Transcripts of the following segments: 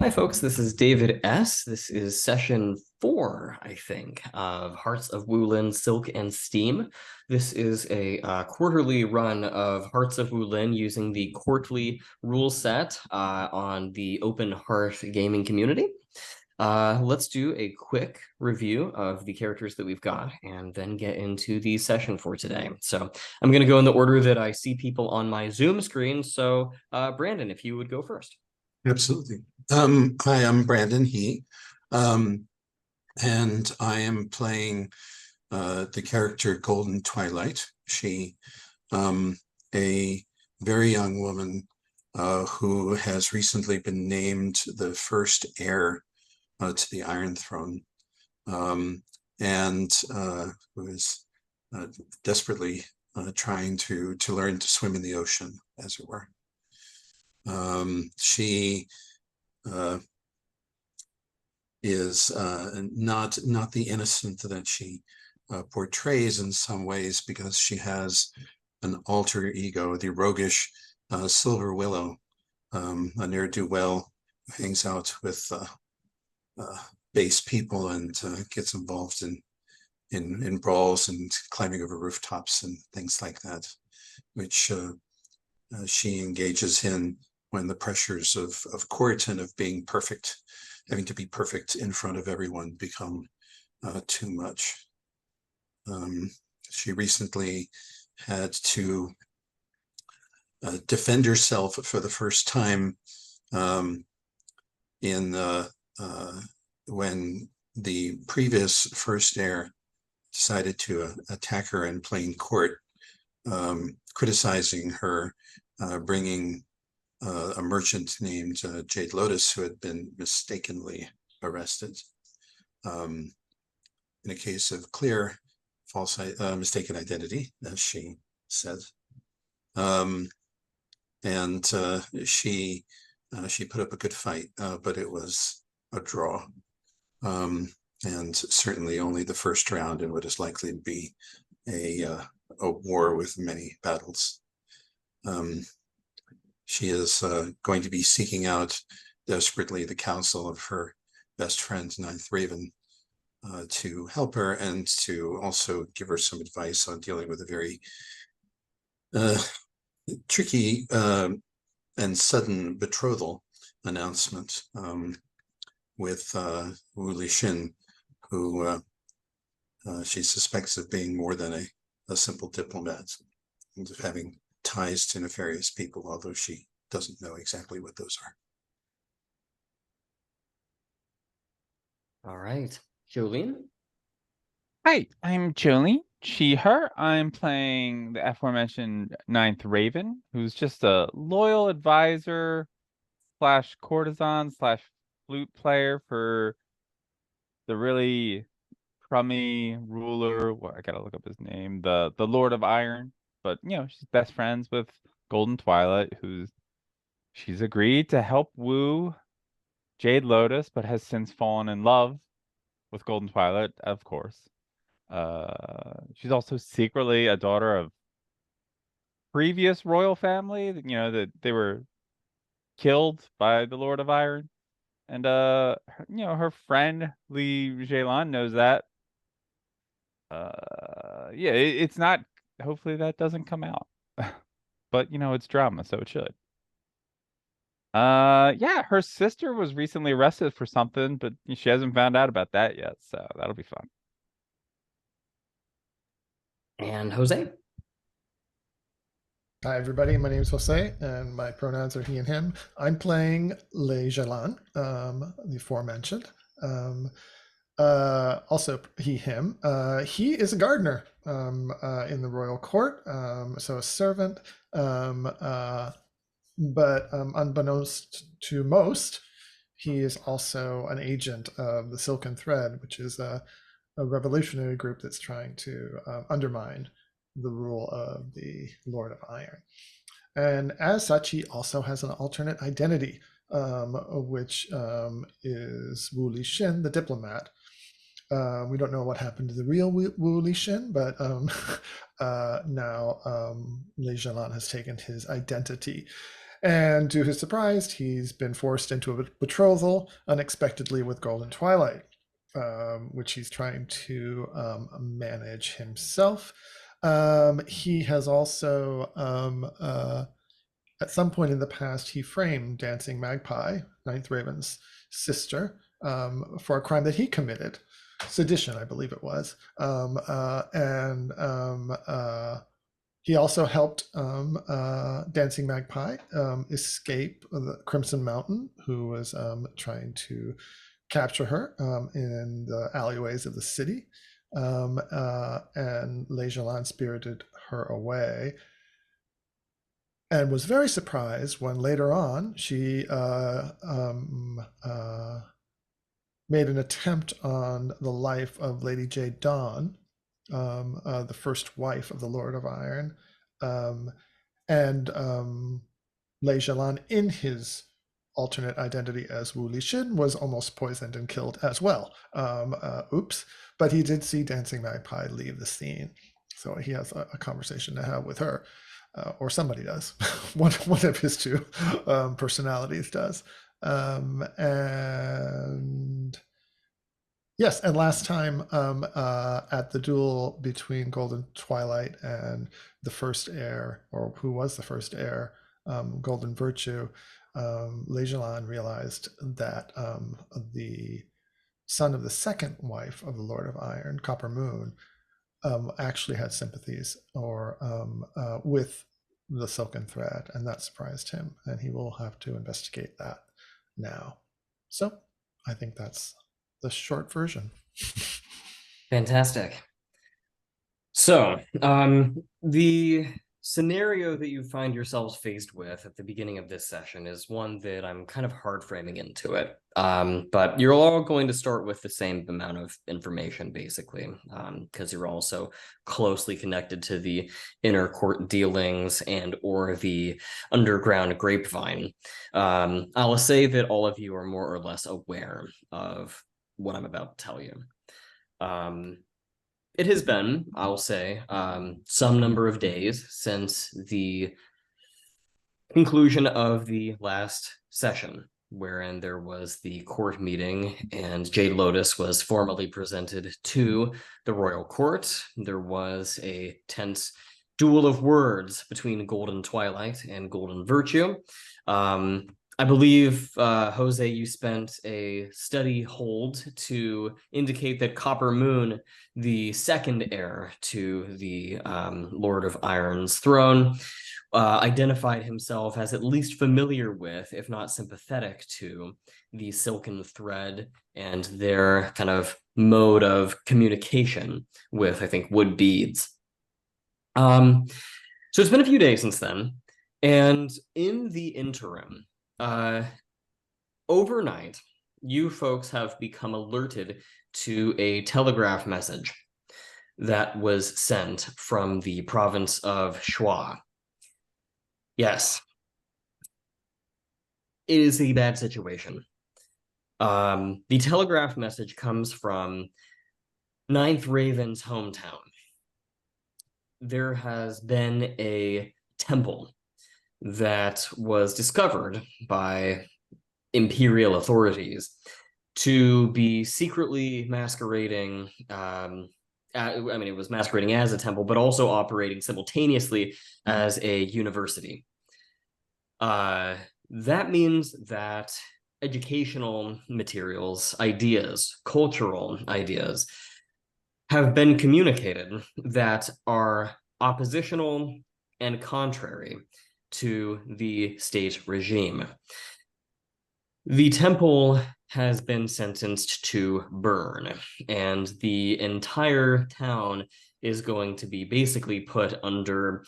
Hi, folks. This is David S. This is session 4, I think, of Hearts of Wulin, Silk and Steam. This is a quarterly run of Hearts of Wulin using the Courtly rule set on the Open Hearth gaming community. Let's do a quick review of the characters that we've got and then get into the session for today. So I'm going to go in the order that I see people on my Zoom screen. So Brandon, if you would go first. Absolutely. Hi, I'm Brandon He, and I am playing the character Golden Twilight. She, a very young woman who has recently been named the first heir to the Iron Throne, and who is desperately trying to learn to swim in the ocean, as it were. She is not the innocent that she portrays in some ways, because she has an alter ego, the roguish Silver Willow, a ne'er-do-well who hangs out with base people and gets involved in brawls and climbing over rooftops and things like that, which she engages in when the pressures of court and of being perfect, having to be perfect in front of everyone, become too much. She recently had to defend herself for the first time when the previous first heir decided to attack her in plain court, criticizing her bringing a merchant named Jade Lotus, who had been mistakenly arrested in a case of clear false mistaken identity, as she said. And she put up a good fight, but it was a draw, and certainly only the first round in what is likely to be a war with many battles. She is going to be seeking out desperately the counsel of her best friend, Ninth Raven, to help her and to also give her some advice on dealing with a very tricky and sudden betrothal announcement with Wu Lixin, who she suspects of being more than a simple diplomat and of having ties to nefarious people, although she doesn't know exactly what those are. All right. Jolene? Hi, I'm Jolene, she, her. I'm playing the aforementioned Ninth Raven, who's just a loyal advisor slash courtesan slash flute player for the really crummy ruler. Well, I gotta look up his name, the Lord of Iron. But she's best friends with Golden Twilight, she's agreed to help woo Jade Lotus, but has since fallen in love with Golden Twilight, of course. She's also secretly a daughter of previous royal family, that they were killed by the Lord of Iron. And her friend Lei Zhelan knows that. Yeah, it's not, hopefully that doesn't come out. But it's drama, so it should. Yeah, her sister was recently arrested for something, but she hasn't found out about that yet, so that'll be fun. And Jose? Hi, everybody. My name is Jose, and my pronouns are he and him. I'm playing Lei Zhelan, the aforementioned. Also he, him. He is a gardener in the royal court, so a servant. But unbeknownst to most, he is also an agent of the Silken Thread, which is a revolutionary group that's trying to undermine the rule of the Lord of Iron. And as such, he also has an alternate identity, which is Wu Lixin, the diplomat. We don't know what happened to the real Wu Lixin, but now Lei Zhelan has taken his identity. And to his surprise, he's been forced into a betrothal unexpectedly with Golden Twilight, which he's trying to manage himself. He has also, at some point in the past, he framed Dancing Magpie, Ninth Raven's sister, for a crime that he committed. Sedition, I believe it was. He also helped Dancing Magpie escape the Crimson Mountain, who was trying to capture her in the alleyways of the city. And Lei Zhelan spirited her away and was very surprised when later on she made an attempt on the life of Lady Jade Dawn, the first wife of the Lord of Iron, and Lei Zhelan, in his alternate identity as Wu Lixin, was almost poisoned and killed as well. Oops. But he did see Dancing Magpie leave the scene. So he has a conversation to have with her, or somebody does. one of his two personalities does. And yes, and last time at the duel between Golden Twilight and the first heir, or who was the first heir, Golden Virtue, Lei Zhelan realized that the son of the second wife of the Lord of Iron, Copper Moon, actually had sympathies with the Silken Thread, and that surprised him, and he will have to investigate that now. So I think that's the short version. Fantastic. So, the scenario that you find yourselves faced with at the beginning of this session is one that I'm kind of hard framing into it. But you're all going to start with the same amount of information, basically, because you're also closely connected to the inner court dealings and or the underground grapevine. I'll say that all of you are more or less aware of what I'm about to tell you. It has been, I'll say, some number of days since the conclusion of the last session, wherein there was the court meeting and Jade Lotus was formally presented to the royal court. There was a tense duel of words between Golden Twilight and Golden Virtue. I believe, Jose, you spent a steady hold to indicate that Copper Moon, the second heir to the Lord of Iron's throne, identified himself as at least familiar with, if not sympathetic to, the Silken Thread and their kind of mode of communication with, I think, wood beads. So it's been a few days since then, and in the interim, overnight, you folks have become alerted to a telegraph message that was sent from the province of Shua. Yes, it is a bad situation. The telegraph message comes from Ninth Raven's hometown. There has been a temple that was discovered by imperial authorities to be secretly masquerading. It was masquerading as a temple, but also operating simultaneously as a university. That means that educational materials, ideas, cultural ideas have been communicated that are oppositional and contrary to the state regime. The temple has been sentenced to burn, and the entire town is going to be basically put under,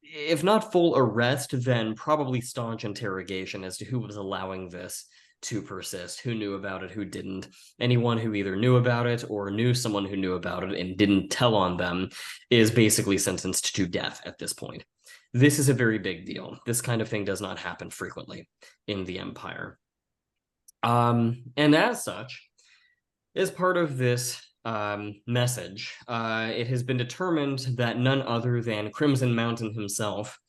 if not full arrest, then probably staunch interrogation as to who was allowing this to persist, who knew about it, who didn't. Anyone who either knew about it or knew someone who knew about it and didn't tell on them is basically sentenced to death at this point. This is a very big deal. This kind of thing does not happen frequently in the Empire. And as such, as part of this message, it has been determined that none other than Crimson Mountain himself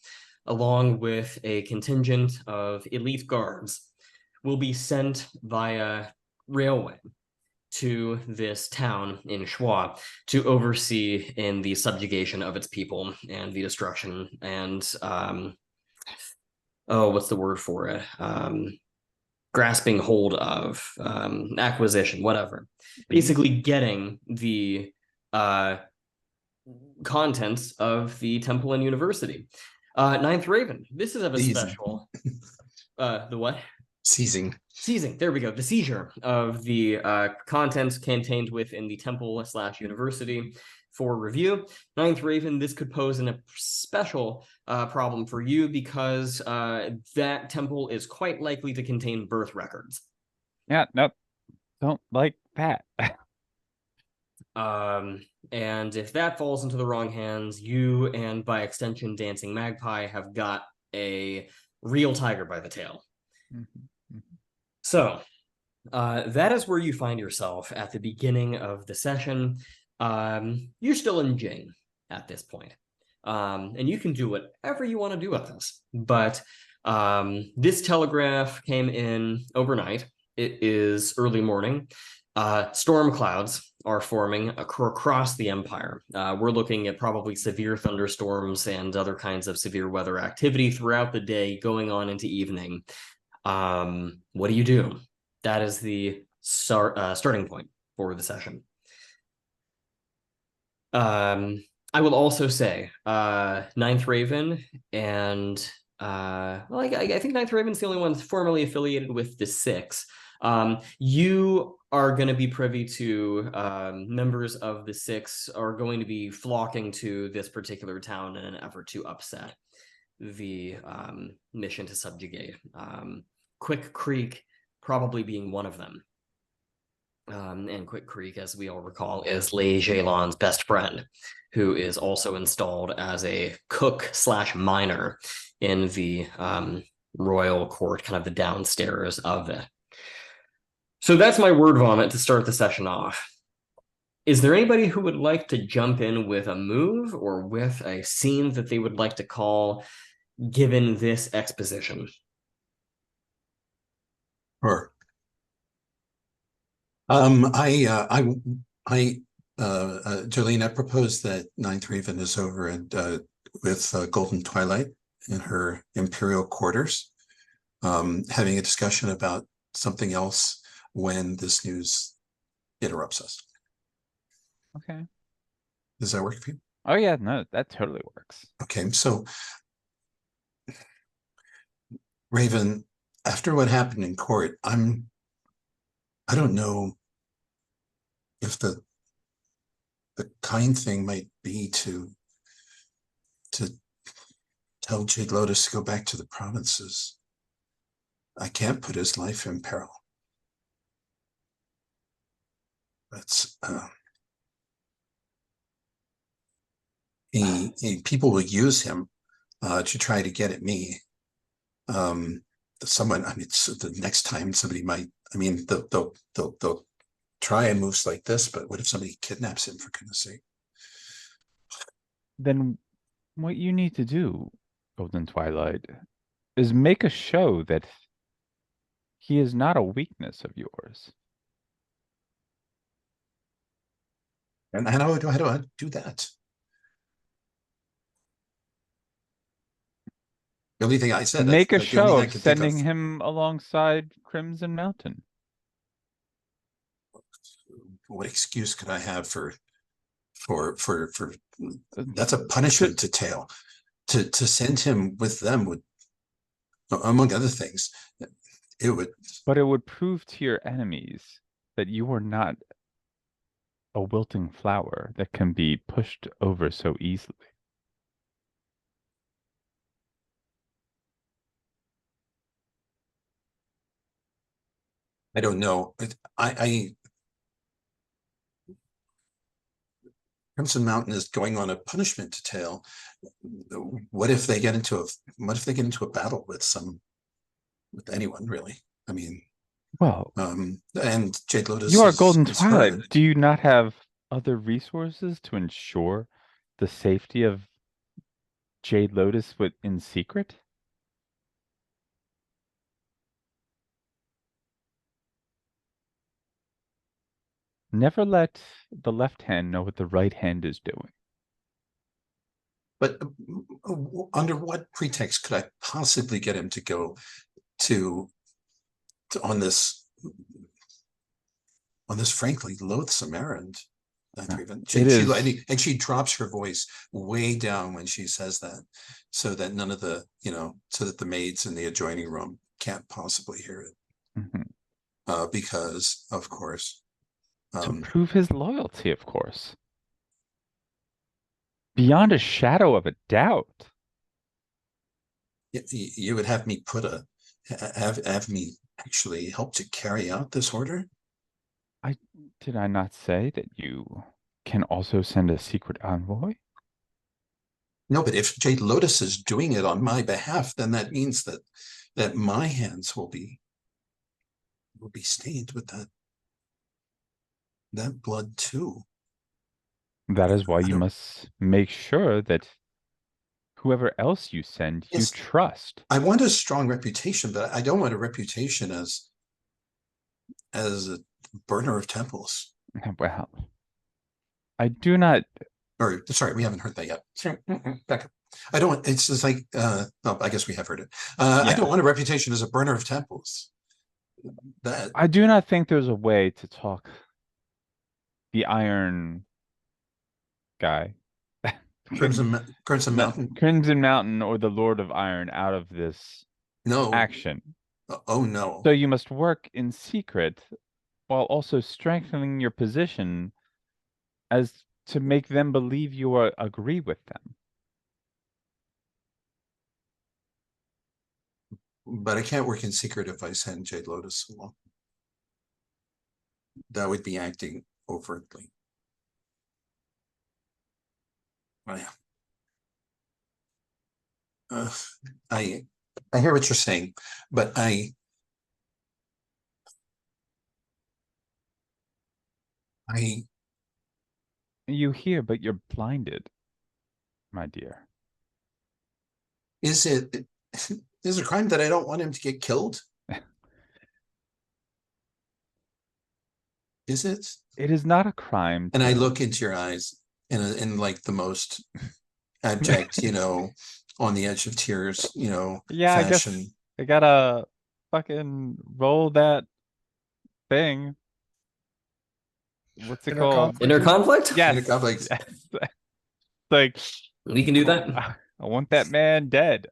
along with a contingent of elite guards, will be sent via railway to this town in Shua to oversee in the subjugation of its people and the destruction and what's the word for it? Grasping hold of, acquisition, whatever. Basically getting the contents of the temple and university. Ninth Raven. This is of a special. The what? Seizing. There we go. The seizure of the contents contained within the temple/university for review. Ninth Raven, this could pose a special problem for you because that temple is quite likely to contain birth records. Yeah, nope. Don't like that. And if that falls into the wrong hands, you and by extension Dancing Magpie have got a real tiger by the tail. So that is where you find yourself at the beginning of the session. You're still in Jing at this point. And you can do whatever you want to do with this. But this telegraph came in overnight. It is early morning. Storm clouds are forming across the empire. We're looking at probably severe thunderstorms and other kinds of severe weather activity throughout the day going on into evening. What do you do? That is the starting point for the session. I will also say Ninth Raven and I think Ninth Raven's the only one formally affiliated with the Six. You are going to be privy to members of the Six are going to be flocking to this particular town in an effort to upset the mission to subjugate. Quick Creek probably being one of them. And Quick Creek, as we all recall, is Lei Zhelan's best friend, who is also installed as a cook/miner in the royal court, kind of the downstairs of it. So that's my word vomit to start the session off. Is there anybody who would like to jump in with a move or with a scene that they would like to call given this exposition? Sure. Jolene, I propose that Ninth Raven is over and with Golden Twilight in her imperial quarters, having a discussion about something else when this news interrupts us. Okay. Does that work for you? Oh yeah, no, that totally works. Okay, so Raven, after what happened in court, I don't know if the kind thing might be to tell Jade Lotus to go back to the provinces. I can't put his life in peril. That's people will use him to try to get at me. Someone, I mean, so the next time somebody might, I mean, they'll try and moves like this, but what if somebody kidnaps him, for goodness sake? Then what you need to do, Golden Twilight, is make a show that he is not a weakness of yours. And how do I do that? The only thing I said, Make a the only show thing I of could think sending him alongside Crimson Mountain. What excuse could I have for that's a punishment to Tail. To send him with them would, among other things, it would. But it would prove to your enemies that you are not a wilting flower that can be pushed over so easily. I don't know. Crimson Mountain is going on a punishment to Tail. What if they get into a battle with anyone, really? I mean, well, and Jade Lotus, you are Golden Twilight. heard. Do you not have other resources to ensure the safety of Jade Lotus with in secret? Never let the left hand know what the right hand is doing. But under what pretext could I possibly get him to go to on this frankly loathsome errand? And she drops her voice way down when she says that, so that none of the, so that the maids in the adjoining room can't possibly hear it. Because of course, to prove his loyalty, of course. Beyond a shadow of a doubt. You would have me have me actually help to carry out this order? Did I not say that you can also send a secret envoy? No, but if Jade Lotus is doing it on my behalf, then that means that my hands will be stained with that blood too. That is why you must make sure that whoever else you send, you trust. I want a strong reputation, but I don't want a reputation as a burner of temples. Well, I do not. Or sorry, we haven't heard that yet. Sorry, back up. I don't want. It's just like. I guess we have heard it. I don't want a reputation as a burner of temples. That I do not think there's a way to talk the Iron guy. Crimson Mountain. Crimson Mountain or the Lord of Iron out of this action. Oh no. So you must work in secret while also strengthening your position as to make them believe you agree with them. But I can't work in secret if I send Jade Lotus along. That would be acting overtly. Oh, yeah. I hear what you're saying, but you hear, but you're blinded, my dear. Is it a crime that I don't want him to get killed? Is it? It is not a crime. And I look into your eyes in like the most abject, on the edge of tears, yeah, fashion. I guess I gotta fucking roll that thing. What's it called? Inner conflict? Yes. Inner conflict. Yes. Like we can do that. I want that man dead.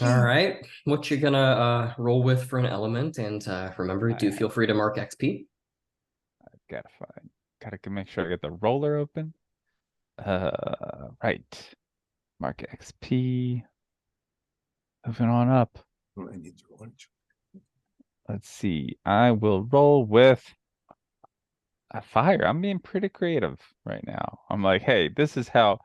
All right. What you gonna roll with for an element? And remember, do feel free to mark XP. I've gotta make sure I get the roller open. Right. Mark XP. Moving on up. I need to roll. Let's see. I will roll with a fire. I'm being pretty creative right now. I'm like, hey, this is how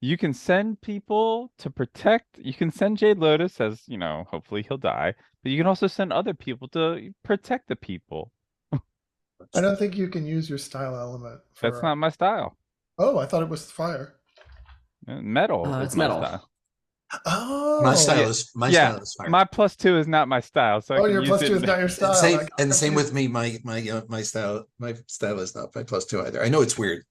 you can send people to protect. You can send Jade Lotus as, hopefully he'll die, but you can also send other people to protect the people. I don't think you can use your style element. That's not my style. Oh, I thought it was fire. Metal. It's metal. Style. Oh, my style is fire. My +2 is not my style. So your +2 is not your style. Same with me. My style is not my +2 either. I know it's weird.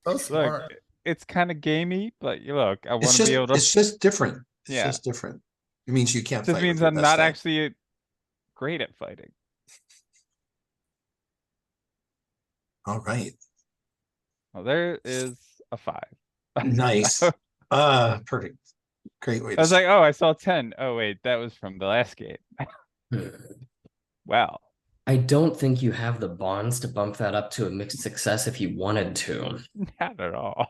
So smart. Look, it's kind of gamey, but look, I want to be able to. It's just different. It's Yeah. just different. It means you can't. It just means I'm not actually great at fighting. All right. Well, there is a 5. Nice. Perfect. Great way. I was like, oh, I saw 10. Oh wait, that was from the last game. Wow. I don't think you have the bonds to bump that up to a mixed success if you wanted to. Not at all.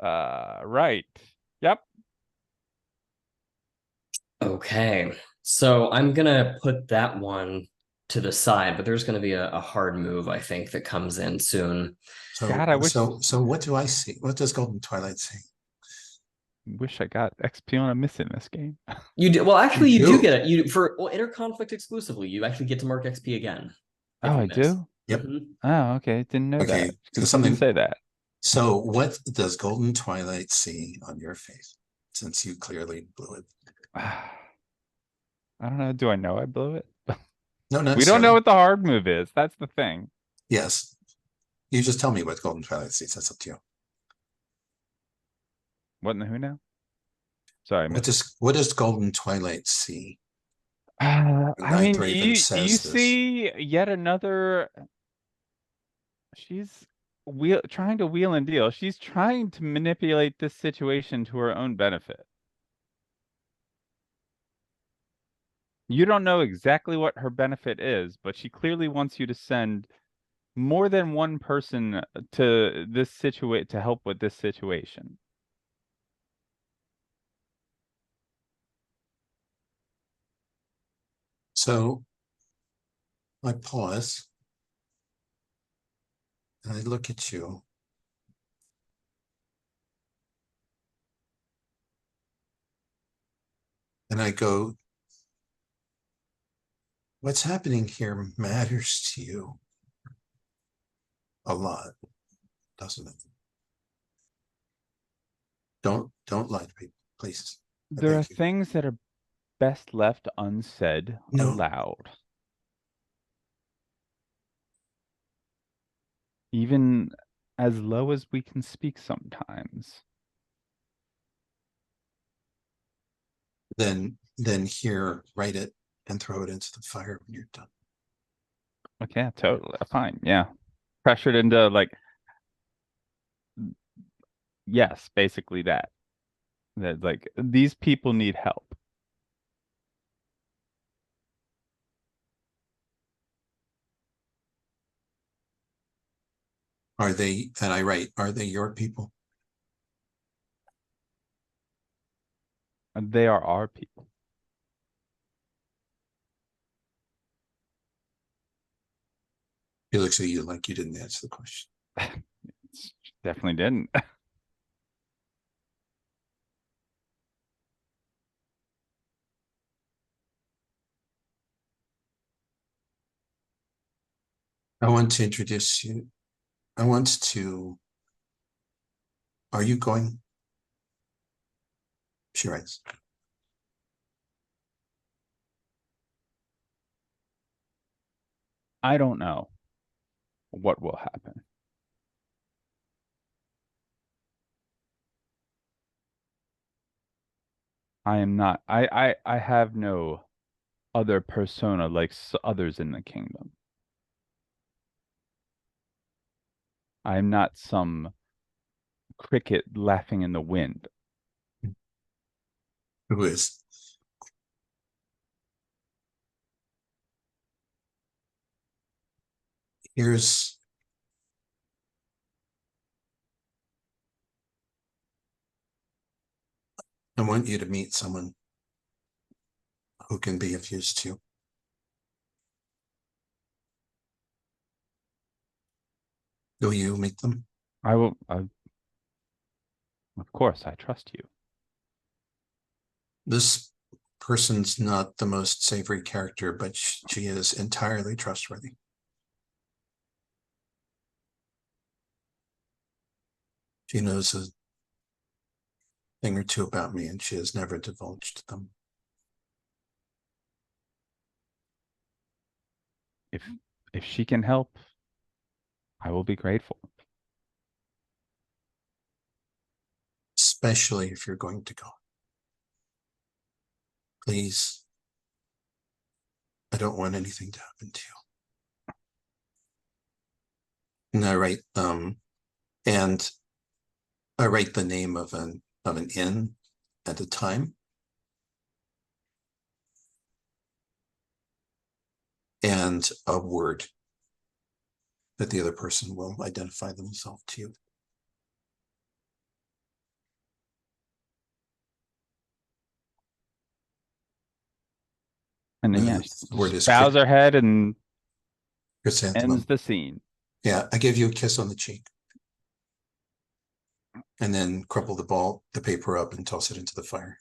Right. Yep. Okay. So I'm gonna put that one to the side, but there's gonna be a hard move, I think, that comes in soon. So, God, I wish. So what do I see? What does Golden Twilight say? Wish I got XP on a miss in this game. You do well. Actually, you do get it. For inner conflict exclusively, you actually get to mark XP again. Oh, I do. Yep. Mhm. Oh, okay. Didn't know Okay, that. so something Say that. So what does Golden Twilight see on your face? Since you clearly blew it. I don't know. Do I know I blew it? No, not We don't know necessarily. what the hard move is. That's the thing. Yes. You just tell me what Golden Twilight sees. That's up to you. What in the who now? Sorry, I missed. What does Golden Twilight see? I Ninth mean, Raven you says this. see yet another. She's trying to wheel and deal. She's trying to manipulate this situation to her own benefit. You don't know exactly what her benefit is, but she clearly wants you to send more than one person to this situate to help with this situation. So I pause and I look at you. And I go, what's happening here matters to you a lot, doesn't it? Don't lie to people, please. There are Thank you. things that are best left unsaid No. aloud. Even as low as we can speak sometimes. Then here, write it and throw it into the fire when you're done. Okay, totally. Fine. Yeah. Pressured into like, yes, basically that. That like these people need help. Are they, and I write, are they your people? And they are our people. He looks at you like you didn't answer the question. Definitely didn't. I want to introduce you. Are you going? She writes. I don't know what will happen. I am not. I have no other persona like others in the kingdom. I am not some cricket laughing in the wind. Who is? Here's I want you to meet someone who can be of use to you. Will you meet them? I will. Of course, I trust you. This person's not the most savory character, but she is entirely trustworthy. She knows a thing or two about me, and she has never divulged them. If she can help, I will be grateful. Especially if you're going to go. Please. I don't want anything to happen to you. And I write the name of an inn at a time. And a word that the other person will identify themselves to you. And then yeah, The word she is bows her head and chrysanthemum. ends the scene. Yeah, I give you a kiss on the cheek. And then crumple the paper up and toss it into the fire.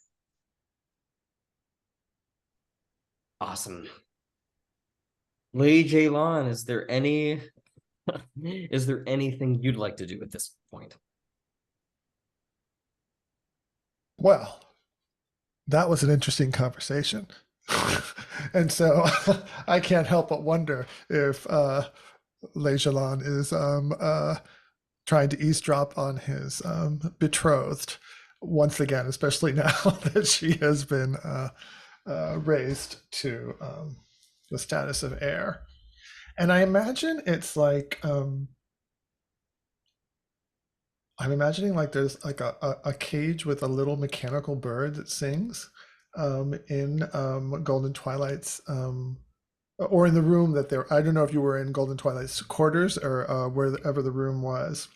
Awesome. Lei Zhelan, is there any Is there anything you'd like to do at this point? Well, that was an interesting conversation. And so I can't help but wonder if Lei Zhelan is trying to eavesdrop on his betrothed once again, especially now that she has been raised to the status of heir. And I imagine it's like I'm imagining like there's like a cage with a little mechanical bird that sings in Golden Twilight's or in the room that they're. I don't know if you were in Golden Twilight's quarters or wherever the room was,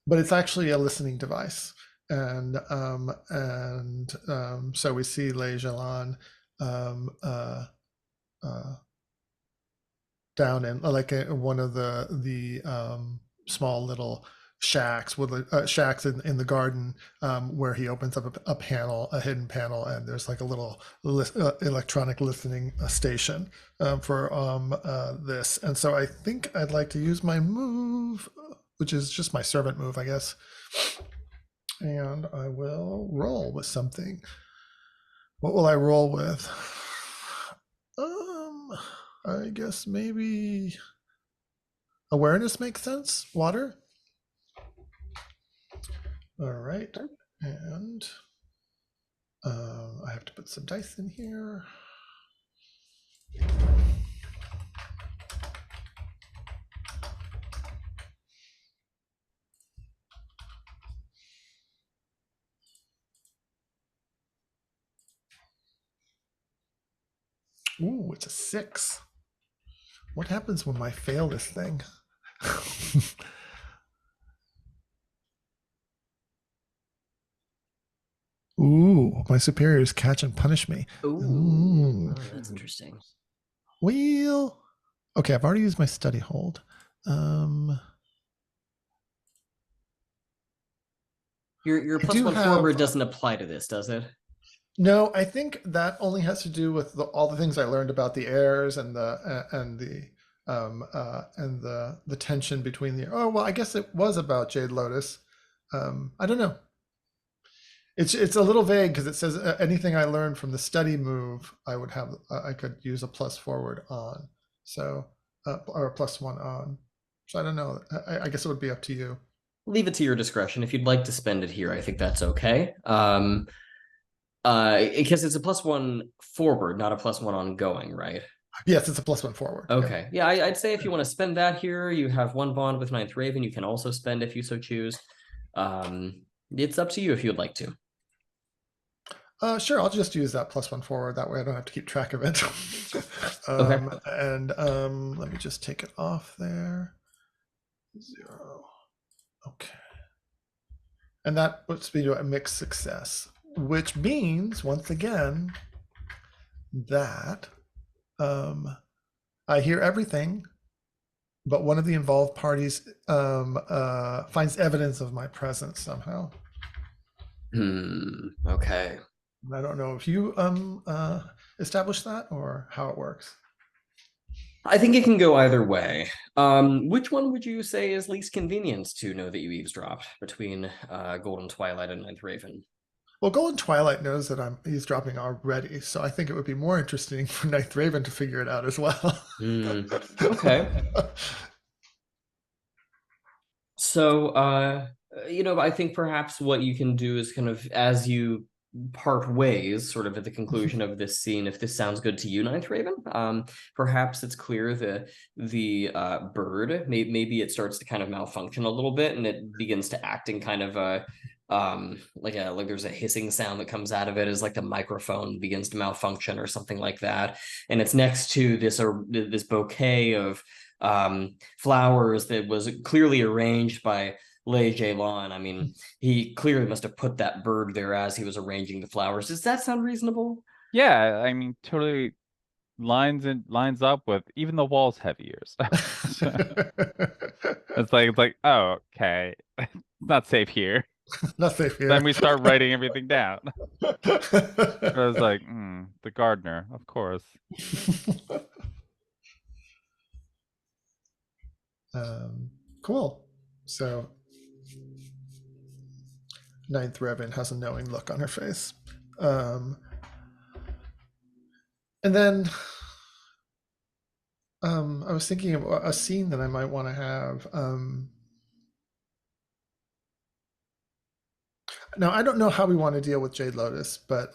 but it's actually a listening device. And so we see Lei Zhelan down in like one of the small little shacks with shacks in the garden where he opens up a panel, a hidden panel, and there's like a little electronic listening station for this. And so I think I'd like to use my move, which is just my servant move, I guess. And I will roll with something. What will I roll with? I guess maybe awareness makes sense. Water. All right, and I have to put some dice in here. Ooh, it's a 6. What happens when I fail this thing? Ooh, my superiors catch and punish me. Ooh, oh, that's interesting. Well, okay, I've already used my study hold. Your +1 forward doesn't apply to this, does it? No, I think that only has to do with all the things I learned about the heirs and the tension between the. Oh well, I guess it was about Jade Lotus. I don't know. It's a little vague because it says anything I learned from the study move, I would have I could use a plus forward on, so or a +1 on. So I don't know. I guess it would be up to you. Leave it to your discretion. If you'd like to spend it here, I think that's okay. Because it's a +1 forward, not a +1 ongoing, right? Yes, it's a +1 forward. Okay. Yeah, I'd say if you want to spend that here, you have 1 bond with Ninth Raven. You can also spend if you so choose. It's up to you if you'd like to. Sure, I'll just use that +1 forward. That way I don't have to keep track of it. Okay. And let me just take it off there. 0. Okay. And that puts me to a mixed success, which means, once again, that I hear everything, but one of the involved parties finds evidence of my presence somehow. Okay. I don't know if you established that or how it works. I think it can go either way. Which one would you say is least convenient to know that you eavesdropped between Golden Twilight and Ninth Raven? Well, Golden Twilight knows that I'm eavesdropping already, so I think it would be more interesting for Ninth Raven to figure it out as well. Okay. So, I think perhaps what you can do is kind of as you part ways, sort of at the conclusion of this scene, if this sounds good to you, Ninth Raven, perhaps it's clear the bird, maybe it starts to kind of malfunction a little bit, and it begins to act in kind of a like there's a hissing sound that comes out of it as like the microphone begins to malfunction or something like that, and it's next to this bouquet of flowers that was clearly arranged by Lei Zhelan. I mean, he clearly must have put that bird there as he was arranging the flowers. Does that sound reasonable? Yeah, I mean, totally lines up with even the walls have ears. It's like, oh, okay, not safe here. Not safe here. Then we start writing everything down. I was like, the gardener, of course. Cool. So Ninth Revan has a knowing look on her face. And then I was thinking of a scene that I might want to have. Now, I don't know how we want to deal with Jade Lotus, but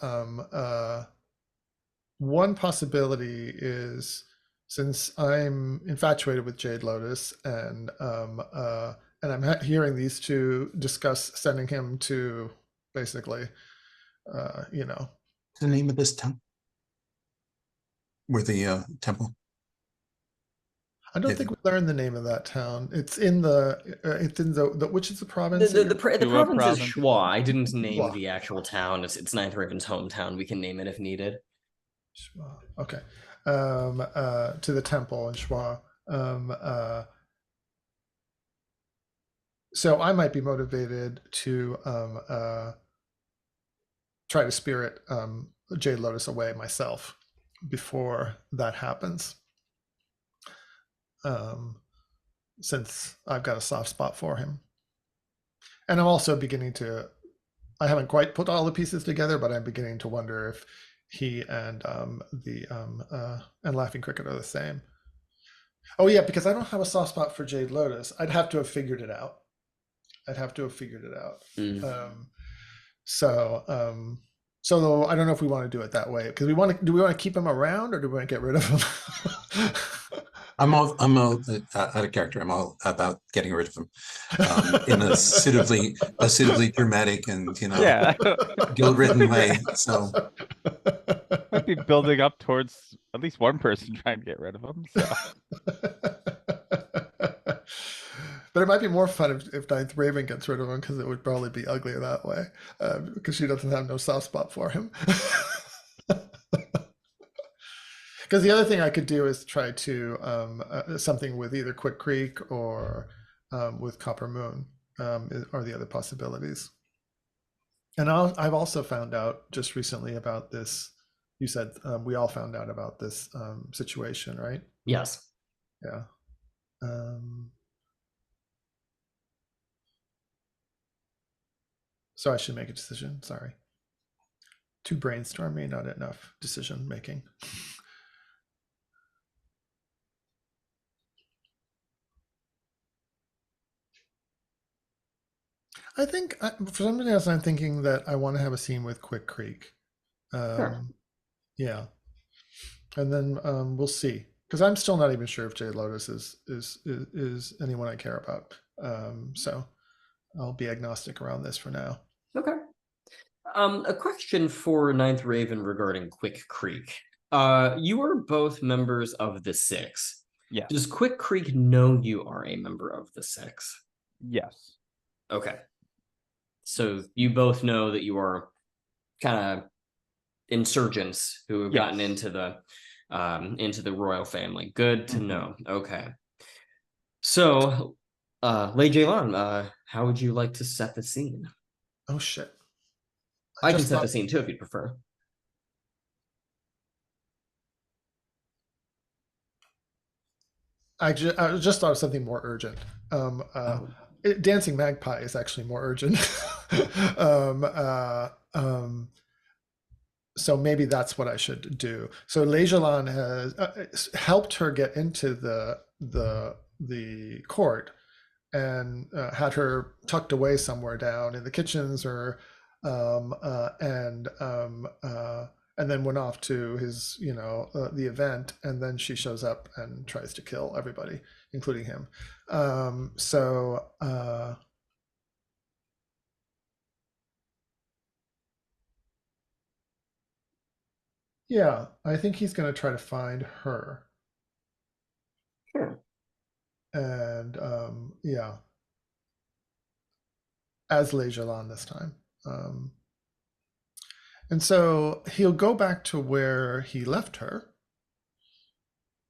one possibility is, since I'm infatuated with Jade Lotus and I'm hearing these two discuss sending him to basically, The name of this town? Where the temple? I don't think we learned the name of that town. It's in the which is the province? The Shua province is province. Shua. I didn't name Shua. the actual town. It's Ninth Raven's hometown. We can name it if needed. Shua. Okay. To the temple in Shua. So I might be motivated to try to spirit Jade Lotus away myself before that happens. Since I've got a soft spot for him. And I'm also beginning to, I haven't quite put all the pieces together, but I'm beginning to wonder if he and and Laughing Cricket are the same. Oh yeah, because I don't have a soft spot for Jade Lotus. I'd have to have figured it out. So I don't know if we want to do it that way, because do we want to keep him around, or do we want to get rid of him? I'm all out of character. I'm all about getting rid of him in a suitably dramatic and guilt-ridden way. So Might be building up towards at least one person trying to get rid of him. So. But it might be more fun if Ninth Raven gets rid of him, because it would probably be uglier that way, because she doesn't have no soft spot for him. Because the other thing I could do is try to something with either Quick Creek or with Copper Moon are the other possibilities. And I've also found out just recently about this. You said we all found out about this situation, right? Yes. Yeah. So I should make a decision. Sorry. Too brainstorming, not enough decision making. I think for something else, I'm thinking that I want to have a scene with Quick Creek. Sure. Yeah, and then we'll see, because I'm still not even sure if Jade Lotus is anyone I care about. So I'll be agnostic around this for now. Okay. A question for Ninth Raven regarding Quick Creek. You are both members of the Six. Yes. Does Quick Creek know you are a member of the Six? Yes. Okay. So you both know that you are kind of insurgents who have gotten into the royal family. Good to know. Okay. So, Lei Zhelan, how would you like to set the scene? Oh shit! I can set the scene too if you'd prefer. I just thought of something more urgent. Dancing Magpie is actually more urgent. So maybe that's what I should do. So Lei Zhelan has helped her get into the court, and had her tucked away somewhere down in the kitchens, or and then went off to his the event, and then she shows up and tries to kill everybody, including him. Yeah, I think he's going to try to find her. Sure. And yeah, as Lei Zhelan this time. And so he'll go back to where he left her.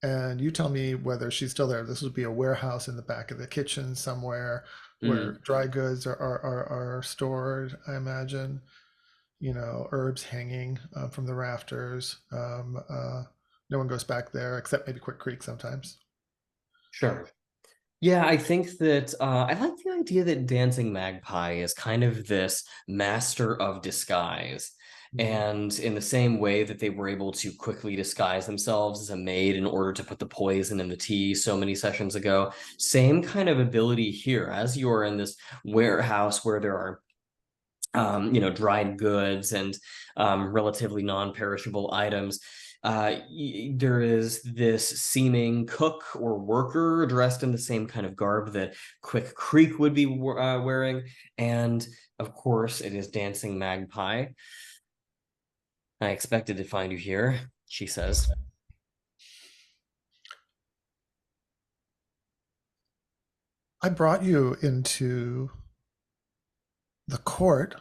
And you tell me whether she's still there. This would be a warehouse in the back of the kitchen somewhere, where dry goods are stored, I imagine. Herbs hanging from the rafters. No one goes back there except maybe Quick Creek sometimes. Sure. Yeah, I think that I like the idea that Dancing Magpie is kind of this master of disguise. And in the same way that they were able to quickly disguise themselves as a maid in order to put the poison in the tea so many sessions ago, same kind of ability here. As you're in this warehouse where there are dried goods and relatively non-perishable items. There is this seeming cook or worker dressed in the same kind of garb that Quick Creek would be wearing. And of course, it is Dancing Magpie. I expected to find you here, she says. I brought you into the court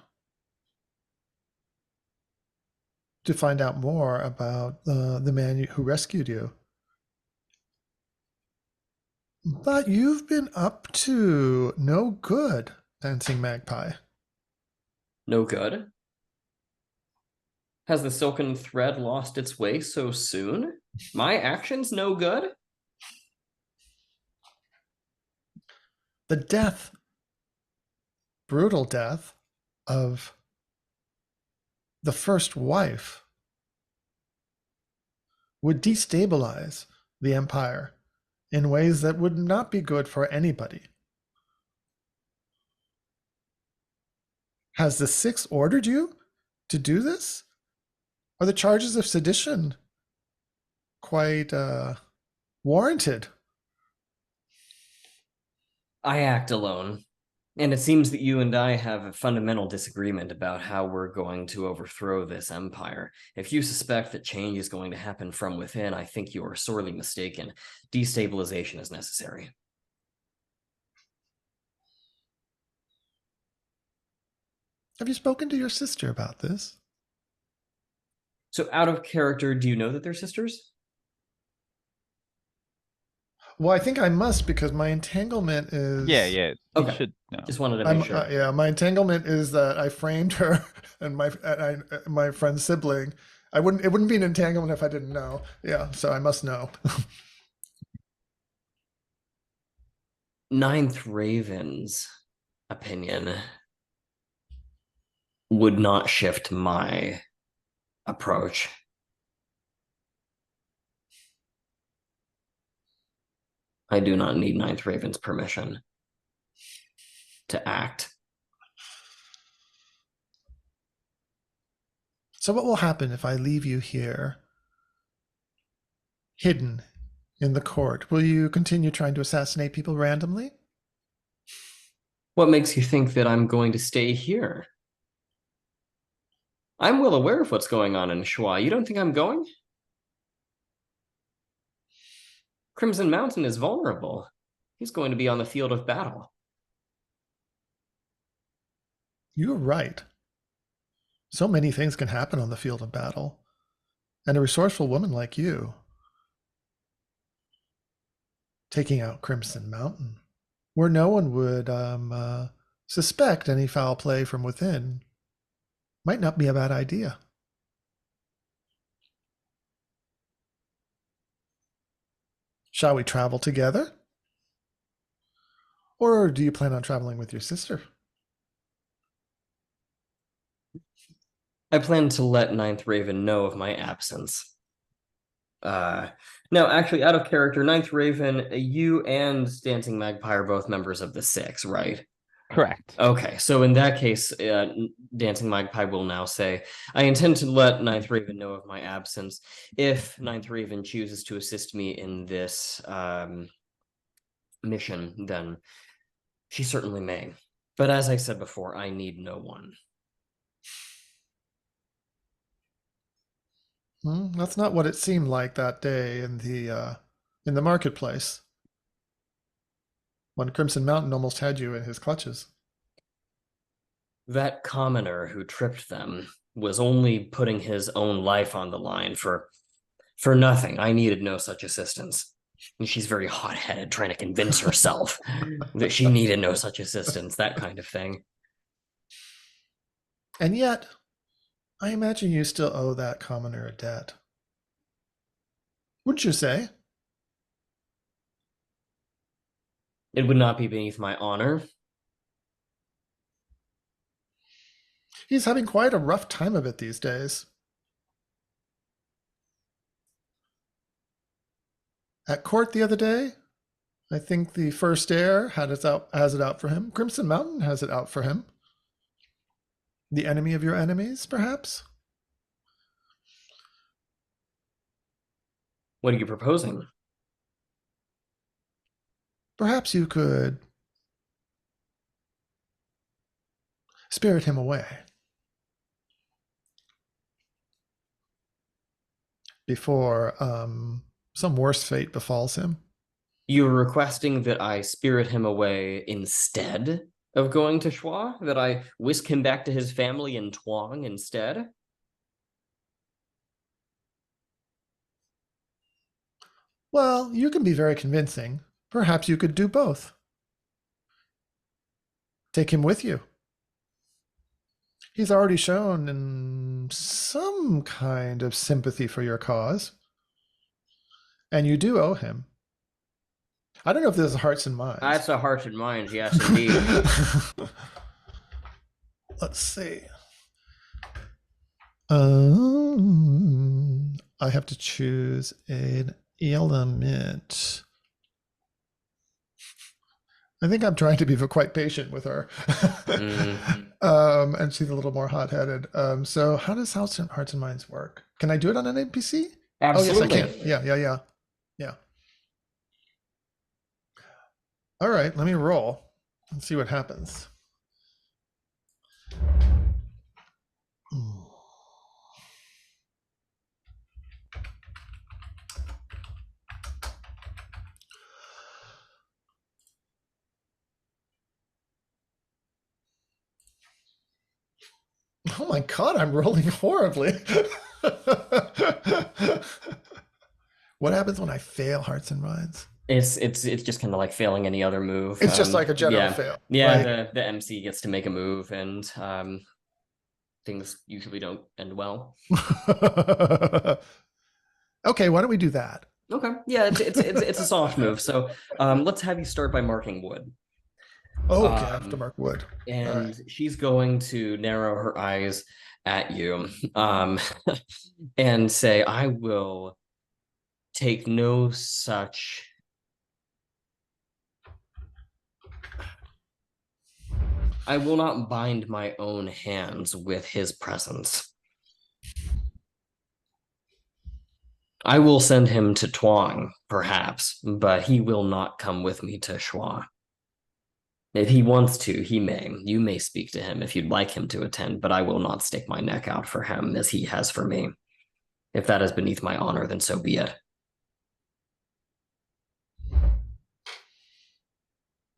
to find out more about the man who rescued you. But you've been up to no good, Dancing Magpie. No good? Has the silken thread lost its way so soon? My actions no good? The death, brutal death of the first wife would destabilize the empire in ways that would not be good for anybody. Has the Six ordered you to do this? Are the charges of sedition quite warranted? I act alone. And it seems that you and I have a fundamental disagreement about how we're going to overthrow this empire. If you suspect that change is going to happen from within, I think you are sorely mistaken. Destabilization is necessary. Have you spoken to your sister about this? So out of character, do you know that they're sisters? Well, I think I must because my entanglement is. Yeah, you Okay. should know. Just wanted to make sure. Yeah, my entanglement is that I framed her and my friend's sibling. It wouldn't be an entanglement if I didn't know. Yeah, so I must know. Ninth Raven's opinion would not shift my approach. I do not need Ninth Raven's permission to act. So what will happen if I leave you here hidden in the court? Will you continue trying to assassinate people randomly? What makes you think that I'm going to stay here? I'm well aware of what's going on in Shua. You don't think I'm going? Crimson Mountain is vulnerable. He's going to be on the field of battle. You're right. So many things can happen on the field of battle. And a resourceful woman like you taking out Crimson Mountain, where no one would suspect any foul play from within, might not be a bad idea. Shall we travel together? Or do you plan on traveling with your sister? I plan to let Ninth Raven know of my absence. No, actually, out of character, Ninth Raven, you and Dancing Magpie are both members of the Six, right? Correct. Okay, so in that case, Dancing Magpie will now say, I intend to let Ninth Raven know of my absence. If Ninth Raven chooses to assist me in this mission, then she certainly may. But as I said before, I need no one. That's not what it seemed like that day in the marketplace, when Crimson Mountain almost had you in his clutches. That commoner who tripped them was only putting his own life on the line for nothing. I needed no such assistance. And she's very hot-headed, trying to convince herself that she needed no such assistance, that kind of thing. And yet, I imagine you still owe that commoner a debt. Wouldn't you say? It would not be beneath my honor. He's having quite a rough time of it these days. At court the other day, I think the first heir has it out for him. Crimson Mountain has it out for him. The enemy of your enemies, perhaps? What are you proposing? Perhaps you could spirit him away before some worse fate befalls him. You're requesting that I spirit him away instead of going to Shua? That I whisk him back to his family in Tuang instead? Well, you can be very convincing. Perhaps you could do both. Take him with you. He's already shown some kind of sympathy for your cause. And you do owe him. I don't know if this is Hearts and Minds. That's a Hearts and Minds, yes, indeed. Let's see. I have to choose an element. I think I'm trying to be quite patient with her. And she's a little more hot-headed. So how does Hearts and Minds work? Can I do it on an NPC? Absolutely. Oh, yes, I can. Yeah. All right, let me roll and see what happens. Oh my God, I'm rolling horribly. What happens when I fail Hearts and Minds? It's just kind of like failing any other move. It's just like a general yeah. fail. Yeah, Like, the MC gets to make a move, and things usually don't end well. okay, why don't we do that? Okay, yeah, it's a soft move. So let's have you start by marking wood. Oh, okay, I have to mark wood. And right. she's going to narrow her eyes at you and say, I will take no such. I will not bind my own hands with his presence. I will send him to Tuang, perhaps, but he will not come with me to Shua. If he wants to, he may. You may speak to him if you'd like him to attend, but I will not stick my neck out for him as he has for me. If that is beneath my honor, then so be it.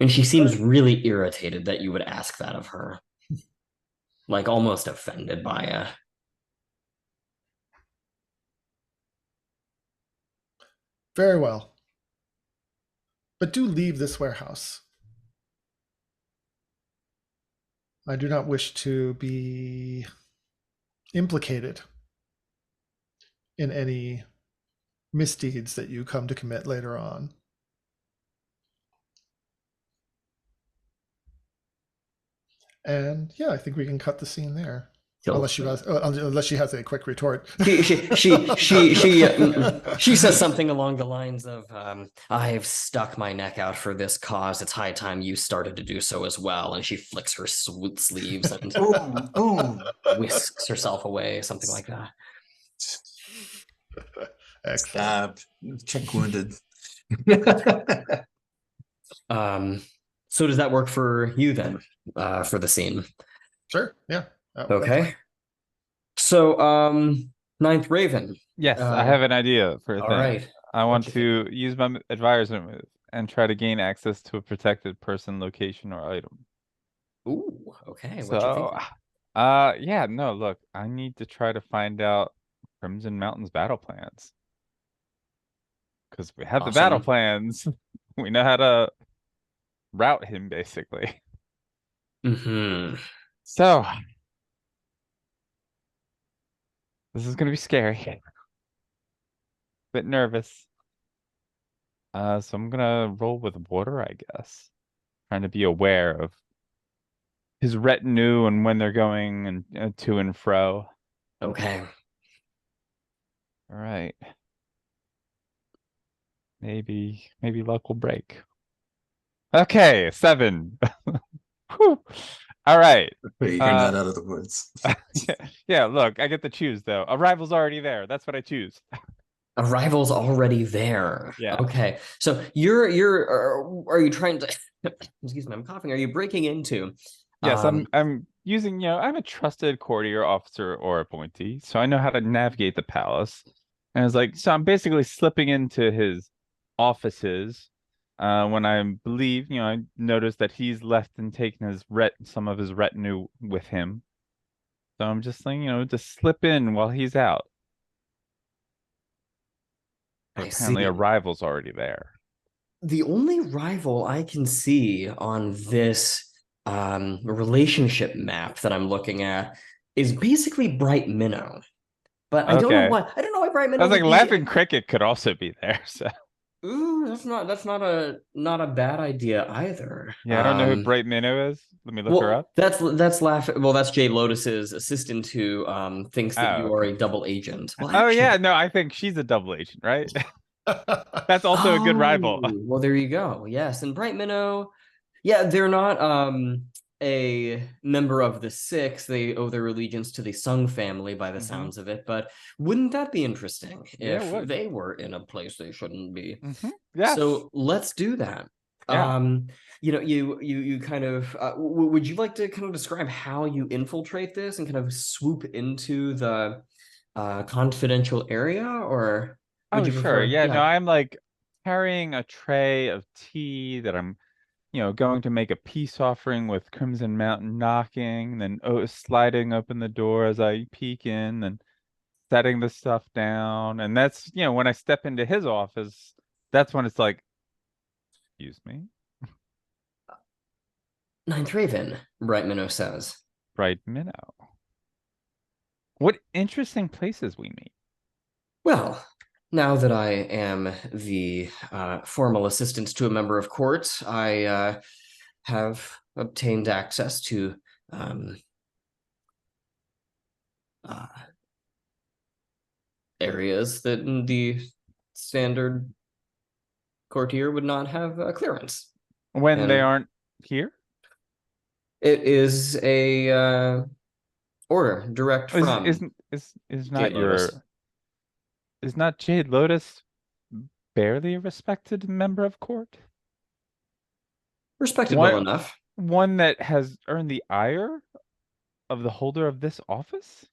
And she seems really irritated that you would ask that of her. Like almost offended by it. Very well. But do leave this warehouse. I do not wish to be implicated in any misdeeds that you come to commit later on. And yeah, I think we can cut the scene there. Unless she has a quick retort. She says something along the lines of, I've stuck my neck out for this cause. It's high time you started to do so as well. And she flicks her sleeves and whisks herself away, something like that. Stab, check wounded. So does that work for you then, for the scene? Sure, yeah. Okay. So, Ninth Raven. Yes, I have an idea for a thing. All right. I want to use my advisor move and try to gain access to a protected person, location, or item. Ooh, okay. So, yeah, no, look, I need to try to find out Crimson Mountain's battle plans. Because we have the battle plans. We know how to route him, basically. So, this is going to be scary. Bit nervous. So I'm gonna roll with water, I guess. Trying to be aware of his retinue and when they're going and to and fro. Okay. All right. Maybe luck will break. Okay, 7. Whew. All right. You're not out of the woods. Yeah, look, I get to choose though. Arrival's already there. That's what I choose. Arrival's already there. Yeah. Okay. So you're are you trying to excuse me, I'm coughing. Are you breaking into Yes, I'm using, I'm a trusted courtier officer or appointee, so I know how to navigate the palace. And it's like, so I'm basically slipping into his offices when I believe, I noticed that he's left and taken some of his retinue with him. So I'm just saying, to slip in while he's out. I Apparently see. a rival's already there. The only rival I can see on this relationship map that I'm looking at is basically Bright Minnow. But I don't know Okay. why. I don't know why Bright I Minnow was like, would be. Laughing Cricket could also be there, so. Ooh, that's not a bad idea either. Yeah, I don't know who Bright Minnow is. Let me look her Well, up. that's Jade Lotus's assistant who thinks that Oh, you are okay. a double agent. Well, Oh yeah, actually, no, I think she's a double agent, right? That's also a good rival. well, there you go. Yes, and Bright Minnow, yeah, they're not a member of the Six. They owe their allegiance to the Sung family by the sounds of it. But wouldn't that be interesting Yeah, it if would. they were in a place they shouldn't be? Yes. So let's do that. Yeah. You kind of would you like to kind of describe how you infiltrate this and kind of swoop into the confidential area, or would Oh, you sure. prefer? Yeah, no, Yeah. I'm like carrying a tray of tea that I'm, going to make a peace offering with Crimson Mountain knocking, then sliding open the door as I peek in, and setting the stuff down. And that's, when I step into his office, that's when it's like, excuse me, Ninth Raven, Bright Minnow says. Bright Minnow. What interesting places we meet. Well, now that I am the formal assistant to a member of court, I have obtained access to um, uh, areas that the standard courtier would not have clearance. When they And aren't here? it is a order direct from Is Jade not Lotus. is not Jade Lotus barely a respected member of court? Respected well One enough. one that has earned the ire of the holder of this office?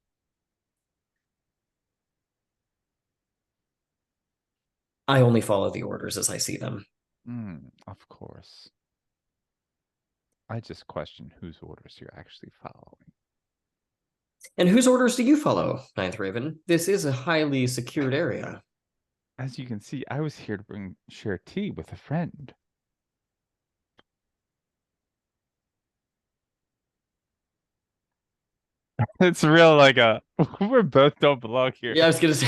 I only follow the orders as I see them. Of course. I just question whose orders you're actually following. And whose orders do you follow, Ninth Raven? This is a highly secured area. As you can see, I was here to share tea with a friend. It's real like we're both don't belong here. Yeah, I was gonna say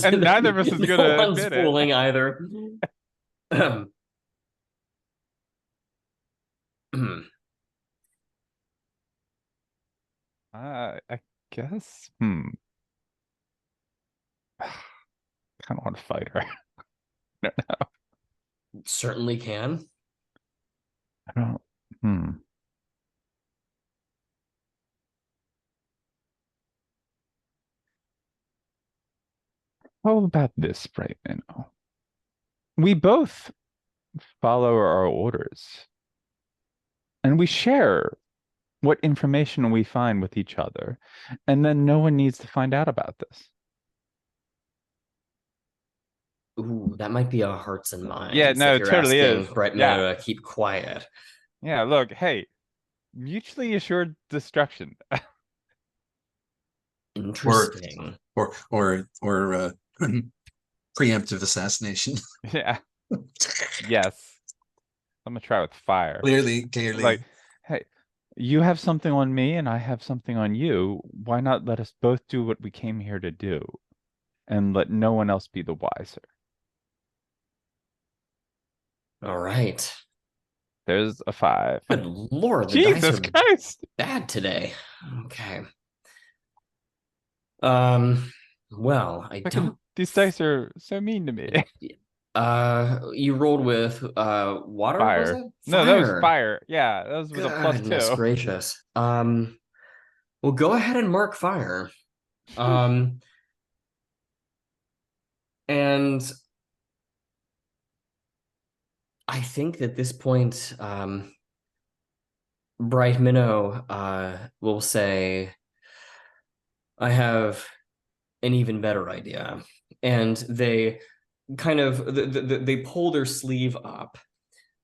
And neither of us is no gonna one's admit it. fooling either. I guess. Kind of want to fight her. No. Certainly can. I don't. How about this, Bright Minnow? We both follow our orders, and we share what information we find with each other, and then no one needs to find out about this. Ooh, that might be a hearts and Yeah, minds no, if it you're totally is. asking Bright Yeah, Minnow to keep quiet. yeah. Look, hey, mutually assured destruction. Interesting. Or preemptive assassination. Yeah. Yes. I'm gonna try with fire. Clearly. Like, hey, you have something on me and I have something on you. Why not let us both do what we came here to do and let no one else be the wiser? All right. There's a 5. Good Lord, the dice Jesus are Christ. bad today. Okay. Well, I don't. These dice are so mean to me. You rolled with water, was Fire. it? No, that was Fire. fire. Yeah, that was with a Goodness +2. gracious. Well, go ahead and mark fire. Um, and I think at this point, Bright Minnow will say, I have an even better idea. And they kind of they pull their sleeve up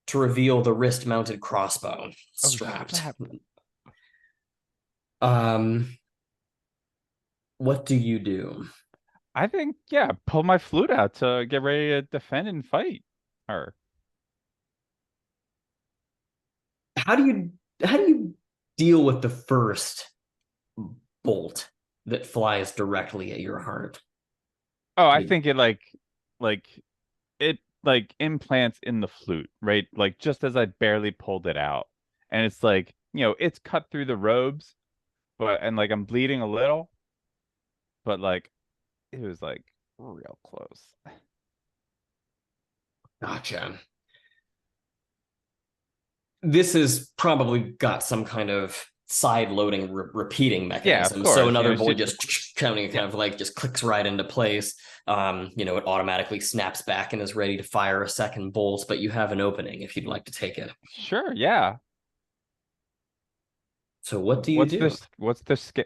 to reveal the wrist-mounted crossbow Oh, strapped. snap. What do you do? I think, yeah, pull my flute out to get ready to defend and fight her. How do you deal with the first bolt that flies directly at your heart? Oh, I think it like it like implants in the flute, right? Like just as I barely pulled it out. And it's like, it's cut through the robes, and like I'm bleeding a little, but like it was like real close. Gotcha. This has probably got some kind of side loading repeating Yeah, of mechanism. So course. another bolt She just counting kind yeah. of like just clicks right into place. It automatically snaps back and is ready to fire a second bolt, but you have an opening if you'd like to take it. Sure, yeah. So what do you do? What's the scale?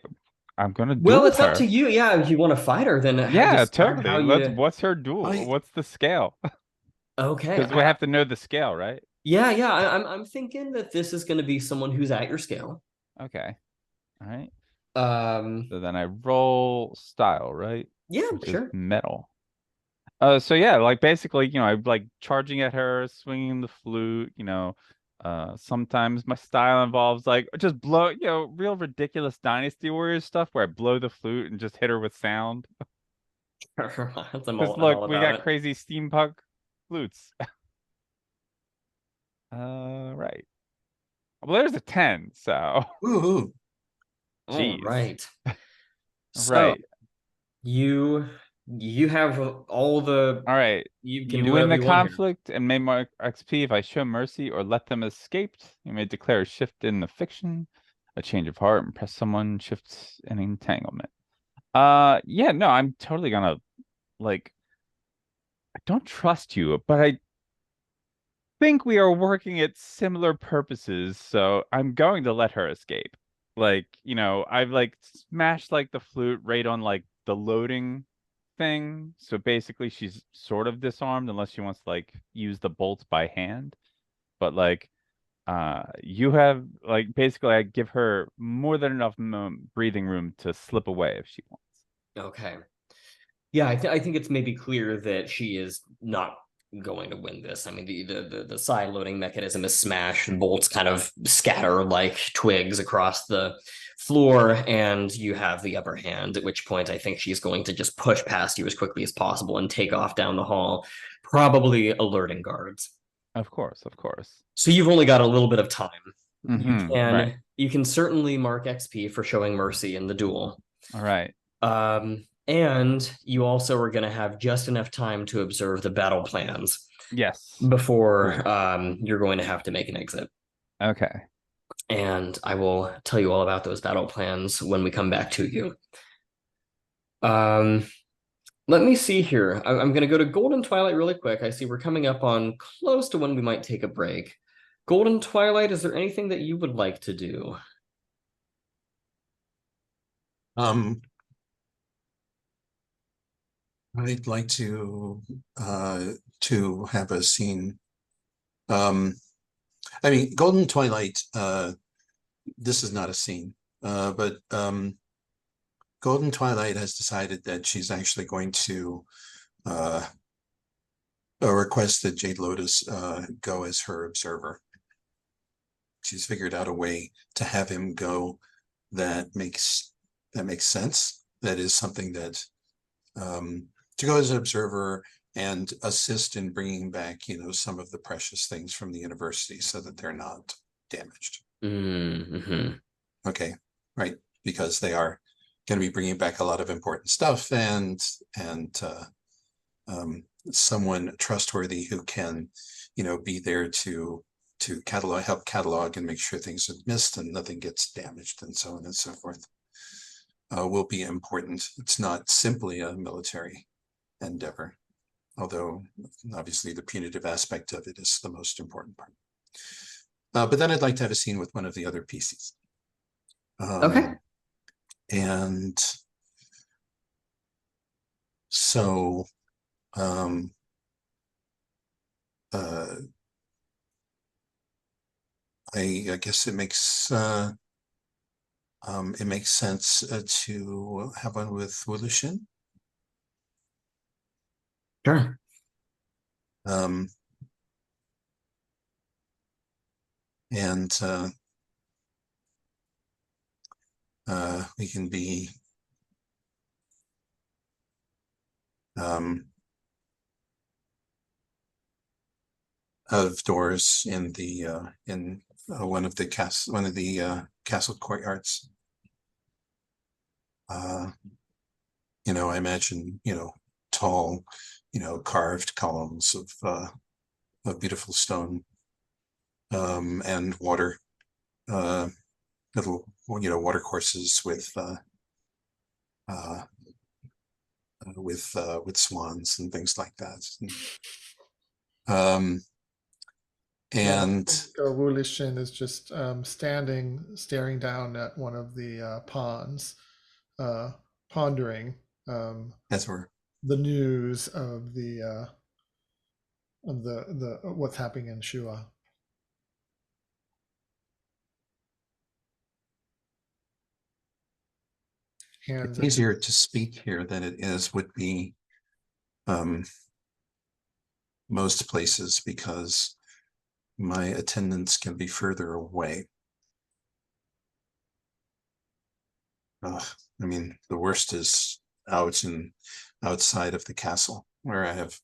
I'm gonna Well, duel it's up to her. you. Yeah, if you want to fight her, then Yeah, describe how totally. Let's you. What's her duel? I What's the scale? Okay, Because we have to know the scale, right? yeah. I'm thinking that this is going to be someone who's at your scale. Okay. All right. Um, So then I roll style, right? yeah, Which is sure. metal. So yeah, like basically, I'm like charging at her, swinging the flute, sometimes my style involves like just blow, real ridiculous Dynasty Warriors stuff where I blow the flute and just hit her with sound. I'm Because I'm look, all we about got it. crazy steampunk flutes. Right. Well, there's a 10, so Woohoo. All jeez. right. So Right. you have all the All right. you can You do win whatever the you want here. conflict and may mark XP if I show mercy or let them escape. You may declare a shift in the fiction, a change of heart, and press someone, shifts an entanglement. Yeah, no, I'm totally gonna like I don't trust you, but I think we are working at similar purposes, so I'm going to let her escape. Like, I've like smashed like the flute right on like the loading thing. So basically she's sort of disarmed unless she wants to like use the bolts by hand. But like you have like basically I give her more than enough breathing room to slip away if she wants. Okay. Yeah, I think it's maybe clear that she is not going to win this. I mean, the side loading mechanism is smashed, and bolts kind of scatter like twigs across the floor, and you have the upper hand. At which point, I think she's going to just push past you as quickly as possible and take off down the hall, probably alerting guards. Of course, of course. So you've only got a little bit of time. You Right. can certainly mark XP for showing mercy in the duel. All right. And you also are going to have just enough time to observe the battle plans Yes. before Cool. you're going to have to make an exit. Okay. And I will tell you all about those battle plans when we come back to you. Let me see here. I'm going to go to Golden Twilight really quick. I see we're coming up on close to when we might take a break. Golden Twilight, is there anything that you would like to do? I'd like to have a scene. I mean, Golden Twilight, this is not a scene, but Golden Twilight has decided that she's actually going to request that Jade Lotus go as her observer. She's figured out a way to have him go that makes sense. That is something that to go as an observer and assist in bringing back, some of the precious things from the university so that they're not damaged. Mm-hmm. Okay, right, because they are going to be bringing back a lot of important stuff, and someone trustworthy who can, be there to help catalog and make sure things are missed and nothing gets damaged and so on and so forth, will be important. It's not simply a military endeavor, although obviously the punitive aspect of it is the most important part. But then I'd like to have a scene with one of the other PCs. Okay. And so I guess it makes sense to have one with Wulishin. Sure. And we can be out of doors in the one of the castle courtyards. I imagine tall, carved columns of beautiful stone, and water, little water courses with swans and things like that. And Wulishin is just staring down at one of the ponds, pondering as we're the news of the what's happening in Shua. It's easier to speak here than it would be most places, because my attendants can be further away. I mean, the worst is outside of the castle, where I have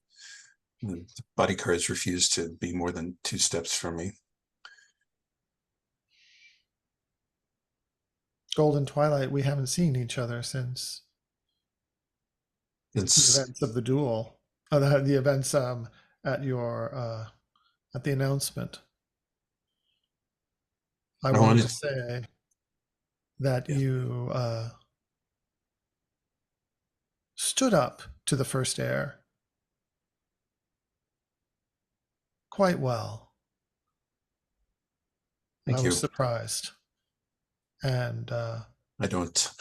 the bodyguards refuse to be more than 2 steps from me. Golden Twilight, we haven't seen each other since the events of the duel. The events at your at the announcement. I wanted to say that you stood up to the first heir quite well. Thank you. I was surprised, and I don't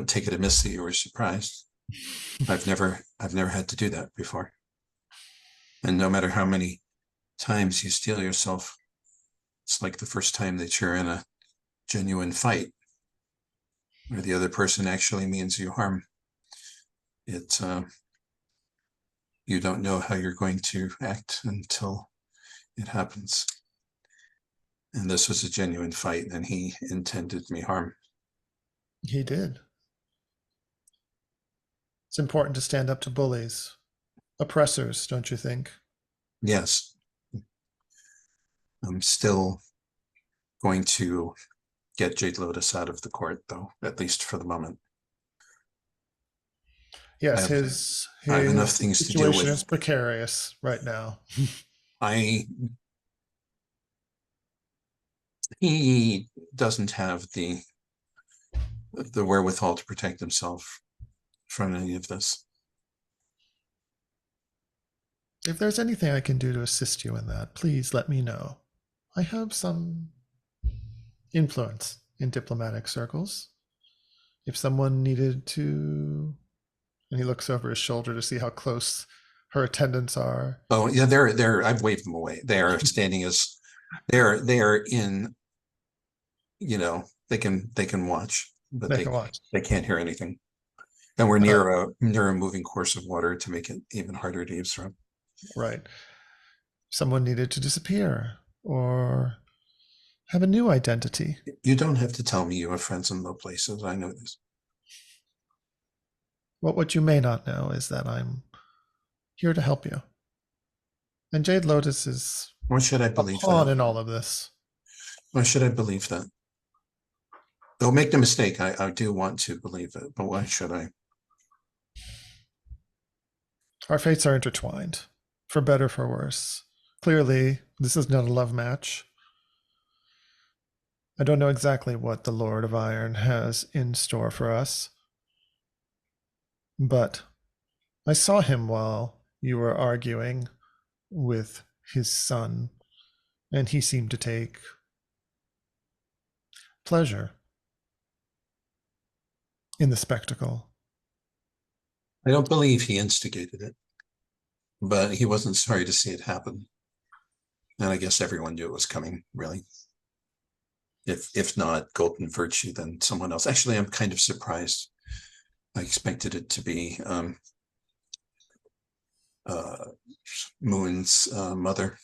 take it amiss that you were surprised. I've never had to do that before, and no matter how many times you steel yourself, it's like the first time that you're in a genuine fight where the other person actually means you harm. It you don't know how you're going to act until it happens. And this was a genuine fight, and he intended me harm. He did. It's important to stand up to bullies, oppressors, don't you think? Yes. I'm still going to get Jade Lotus out of the court, though, at least for the moment. Yes, his I have enough things to deal with. Situation is precarious right now. He doesn't have the wherewithal to protect himself from any of this. If there's anything I can do to assist you in that, please let me know. I have some influence in diplomatic circles. If someone needed to, and he looks over his shoulder to see how close her attendants are. Oh yeah, they're I've waved them away. They are standing as they're in, they can watch, but they can't hear anything. And we're near a moving course of water to make it even harder to eavesdrop. Right. Someone needed to disappear or have a new identity. You don't have to tell me you have friends in low places. I know this. What you may not know is that I'm here to help you. And Jade Lotus is Why should I a believe pawn that? in all of this. Why should I believe that? Don't make the mistake. I do want to believe it, but why should I? Our fates are intertwined, for better, for worse. Clearly, this is not a love match. I don't know exactly what the Lord of Iron has in store for us, but I saw him while you were arguing with his son, and he seemed to take pleasure in the spectacle. I don't believe he instigated it, but he wasn't sorry to see it happen. And I guess everyone knew it was coming, really. If not Golden Virtue, then someone else. Actually, I'm kind of surprised. I expected it to be Moon's mother,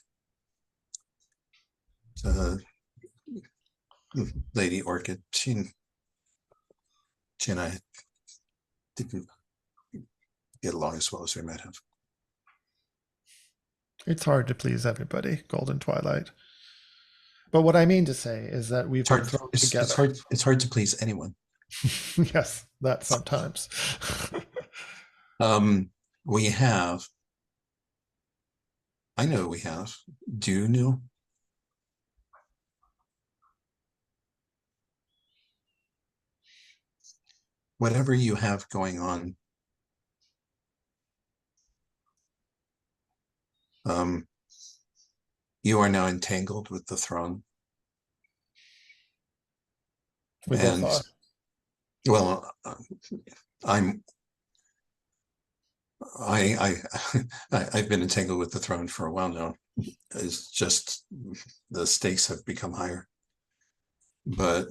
Lady Orchid. She and I didn't get along as well as we might have. It's hard to please everybody, Golden Twilight. But what I mean to say is that we've been thrown together. It's hard to please anyone. Yes, that sometimes. We have. I know we have. Do you know? Whatever you have going on, you are now entangled with the throne. We both are. Well, I've been entangled with the throne for a while now. It's just the stakes have become higher. But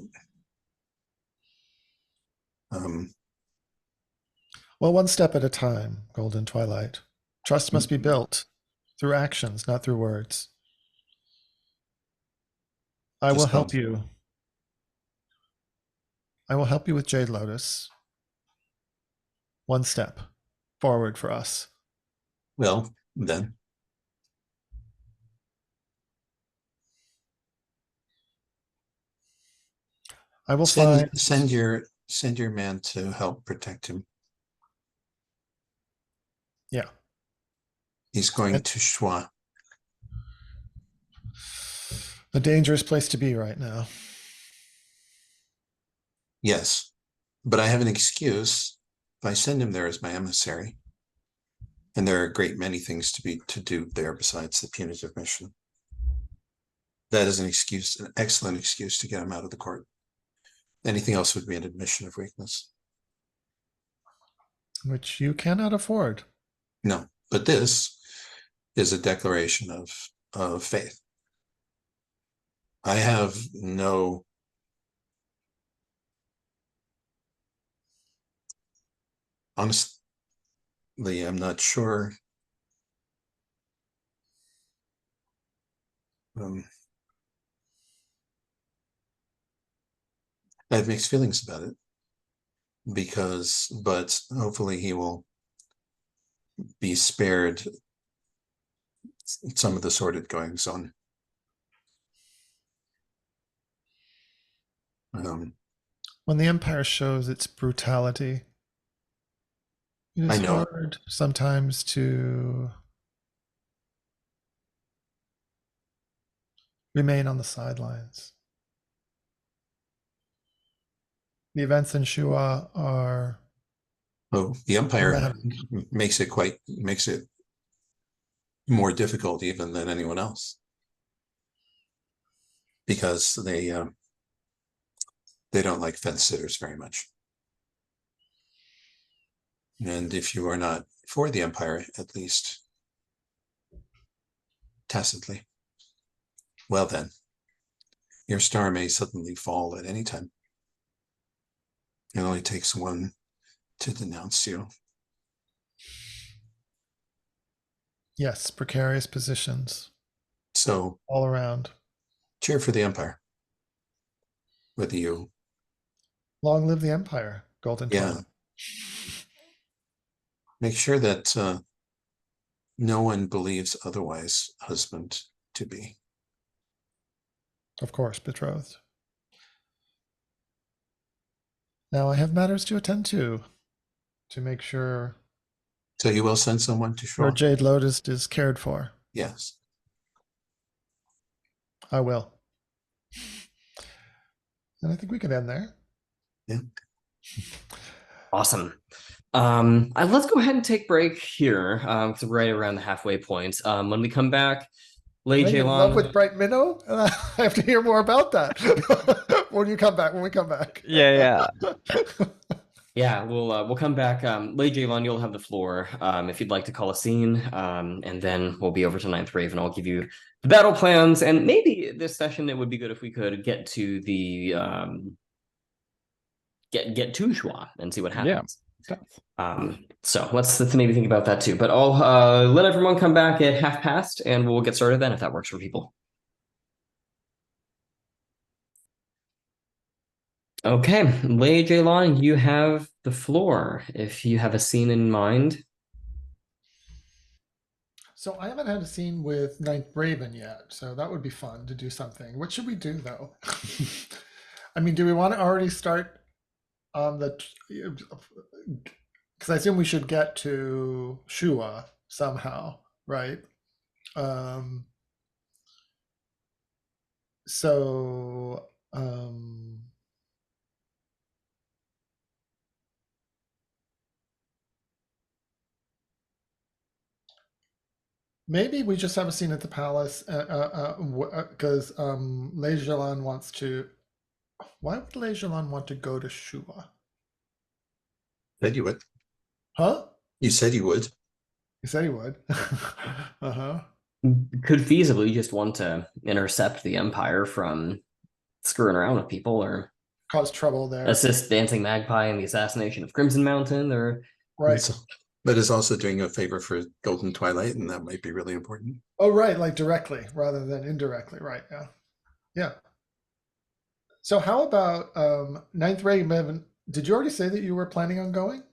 well, one step at a time, Golden Twilight. Trust must be built through actions, not through words. I will help you. I will help you with Jade Lotus. One step forward for us. Well, then. I will send your man to help protect him. Yeah. He's going to Shua. A dangerous place to be right now. Yes, but I have an excuse. If I send him there as my emissary, and there are a great many things to do there besides the punitive mission. That is an excuse, an excellent excuse to get him out of the court. Anything else would be an admission of weakness. Which you cannot afford. No, but this is a declaration of faith. I have no honestly, I'm not sure. I have mixed feelings about it but hopefully he will be spared some of the sordid goings on. When the Empire shows its brutality, it is hard sometimes to remain on the sidelines. The events in Shua are. Oh, the Empire makes it more difficult even than anyone else, because they don't like fence sitters very much. And if you are not for the Empire, at least tacitly, well then, your star may suddenly fall at any time. It only takes one to denounce you. Yes, precarious positions. So all around. Cheer for the Empire. Whether you long live the Empire, Golden Twilight. Make sure that no one believes otherwise husband to be. Of course, betrothed. Now I have matters to attend to make sure So you will send someone to your Shua? Jade Lotus is cared for. Yes. I will. And I think we can end there. Yeah. Awesome. Let's go ahead and take break here. Because we're right around the halfway point. When we come back, Lei Are you in love Zhelan. with Bright Minnow? I have to hear more about that. When we come back. Yeah. Yeah, we'll come back. Lei Zhelan, you'll have the floor. If you'd like to call a scene. And then we'll be over to Ninth Raven. I'll give you the battle plans, and maybe this session it would be good if we could get to the get to Shua and see what happens. So let's maybe think about that too. But I'll let everyone come back at past, and we'll get started then if that works for people. Okay, Lei Zhelan, you have the floor. If you have a scene in mind. So I haven't had a scene with Ninth Raven yet, so that would be fun to do something. What should we do though? I mean, do we want to already start on the? Because I assume we should get to Shua somehow, right? Maybe we just have a scene at the palace because Lei Zhelan wants to. Why would Lei Zhelan want to go to Shua? Said you would. Huh? You said you would. He said he would. Uh-huh. Could feasibly just want to intercept the Empire from screwing around with people, or Cause trouble there. assist Dancing Magpie in the assassination of Crimson Mountain, or Right. But it's also doing a favor for Golden Twilight, and that might be really important. Oh, right, like directly rather than indirectly, right? Yeah, yeah. So how about Ninth Raven? Did you already say that you were planning on going?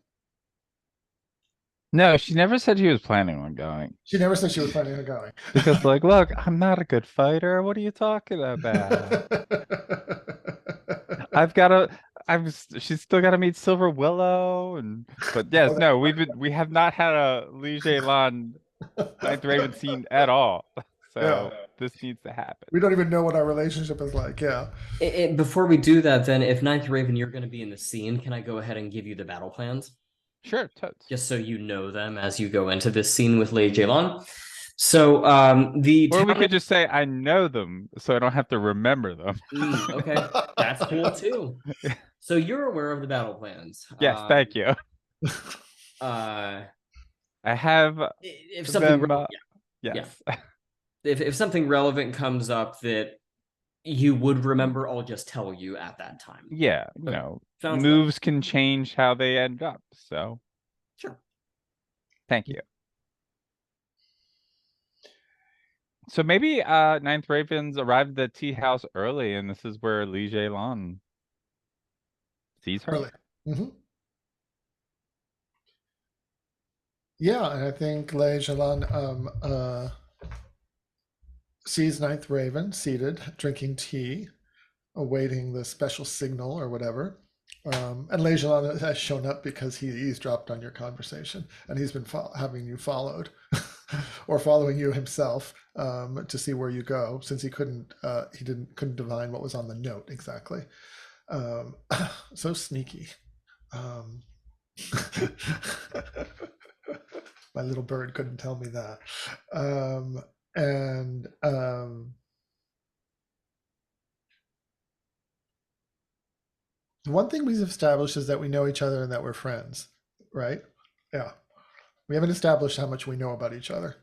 No, she never said she was planning on going. She never said she was planning on going. Because like, look, I'm not a good fighter. What are you talking about? She's still got to meet Silver Willow, but yes, Oh, no, we have not had a Lei Zhelan Ninth Raven scene at all. So this needs to happen. We don't even know what our relationship is like. Yeah. Before we do that, then, if Ninth Raven, you're going to be in the scene, can I go ahead and give you the battle plans? Sure, totes. Just so you know them as you go into this scene with Lei Zhelan. So or we could just say I know them, so I don't have to remember them. Okay, that's cool too. So you're aware of the battle plans. Yes, thank you. I have if something yes. If something relevant comes up that you would remember, I'll just tell you at that time. Yeah, Sounds moves can change how they end up. So sure. Thank you. So maybe Ninth Ravens arrived at the tea house early, and this is where Lei Zhelan sees her. Early. Mm-hmm. Yeah, and I think Lei Zhelan sees Ninth Raven seated, drinking tea, awaiting the special signal or whatever. And Lei Zhelan has shown up because he eavesdropped on your conversation, and he's been having you followed, or following you himself to see where you go, since he couldn't divine what was on the note exactly. So sneaky. My little bird couldn't tell me that. One thing we've established is that we know each other and that we're friends, right? Yeah. We haven't established how much we know about each other.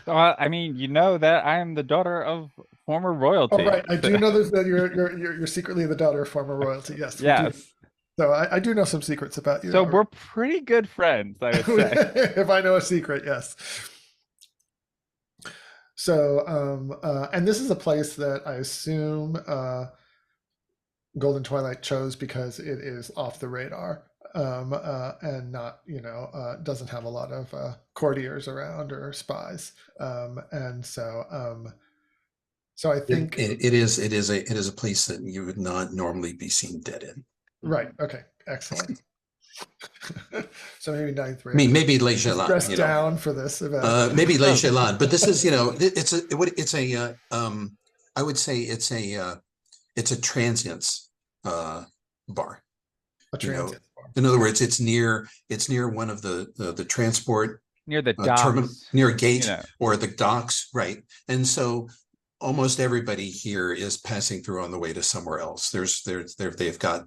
I mean, you know that I am the daughter of former royalty. Oh, right. I do know that you're secretly the daughter of former royalty. Yes. Yes. So I do know some secrets about you. So we're pretty good friends, I would say. If I know a secret, yes. So, and this is a place that I assume Golden Twilight chose because it is off the radar. and not, doesn't have a lot of courtiers around or spies. And so I think it is a place that you would not normally be seen dead in. right. Okay, excellent. So maybe ninth I mean, Raven maybe Lei is Zhelan, dressed down for this event. maybe Lei Oh. Zhelan, but this is, I would say it's a transience bar. A transit bar. In other words, it's near one of the transport Near the terminal, docks. near a gate you know. or the docks, right? And so almost everybody here is passing through on the way to somewhere else. They've got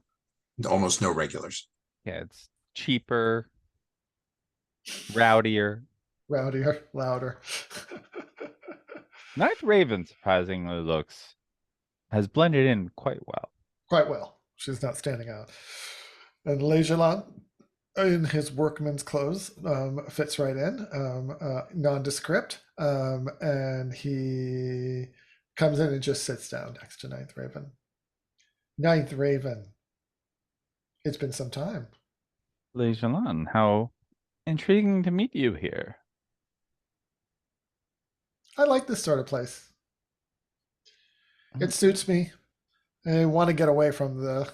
almost no regulars. Yeah, it's cheaper, rowdier. Rowdier, louder. Ninth Raven surprisingly has blended in quite well. Quite well. She's not standing out. And Lei Zhelan, in his workman's clothes, fits right in, nondescript, and he comes in and just sits down next to Ninth Raven. Ninth Raven, it's been some time. Lei Zhelan, how intriguing to meet you here. I like this sort of place. It suits me. I want to get away from the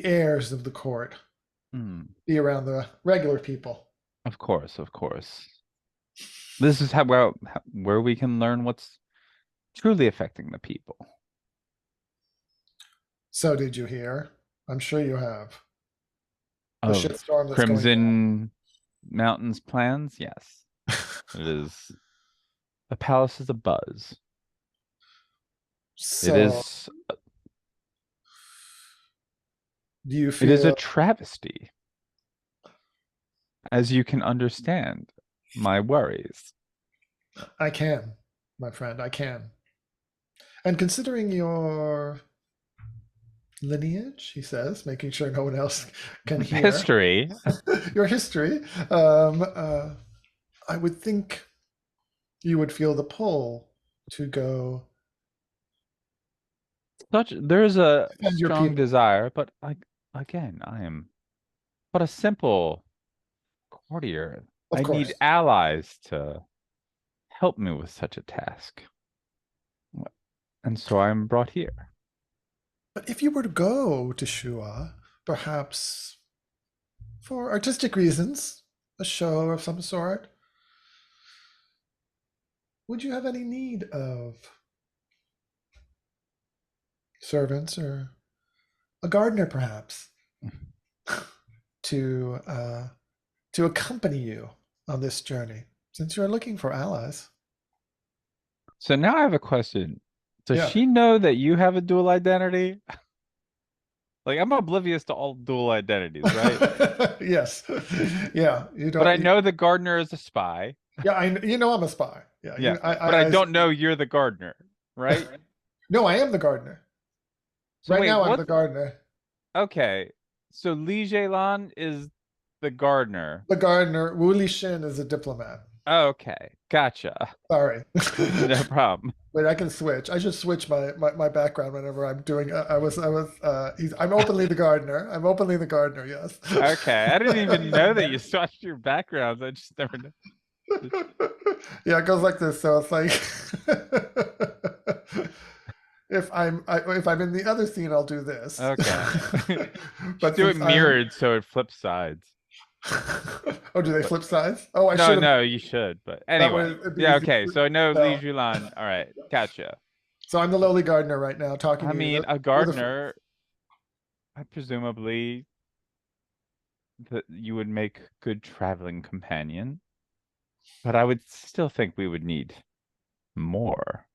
airs of the court. Be around the regular people. Of course. This is where we can learn what's truly affecting the people. So did you hear? I'm sure you have. The Of shitstorm that's Crimson Mountain's plans, yes. It is. The palace is abuzz. So, It is. do you feel It is a travesty. As you can understand, my worries. I can, my friend, I can. And considering your lineage, he says, making sure no one else can hear. History. Your history. I would think you would feel the pull to go. There's a Defend your strong people. desire, but again, I am but a simple courtier. Of I course. need allies to help me with such a task. And so I'm brought here. But if you were to go to Shua, perhaps for artistic reasons, a show of some sort, would you have any need of servants or a gardener, perhaps, to accompany you on this journey, since you're looking for allies? So now I have a question. Does Yeah. she know that you have a dual identity? Like, I'm oblivious to all dual identities, right? Yes. Yeah. You don't. But I know the gardener is a spy. Yeah, I'm a spy. Yeah. Yeah. But I don't know you're the gardener, right? No, I am the gardener. So Right wait, now, I'm what? the gardener. Okay. So Lei Zhelan is the gardener. The gardener. Wu Shin is a diplomat. Okay. Gotcha. Sorry. No problem. Wait, I can switch. I should switch my background whenever I'm doing. I'm openly the gardener. I'm openly the gardener. Yes. Okay. I didn't even know that you switched your backgrounds. I just never know. Yeah, it goes like this. So it's like if I'm in the other scene, I'll do this. Okay. But Do it since I'm- mirrored so it flips sides. Oh, do they flip sides? Oh, I No, should. no, you should. But That anyway. way it'd be Yeah, easy okay. to- So I know no. Lei Zhelan. All right. Gotcha. So I'm the lowly gardener right now, talking I to you. mean, With a gardener, presumably that you would make good traveling companion. But I would still think we would need more.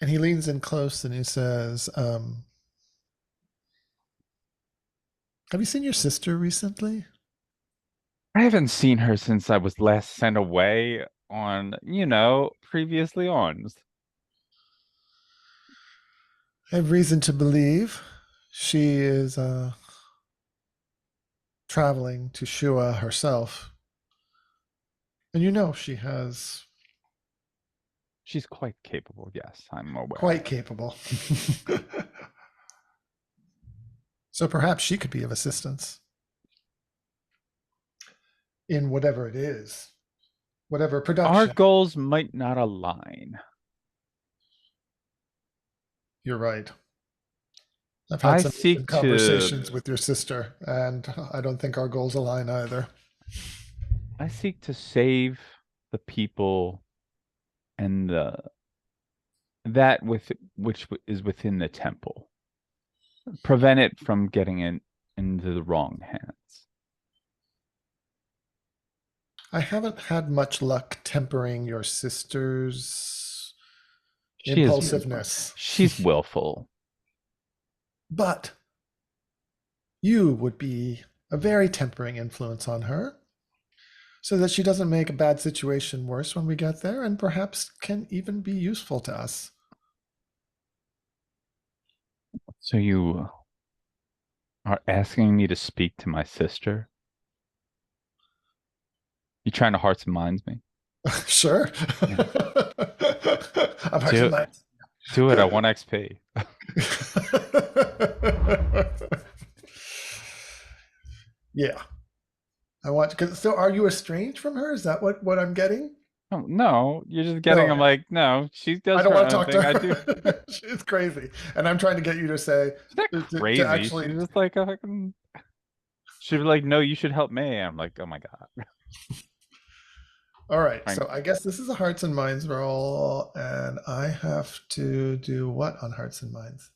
And he leans in close and he says, have you seen your sister recently? I haven't seen her since I was last sent away on, previously on. I have reason to believe she is traveling to Shua herself. And she She's quite capable. Yes, I'm aware. Quite capable. So perhaps she could be of assistance in whatever it is, whatever Our production. goals might not align. You're right. I've I had some seek recent to- conversations with your sister, and I don't think our goals align either. I seek to save the people and that which is within the temple. Prevent it from getting into the wrong hands. I haven't had much luck tempering your sister's She is- impulsiveness, She's willful. but you would be a very tempering influence on her so that she doesn't make a bad situation worse when we get there, and perhaps can even be useful to us. So you are asking me to speak to my sister? You trying to hearts and minds me? Sure. Yeah. I'm actually not. Do it. I want XP. Yeah. I want to. So, are you estranged from her? Is that what I'm getting? Oh, no, you're just getting. No. I'm like, no, she does. I don't her want to own talk thing. to I do. her. She's crazy, and I'm trying to get you to say She's not to crazy. actually. She's just like a fucking. She'd be like, no, you should help me. I'm like, oh my god. All right, Fine. so I guess this is a hearts and minds roll, and I have to do what on hearts and minds?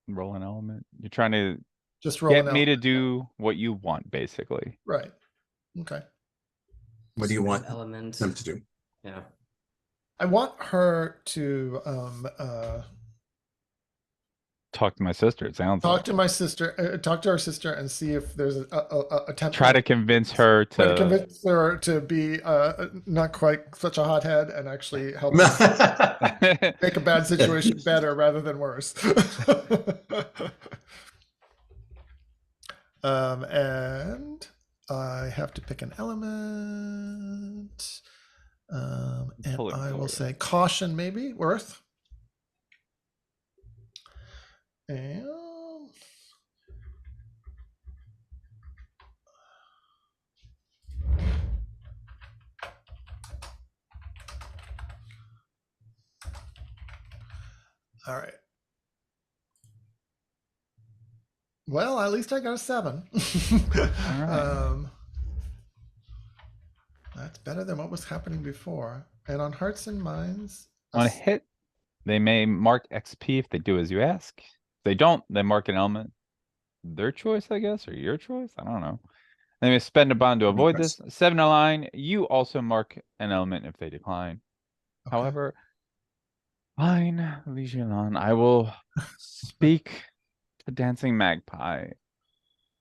Roll an element. You're trying to Just roll get an me to element. do what you want, basically. Right. Okay. What do you want Element. them to do? Yeah. I want her to Talk to my sister. It sounds talk like. to my sister, talk to her sister, and see if there's a temper. Try to convince her Try to to. convince her to be not quite such a hothead and actually help us make a bad situation better rather than worse. And I have to pick an element. And Pull it I will forward. say caution, maybe worth. And all right. Well, at least I got a 7. right. That's better than what was happening before. And on hearts and minds, On a hit, they may mark XP if they do as you ask. If they don't, they mark an element. Their choice, I guess, or your choice. I don't know. They may spend a bond to avoid this. 7 align. You also mark an element if they decline. Okay. However, fine, Lei Zhelan, I will speak to Dancing Magpie.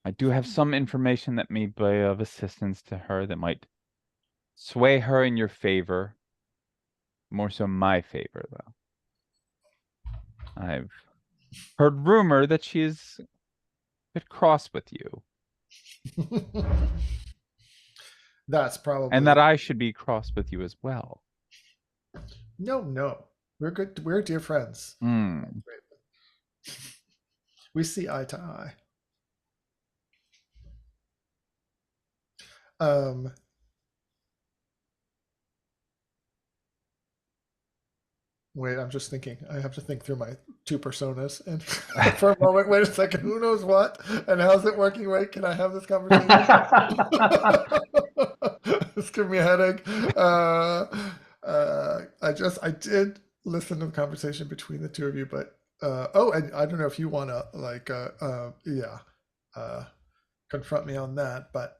I do have some information that may be of assistance to her that might sway her in your favor. More so my favor, though. I've heard rumor that she is a bit cross with you. That's probably. And that I should be cross with you as well. No. We're good. We're dear friends. We see eye to eye. Wait, I'm just thinking. I have to think through my 2 personas. And for a moment, wait a second. Who knows what? And how's it working? Wait, can I have this conversation? It's giving me a headache. I did listen to the conversation between the two of you, but and I don't know if you want to confront me on that, but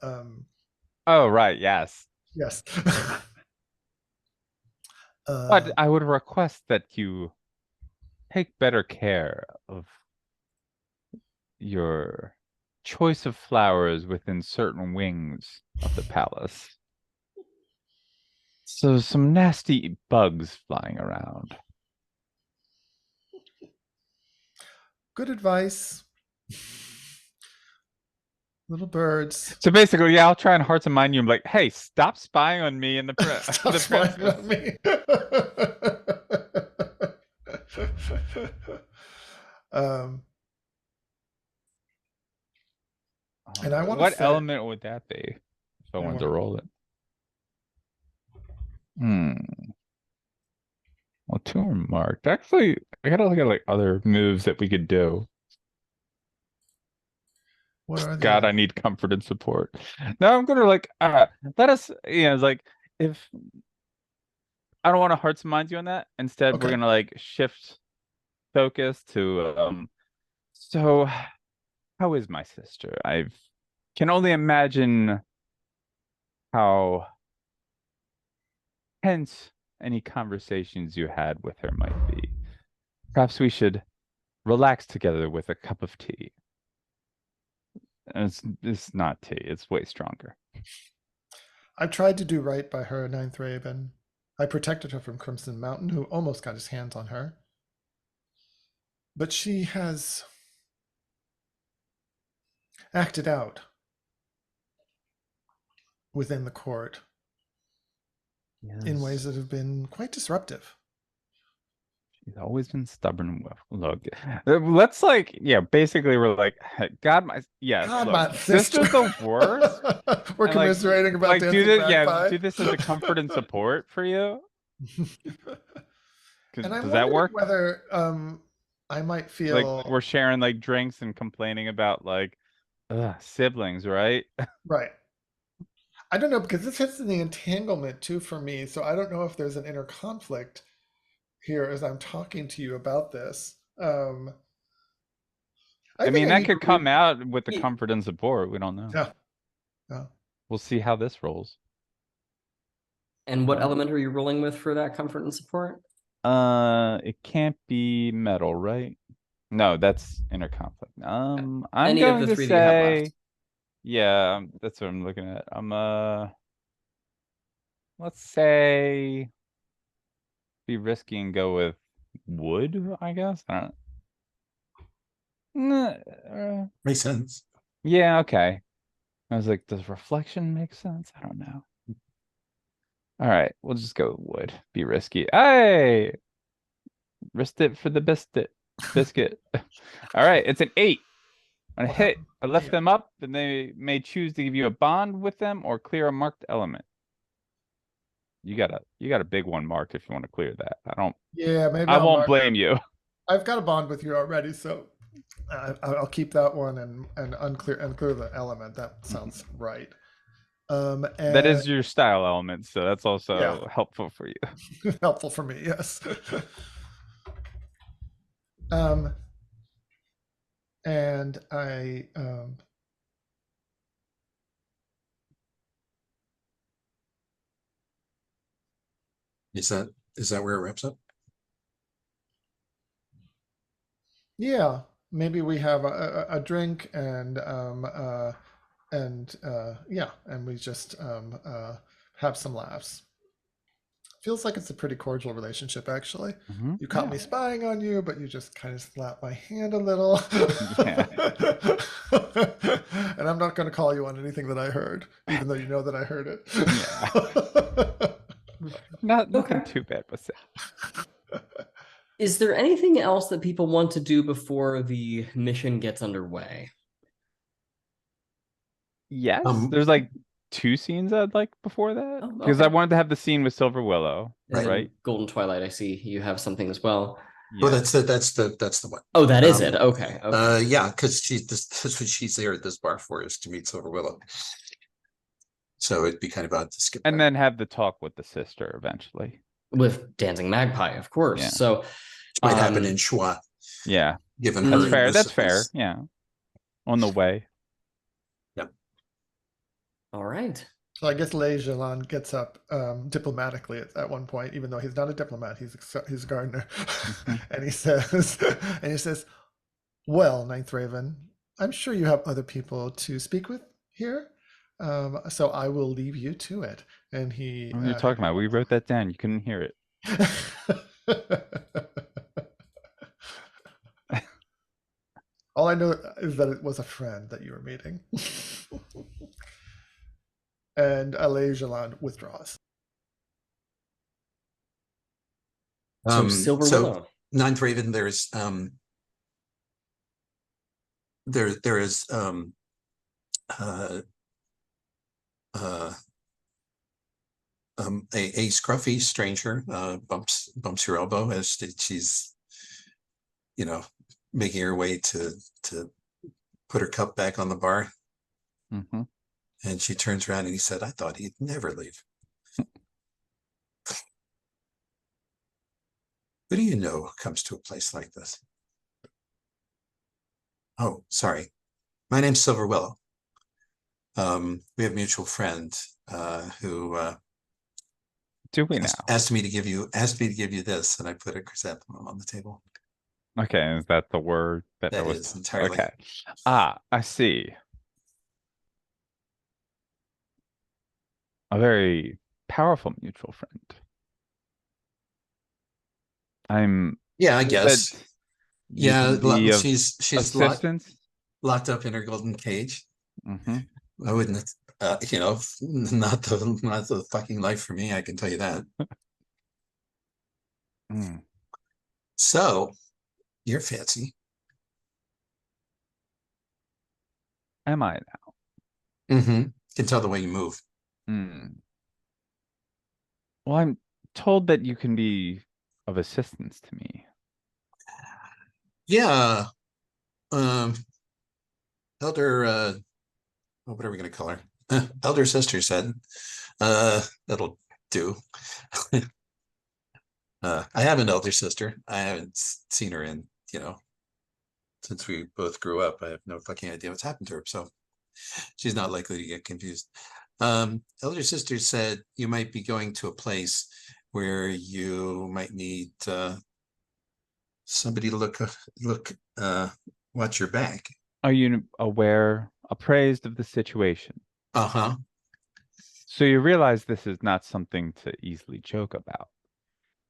Oh, right, yes. yes. But I would request that you take better care of your choice of flowers within certain wings of the palace. So some nasty bugs flying around. Good advice. Little birds. So basically, yeah, I'll try and hearts and mind you. I'm like, hey, stop spying on me in the press. Stop spying on me. um, and I want to What say, element would that be? If I wanted to roll it. Well, two are marked. Actually, I gotta look at like other moves that we could do. what are the God, I need comfort and support. No, I'm gonna like let us, it's like if I don't want to hearts and mind you on that. Instead, we're Okay. gonna like shift focus to so how is my sister? I can only imagine how tense any conversations you had with her might be. Perhaps we should relax together with a cup of tea. And it's not tea, it's way stronger. I tried to do right by her, Ninth Raven. I protected her from Crimson Mountain, who almost got his hands on her. But she has acted out within the court in ways that have been quite disruptive. She's always been stubborn. Look, let's like, basically we're like, God, my God, look, my sister. sister's the worst. We're And, like, commiserating about like dancing magpie. do this as a comfort and support for you. And I'm Does that wondering work? whether I might feel Like we're sharing like drinks and complaining about like siblings, right? right. I don't know, because this hits in the entanglement too for me. So I don't know if there's an inner conflict here as I'm talking to you about this. I mean, that could come read... out with the comfort and support. We don't know. Yeah. Yeah. We'll see how this rolls. And what element are you rolling with for that comfort and support? It can't be metal, right? No, that's inner conflict. I'm Any going of the to three that you have say, left. yeah, that's what I'm looking at. Let's say, be risky and go with wood, I guess. I don't. Makes sense. Yeah, okay. I was like, does reflection make sense? I don't know. All right, we'll just go with wood. Be risky. Hey, risked it for the biscuit. All right, it's an 8. On a hit, I lift them up, and they may choose to give you a bond with them or clear a marked element. You got a big one marked if you want to clear that. Yeah, maybe I won't blame you. I've got a bond with you already, so I'll keep that one and clear the element. That sounds right. And that is your style element, so that's also helpful for you. Helpful for me, yes. And I Is that where it wraps up? yeah, maybe we have a drink and we just have some laughs. Feels like it's a pretty cordial relationship, actually. You caught me spying on you, but you just kind of slapped my hand a little. And I'm not going to call you on anything that I heard, even though you know that I heard it. Nothing too bad with that. Is there anything else that people want to do before the mission gets underway? Yes, there's like 2 scenes I'd like before that, because I wanted to have the scene with Silver Willow, right? Golden Twilight, I see you have something as well. Oh, that's the one. Oh, that is it. Okay. Yeah, because that's what she's there at this bar for, is to meet Silver Willow. So it'd be kind of odd to skip. And then have the talk with the sister eventually. With Dancing Magpie, of course. Yeah. So it might happen in Shua. Yeah. Given that's her fair. That's fair. Yeah. On the way. Yep. All right. So I guess Lei Zhelan gets up diplomatically at one point, even though he's not a diplomat, he's a gardener. And he says, well, Ninth Raven, I'm sure you have other people to speak with here. So I will leave you to it. And he. What are you talking about? We wrote that down. You couldn't hear it. All I know is that it was a friend that you were meeting. And Lei Zhelan withdraws. So Silver So Willow. Ninth Raven, there's there is a scruffy stranger bumps your elbow as she's, you know, making her way to put her cup back on the bar. Mm-hmm. And she turns around and he said, "I thought he'd never leave." Who do you know comes to a place like this? Oh, sorry. My name's Silver Willow. We have a mutual friend who Do we now? asked me to give you this, and I put a chrysanthemum on the table. Okay, is that the word That was is entirely. okay? Ah, I see. A very powerful mutual friend. Yeah, I That guess. you Yeah, can be of she's assistance. locked up in her golden cage. Mm-hmm. I wouldn't, you know, not the fucking life for me. I can tell you that. Mm. So you're fancy. Am I Mm-hmm. Can tell the way you move. now? Mm. Well, I'm told that you can be of assistance to me. Yeah. Elder, what are we gonna call her? Elder sister said, that'll do. I have an elder sister. I haven't seen her in, you know, since we both grew up. I have no fucking idea what's happened to her, so she's not likely to get confused. Elder sister said you might be going to a place where you might need somebody to watch your back. Are you aware, appraised of the situation? Uh-huh. So you realize this is not something to easily joke about,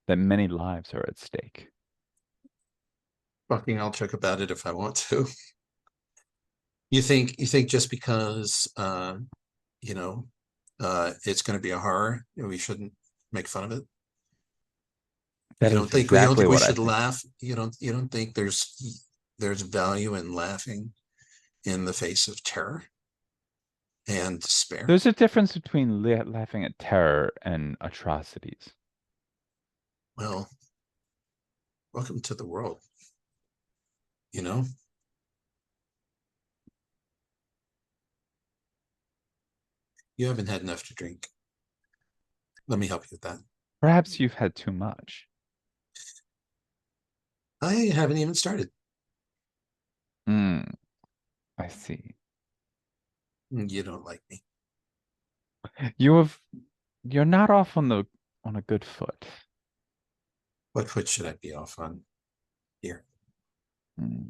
that many lives are at stake. Fucking I'll check about it if I want to. You think just because you know, it's going to be a horror, we shouldn't make fun of it? That You is don't think we what I should think. laugh? You don't think there's value in laughing in the face of terror and despair? There's a difference between laughing at terror and atrocities. Well, welcome to the world. You know? You haven't had enough to drink. Let me help you with that. Perhaps you've had too much. I haven't even started. Hmm, I see. You don't like me. You're not off on a good foot. What foot should I be off on here? Hmm.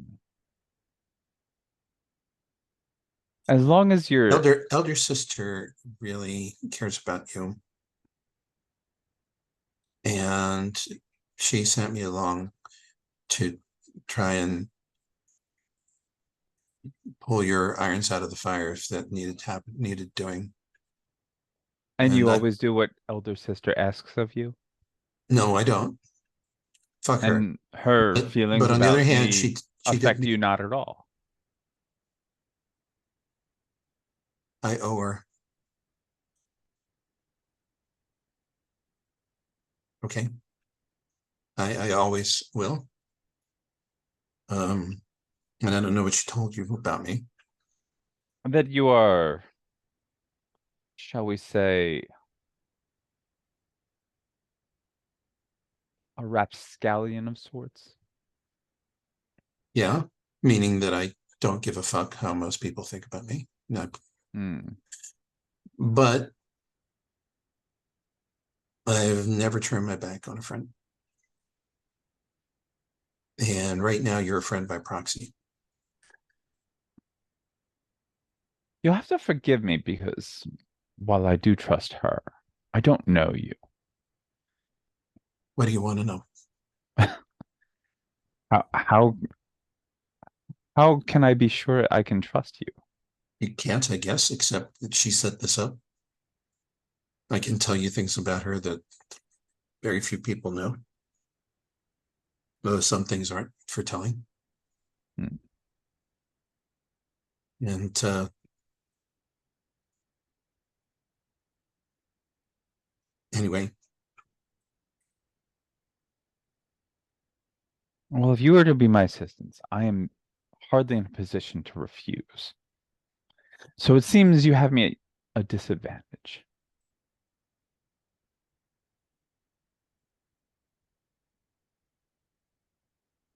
As long as you're Elder sister really cares about you. And she sent me along to try and pull your irons out of the fires that needed doing. and you And always do what elder sister asks of you, no, I don't. Fuck her. and her feelings But on the other about hand, me she affect didn't. you not at all. I owe her. Okay. I always will. And I don't know what she told you about me. That you are, shall we say, a rapscallion of sorts. Yeah, meaning that I don't give a fuck how most people think about me. No. Hmm. But I've never turned my back on a friend. And right now you're a friend by proxy. You'll have to forgive me because while I do trust her, I don't know you. What do you want to know? How How can I be sure I can trust you? You can't, I guess, except that she set this up. I can tell you things about her that very few people know. Though some things aren't for telling. Hmm. And anyway, Well, if you were to be my assistant, I am hardly in a position to refuse. So it seems you have me at a disadvantage.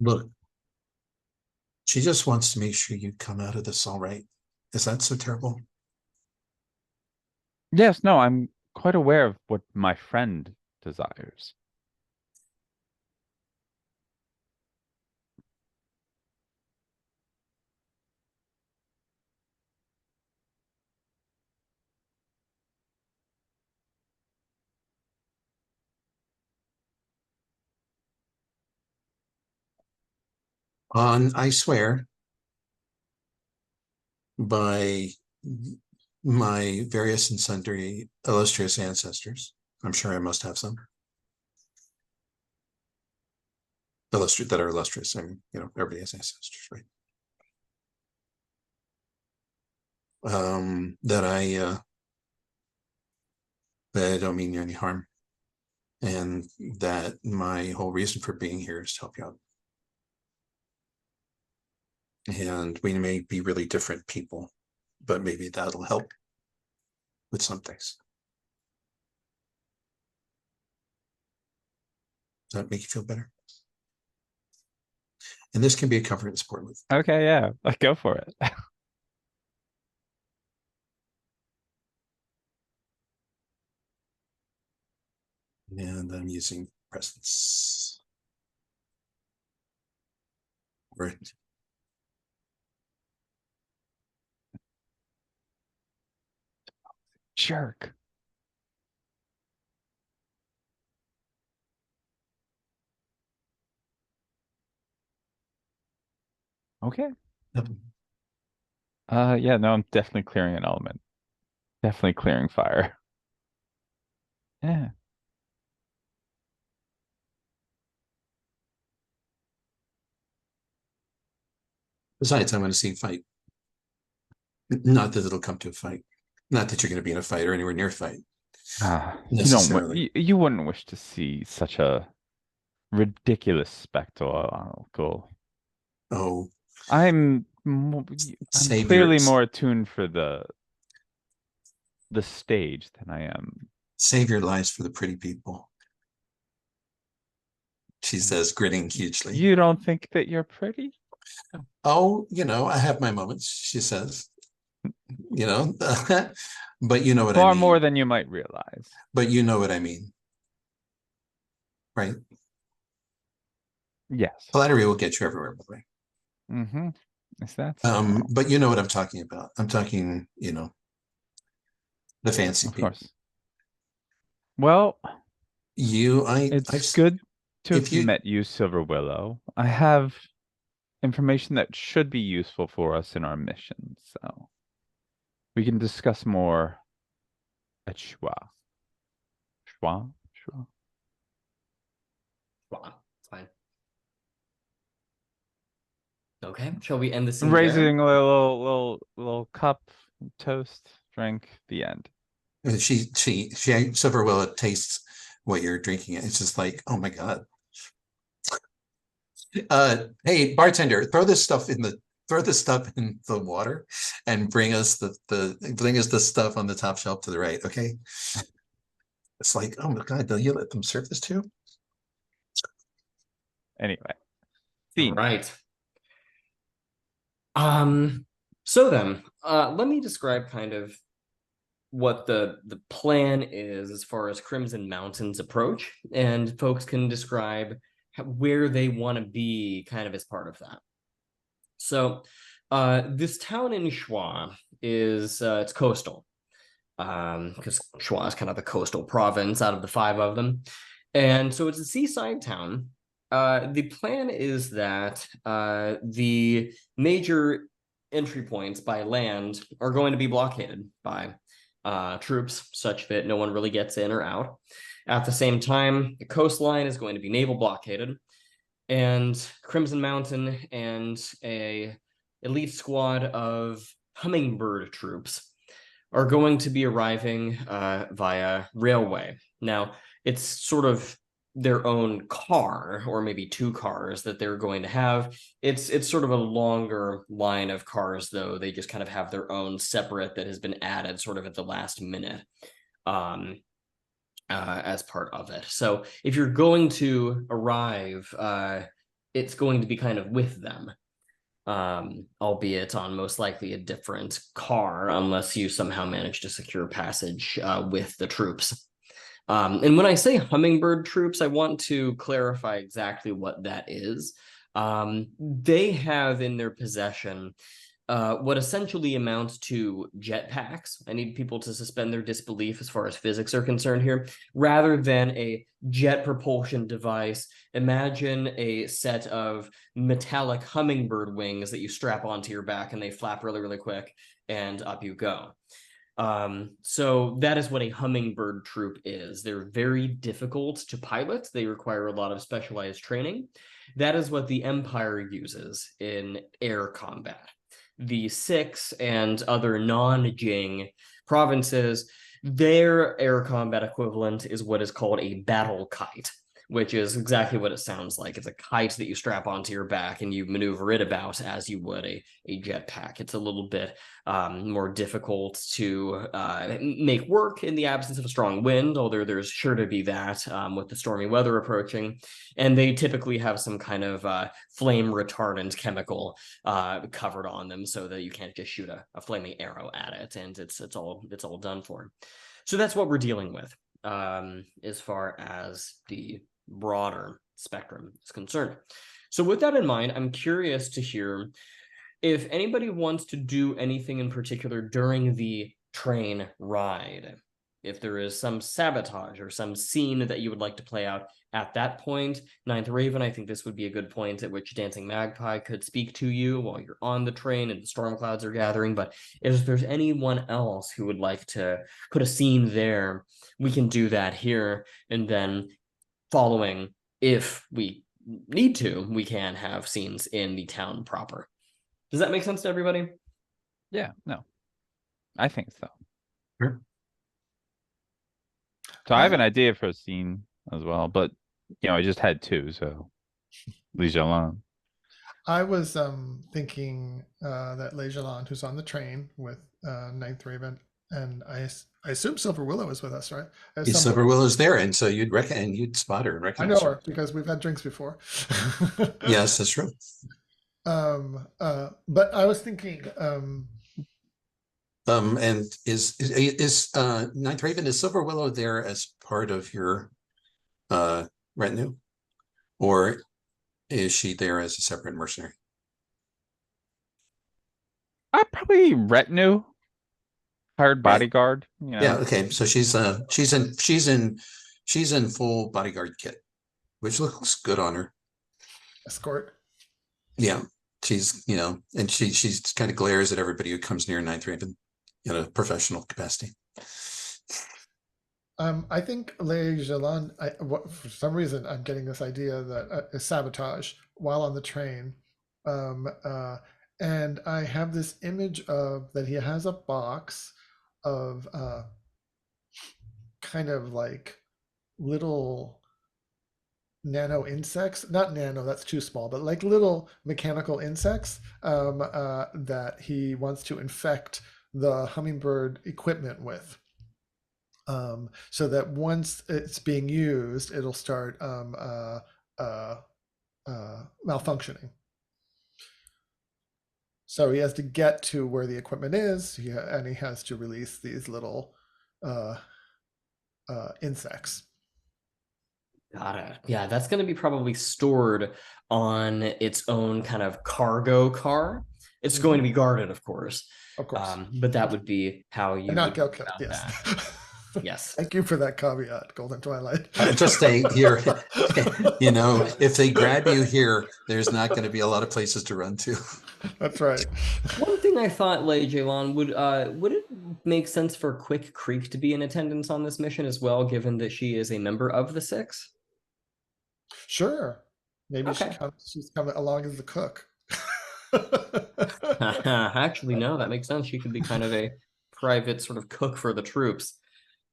look, she just wants to make sure you come out of this all right. Is that so terrible? Yes, no, I'm quite aware of what my friend desires. I swear by my various and sundry illustrious ancestors, I'm sure I must have some. Illustrious that are illustrious. I mean, everybody has ancestors, right? That I don't mean you any harm. And that my whole reason for being here is to help you out. And we may be really different people, but maybe that'll help with some things. Does that make you feel better? And this can be a comfort and support move. Okay, yeah, let's go for it. And I'm using presence. Right. Jerk. Okay. Yep. Yeah, no, I'm definitely clearing an element. Definitely clearing fire. Yeah. Besides, I want to see a fight. Not that it'll come to a fight. Not that you're going to be in a fight or anywhere near a fight. You don't Necessarily. you wouldn't wish to see such a ridiculous spectacle. Oh, I'm save clearly your more attuned for the stage than I am. save your lives for the pretty people. She says, grinning hugely. You don't think that you're pretty? Oh, I have my moments, she says. But you know what I Far mean. more than you might realize. But you know what I mean. Right? Yes. Flattery will get you everywhere, by the way. Mm-hmm. Is that so? But you know what I'm talking about. I'm talking, the fancy Of people. course. Well, It's good to if have you met you, Silver Willow. I have information that should be useful for us in our mission, so we can discuss more at Shua. Shua? Shua? Wow, it's fine. Okay, shall we end the scene Raising there? a little cup, toast, drink, the end. Silver Willow tastes what you're drinking. It's just like, oh my God. Hey, bartender, throw this stuff in the water and bring us the stuff on the top shelf to the right, okay? It's like, oh my God, don't you let them serve this too? Anyway, All scene. right. So then, let me describe kind of what the plan is as far as Crimson Mountain's approach, and folks can describe where they want to be kind of as part of that. So, this town in Shua is it's coastal, because Shua is kind of the coastal province out of the five of them, and so it's a seaside town. The plan is that the major entry points by land are going to be blockaded by troops such that no one really gets in or out. At the same time, the coastline is going to be naval blockaded, and Crimson Mountain and a elite squad of hummingbird troops are going to be arriving via railway. Now, it's sort of their own car, or maybe two cars that they're going to have. It's sort of a longer line of cars, though. They just kind of have their own separate that has been added sort of at the last minute as part of it. So if you're going to arrive, it's going to be kind of with them, albeit on most likely a different car, unless you somehow manage to secure passage with the troops. And when I say hummingbird troops, I want to clarify exactly what that is. They have in their possession what essentially amounts to jetpacks. I need people to suspend their disbelief as far as physics are concerned here. Rather than a jet propulsion device, imagine a set of metallic hummingbird wings that you strap onto your back and they flap really, really quick, and up you go. So that is what a hummingbird troop is. They're very difficult to pilot. They require a lot of specialized training. That is what the Empire uses in air combat. The Six and other non-Jing provinces, their air combat equivalent is what is called a battle kite, which is exactly what it sounds like. It's a kite that you strap onto your back and you maneuver it about as you would a jetpack. It's a little bit more difficult to make work in the absence of a strong wind, although there's sure to be that with the stormy weather approaching. And they typically have some kind of flame retardant chemical covered on them so that you can't just shoot a flaming arrow at it, and it's all done for. So that's what we're dealing with as far as the broader spectrum is concerned. So with that in mind, I'm curious to hear if anybody wants to do anything in particular during the train ride. If there is some sabotage or some scene that you would like to play out at that point. Ninth Raven, I think this would be a good point at which Dancing Magpie could speak to you while you're on the train and the storm clouds are gathering. But if there's anyone else who would like to put a scene there, we can do that here. And then following, if we need to, we can have scenes in the town proper. Does that make sense to everybody? Yeah, no, I think so. Sure. So I have an idea for a scene as well, but I just had two, so Lei Zhelan. I was thinking that Lei Zhelan, who's on the train with Ninth Raven, and I assume Silver Willow is with us, right? Silver Willow's there, and so you'd spot her and I recognize know her because we've had drinks before. Yes, that's true. But I was thinking, and is Ninth Raven, is Silver Willow there as part of your retinue, or is she there as a separate mercenary? Probably retinue, hired bodyguard. Yeah. Okay. So she's in full bodyguard kit, which looks good on her. escort. Yeah. She's and she's kind of glares at everybody who comes near Ninth Raven in a professional capacity. I think Lei Zhelan, for some reason, I'm getting this idea that is sabotage while on the train. And I have this image of that he has a box of kind of like little nano insects, not nano, that's too small, but like little mechanical insects that he wants to infect the hummingbird equipment with. So that once it's being used, it'll start malfunctioning. So he has to get to where the equipment is, and he has to release these little insects. Got it. Yeah, that's going to be probably stored on its own kind of cargo car. It's going to be guarded, of course. Of course. But that would be how you And not would get killed, yes. Yes. Thank you for that caveat, Golden Twilight. I'm just saying here, if they grab you here, there's not going to be a lot of places to run to. That's right. One thing I thought, Lei Zhelan, would it make sense for Quick Creek to be in attendance on this mission as well, given that she is a member of the Six? Sure. Maybe Okay. she's coming along as the cook. Actually, no, that makes sense. She could be kind of a private sort of cook for the troops.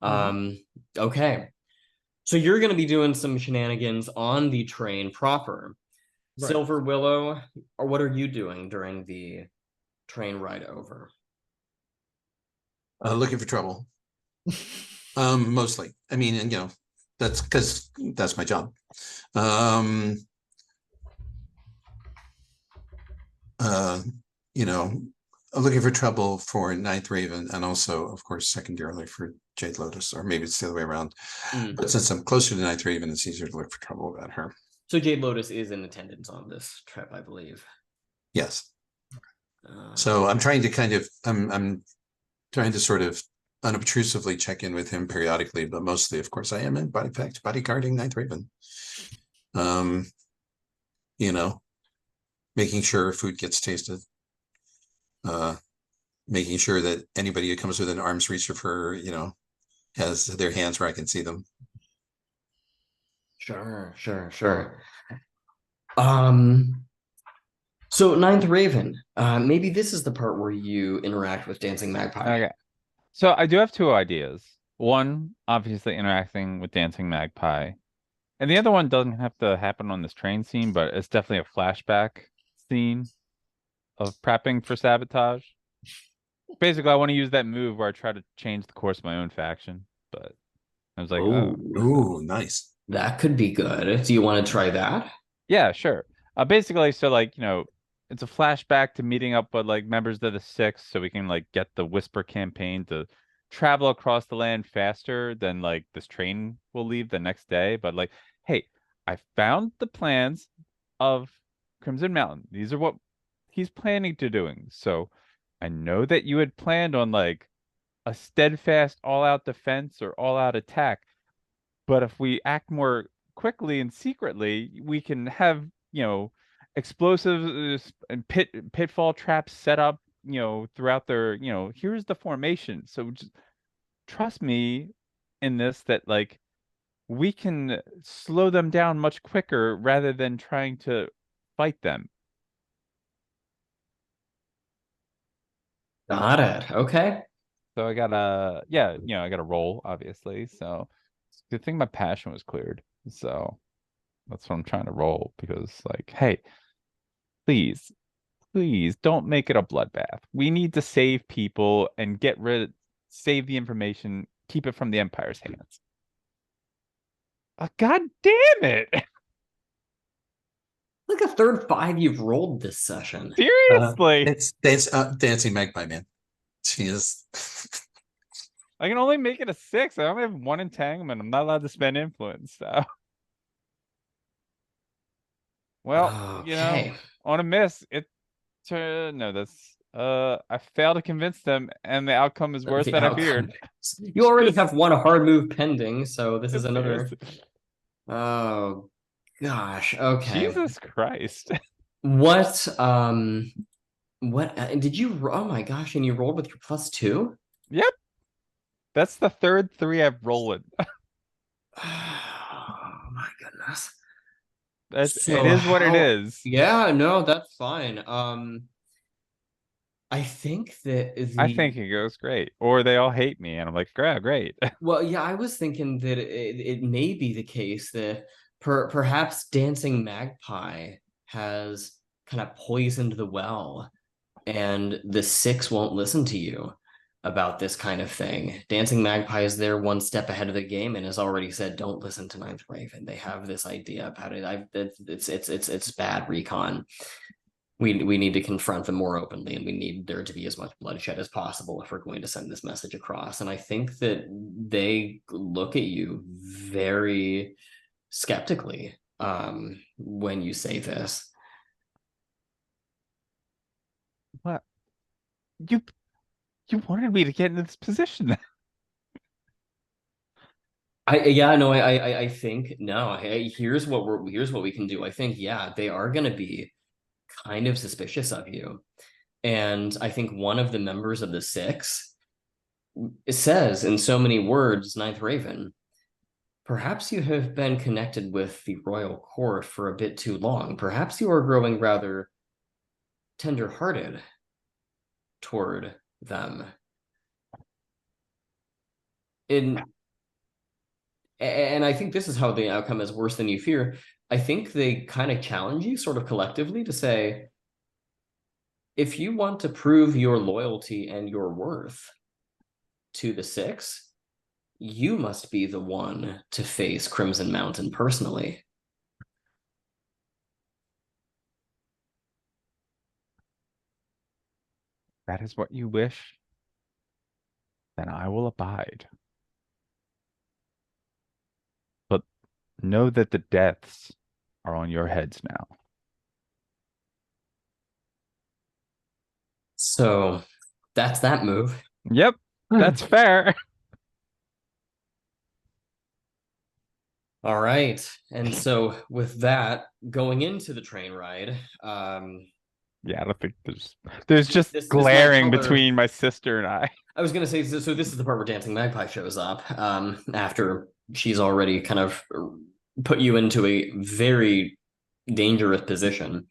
Okay. So you're going to be doing some shenanigans on the train proper. Right. Silver Willow, or what are you doing during the train ride over? Looking for trouble. Mostly. I mean, that's because that's my job. Looking for trouble for Ninth Raven, and also, of course, secondarily for Jade Lotus, or maybe it's the other way around. But since I'm closer to Ninth Raven, it's easier to look for trouble about her. So Jade Lotus is in attendance on this trip, I believe. Yes. So I'm trying to I'm trying to sort of unobtrusively check in with him periodically, but mostly, of course, I am in bodyguarding Ninth Raven. Making sure food gets tasted. Making sure that anybody who comes within arm's reach of her, has their hands where I can see them. Sure. So Ninth Raven, maybe this is the part where you interact with Dancing Magpie. Okay. So I do have two ideas. One, obviously interacting with Dancing Magpie. And the other one doesn't have to happen on this train scene, but it's definitely a flashback scene of prepping for sabotage. Basically, I want to use that move where I try to change the course of my own faction, but I was like, ooh, nice. That could be good. Do you want to try that? Yeah, sure. Basically, so like, it's a flashback to meeting up with like members of the Six, so we can like get the Whisper campaign to travel across the land faster than like this train will leave the next day. But like, hey, I found the plans of Crimson Mountain. These are what he's planning to doing. So I know that you had planned on like a steadfast all-out defense or all-out attack, but if we act more quickly and secretly, we can have, explosives and pitfall traps set up, throughout their, here's the formation. So just trust me in this that like we can slow them down much quicker rather than trying to fight them. Got it. Okay. So I gotta, I gotta roll, obviously. So it's a good thing my passion was cleared. So that's what I'm trying to roll because, like, hey, please, please don't make it a bloodbath. We need to save people and save the information, keep it from the Empire's hands. God damn it! Like a third 5 you've rolled this session. Seriously, It's Dancing Magpie, man. She is. I can only make it a 6. I only have 1 entanglement. I'm not allowed to spend influence. So, well, Okay. on a miss, no, that's I failed to convince them, and the outcome is worse The than I outcome feared. You already have one hard move pending, so this is another. Seriously. Oh gosh. Okay. Jesus Christ. What did you? Oh my gosh! And you rolled with your +2. Yep. That's the third 3 I've rolled. Oh my goodness. It is what it is. Yeah, no, that's fine. I think that I think it goes great. Or they all hate me, and I'm like, great. Well, yeah, I was thinking that it may be the case that perhaps Dancing Magpie has kind of poisoned the well, and the Six won't listen to you about this kind of thing. Dancing Magpie is there one step ahead of the game and has already said, "Don't listen to Ninth Raven. They have this idea about it. It's bad recon. We need to confront them more openly, and we need there to be as much bloodshed as possible if we're going to send this message across." And I think that they look at you very skeptically when you say this. What? You wanted me to get in this position. I think no. Here's what we can do. I think they are gonna be kind of suspicious of you, and I think one of the members of the Six says in so many words, Ninth Raven, perhaps you have been connected with the royal court for a bit too long. Perhaps you are growing rather tender-hearted toward them. In And I think this is how the outcome is worse than you fear. I think they kind of challenge you sort of collectively to say, if you want to prove your loyalty and your worth to the Six, you must be the one to face Crimson Mountain personally. That is what you wish, then I will abide. But know that the deaths are on your heads now. So that's that move. Yep, that's fair. All right. And so with that, going into the train ride, Yeah, I don't think there's just this glaring night color- between my sister and I. I was gonna say, so this is the part where Dancing Magpie shows up, after she's already kind of put you into a very dangerous position.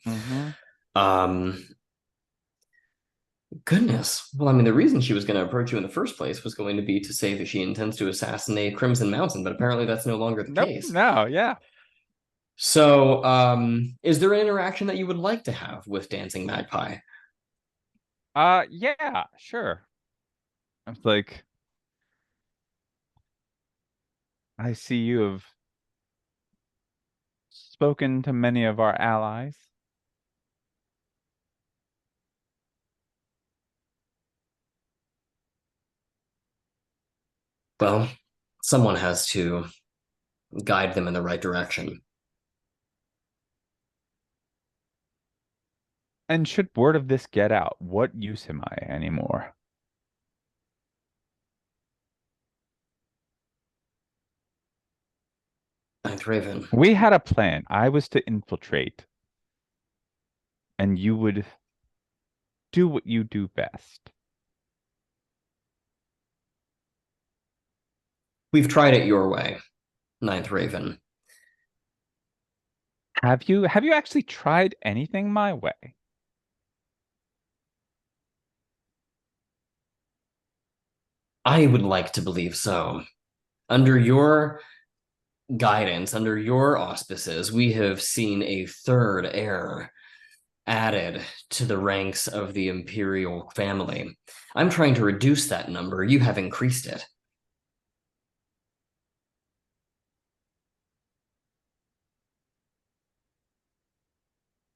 Goodness. Well, I mean, the reason she was going to approach you in the first place was going to be to say that she intends to assassinate Crimson Mountain, but apparently that's no longer the Nope, case. no, yeah. So, is there an interaction that you would like to have with Dancing Magpie? Yeah, sure. It's like, I see you have spoken to many of our allies. Well, someone has to guide them in the right direction. And should word of this get out, what use am I anymore? Ninth Raven. We had a plan. I was to infiltrate. And you would do what you do best. We've tried it your way, Ninth Raven. Have you actually tried anything my way? I would like to believe so. Under your guidance, under your auspices, we have seen a third heir added to the ranks of the imperial family. I'm trying to reduce that number. You have increased it.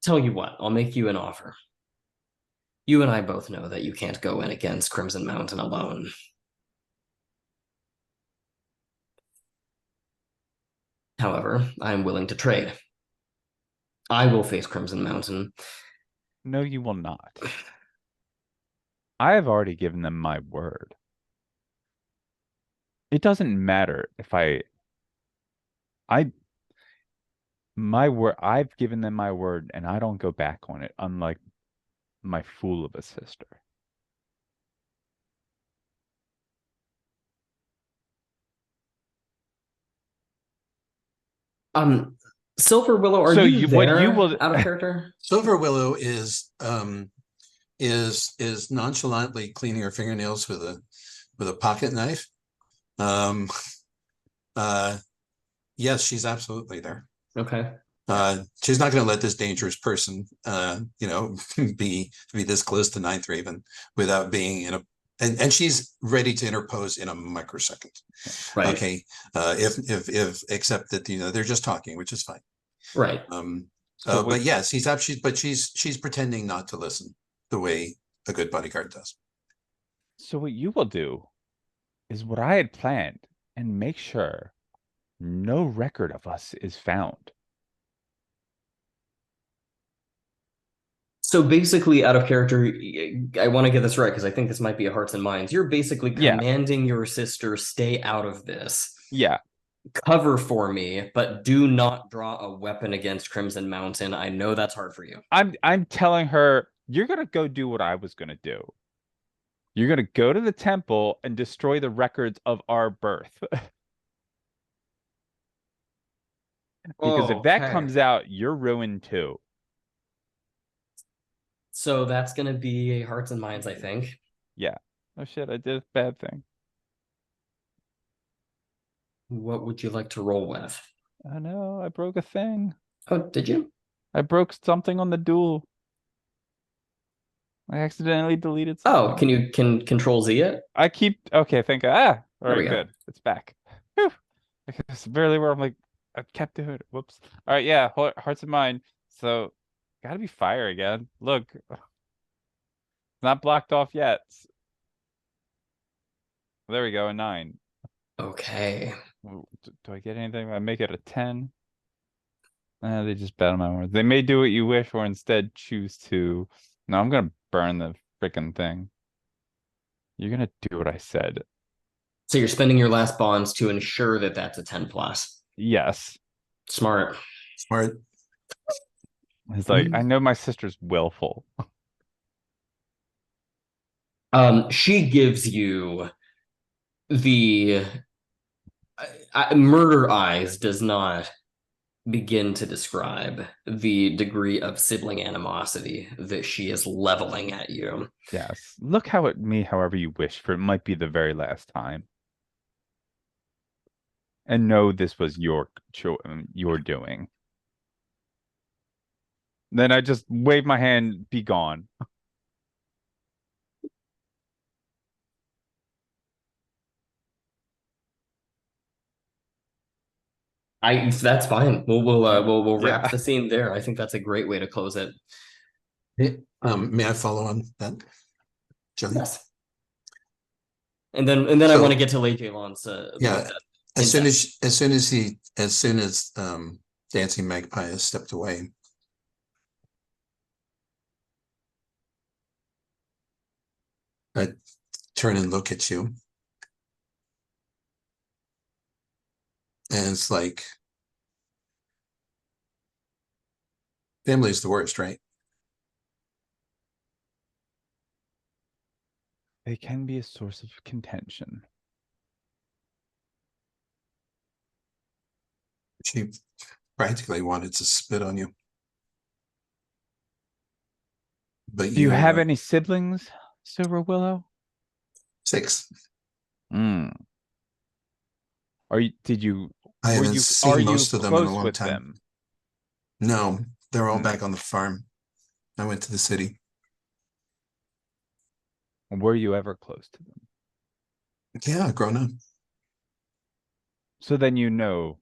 Tell you what, I'll make you an offer. You and I both know that you can't go in against Crimson Mountain alone. However, I am willing to trade. I will face Crimson Mountain. No, you will not. I have already given them my word. It doesn't matter if my word, I've given them my word and I don't go back on it, unlike my fool of a sister. Silver Willow, are So you what there you will- out of character? Silver Willow is nonchalantly cleaning her fingernails with a pocket knife. Yes, she's absolutely there. Okay. She's not going to let this dangerous person, be this close to Ninth Raven without being in a, and she's ready to interpose in a microsecond. Right. Okay. If except that they're just talking, which is fine. Right. But yes, she's pretending not to listen the way a good bodyguard does. So what you will do is what I had planned and make sure no record of us is found. So basically, out of character, I want to get this right because I think this might be a hearts and minds. You're basically commanding your sister stay out of this. Yeah. cover for me, but do not draw a weapon against Crimson Mountain. I know that's hard for you. I'm telling her, you're gonna go do what I was gonna do. You're gonna go to the temple and destroy the records of our birth. Because if that Okay. comes out, you're ruined too. So that's gonna be Hearts and Minds, I think. Yeah. Oh shit, I did a bad thing. What would you like to roll with? Oh no, I broke a thing. Oh, did you? I broke something on the duel. I accidentally deleted Oh, something. can Control Z it? I keep okay, thank God. All There we right, go. good. It's back. Whew. It's barely where I'm like, I kept doing it. Whoops. All right, yeah, Hearts of Mine. So gotta be fire again. Look, it's not blocked off yet. There we go, a 9. Okay. Do I get anything? I make it a 10. They just bet on my words. They may do what you wish, or instead choose to. No, I'm gonna burn the freaking thing. You're gonna do what I said. So you're spending your last bonds to ensure that that's a 10 plus. Yes. Smart. Smart. It's like, I know my sister's willful. She gives you the murder eyes does not begin to describe the degree of sibling animosity that she is leveling at you. Yes. Look how at me however you wish, for it might be the very last time. And know this was your doing. Then I just wave my hand, be gone. That's fine. We'll wrap Yeah. the scene there. I think that's a great way to close it. May I follow on that, Johnny? Yes. And then I So- want to get to Lei Zhelan's Yeah. As soon as Dancing Magpie has stepped away, I turn and look at you. And it's like, family is the worst, right? They can be a source of contention. She practically wanted to spit on you. But Do you have any siblings, Silver Willow? 6. Mm. Are you did you I were haven't you seen are you most of them in a close long with time. them? No, they're all Hmm. back on the farm. I went to the city. Were you ever close to them? Yeah, grown up. So then you know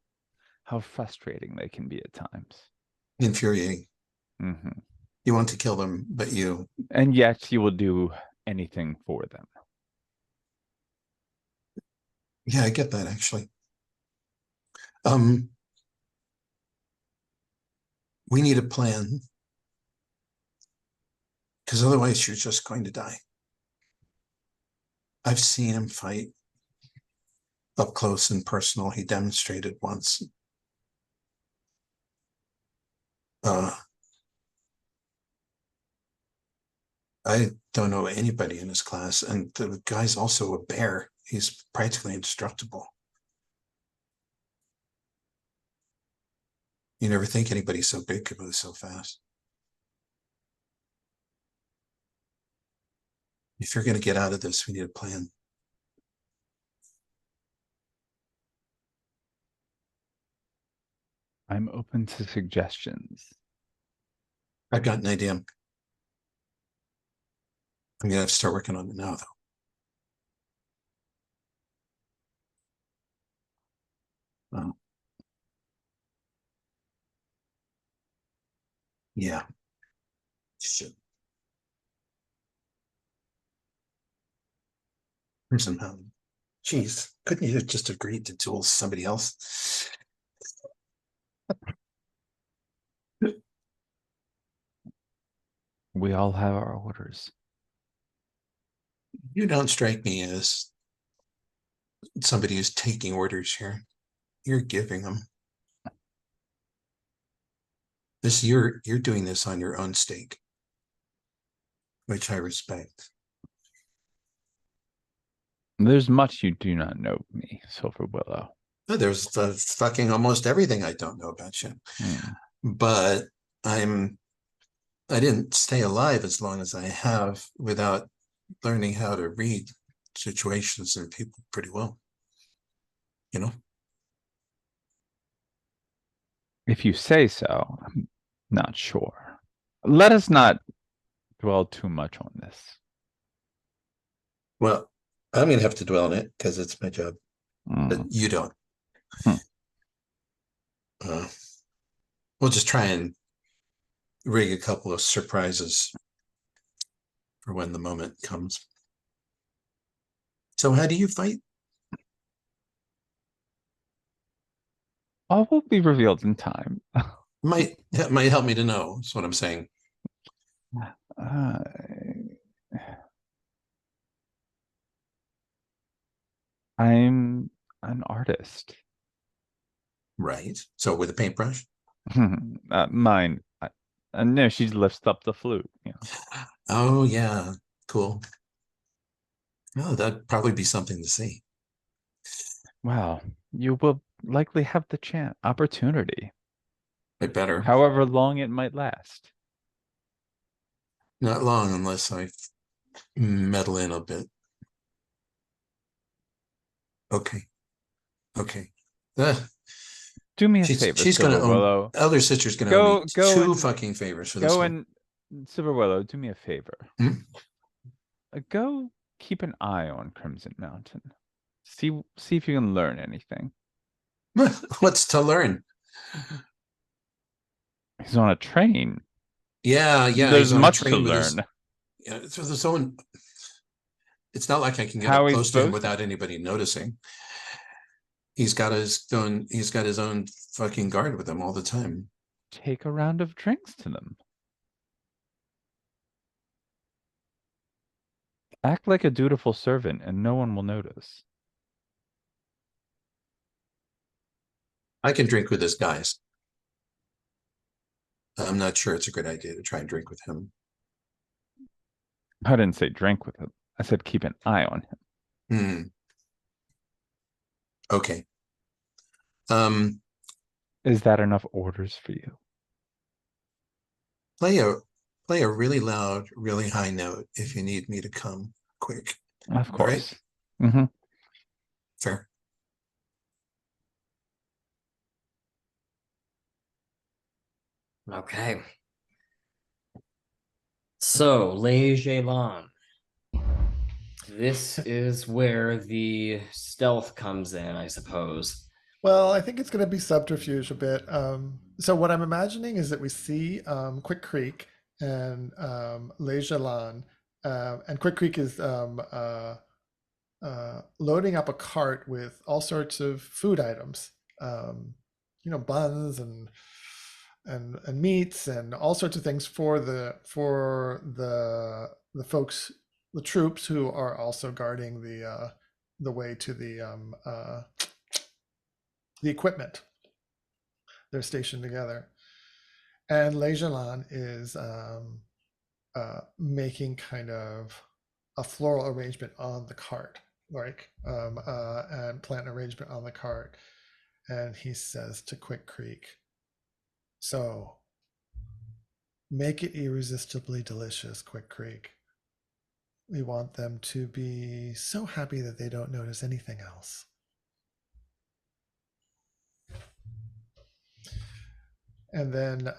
how frustrating they can be at times. Infuriating. Hmm. You want to kill them, but And yet you will do anything for them. yeah, I get that actually. We need a plan. Because otherwise you're just going to die. I've seen him fight up close and personal. He demonstrated once. I don't know anybody in his class, and the guy's also a bear. He's practically indestructible. You never think anybody so big could move so fast. If you're going to get out of this, we need a plan. I'm open to suggestions. I've got an idea. I'm going to have to start working on it now, though. Yeah. Shit. Somehow. Jeez, couldn't you have just agreed to duel somebody else? We all have our orders. You don't strike me as somebody who's taking orders here. You're giving them. You're doing this on your own stake, which I respect. There's much you do not know of me, Silver Willow. There's fucking almost everything I don't know about you. But I didn't stay alive as long as I have without learning how to read situations and people pretty well. You know? If you say so, I'm not sure. Let us not dwell too much on this. Well, I'm going to have to dwell on it because it's my job. But you don't. We'll just try and rig a couple of surprises for when the moment comes. So how do you fight? All will be revealed in time. That might help me to know, is what I'm saying. I'm an artist. Right. So with a paintbrush? Mine. No, she lifts up the flute. You know. Oh, yeah. Cool. Oh, that'd probably be something to see. Well, you will likely have the opportunity. It better. However long it might last. Not long unless I meddle in a bit. Okay. Okay. Do me a favor, She's going to Willow. Elder Sister's going to owe me two and, fucking favors for this one. Silver Willow, do me a favor. Hmm? Go keep an eye on Crimson Mountain. See if you can learn anything. What's to learn? He's on a train. Yeah. There's much to learn. So there's someone. It's not like I can get up close to him without anybody noticing. He's got his own fucking guard with him all the time. Take a round of drinks to them. Act like a dutiful servant and no one will notice. I can drink with his guys. I'm not sure it's a good idea to try and drink with him. I didn't say drink with him. I said keep an eye on him. Okay. Is that enough orders for you? Play a really loud, really high note if you need me to come quick. Of course. Right? Fair. Okay. So, Lei Zhelan. This is where the stealth comes in, I suppose. Well, I think it's going to be subterfuge a bit. So what I'm imagining is that we see Quick Creek and Lei Zhelan, and Quick Creek is loading up a cart with all sorts of food items, buns and meats and all sorts of things for the folks, the troops who are also guarding the way to the equipment. They're stationed together. And Lei Zhelan is making kind of a floral arrangement on the cart, and plant arrangement on the cart. And he says to Quick Creek, so make it irresistibly delicious, Quick Creek. We want them to be so happy that they don't notice anything else. And then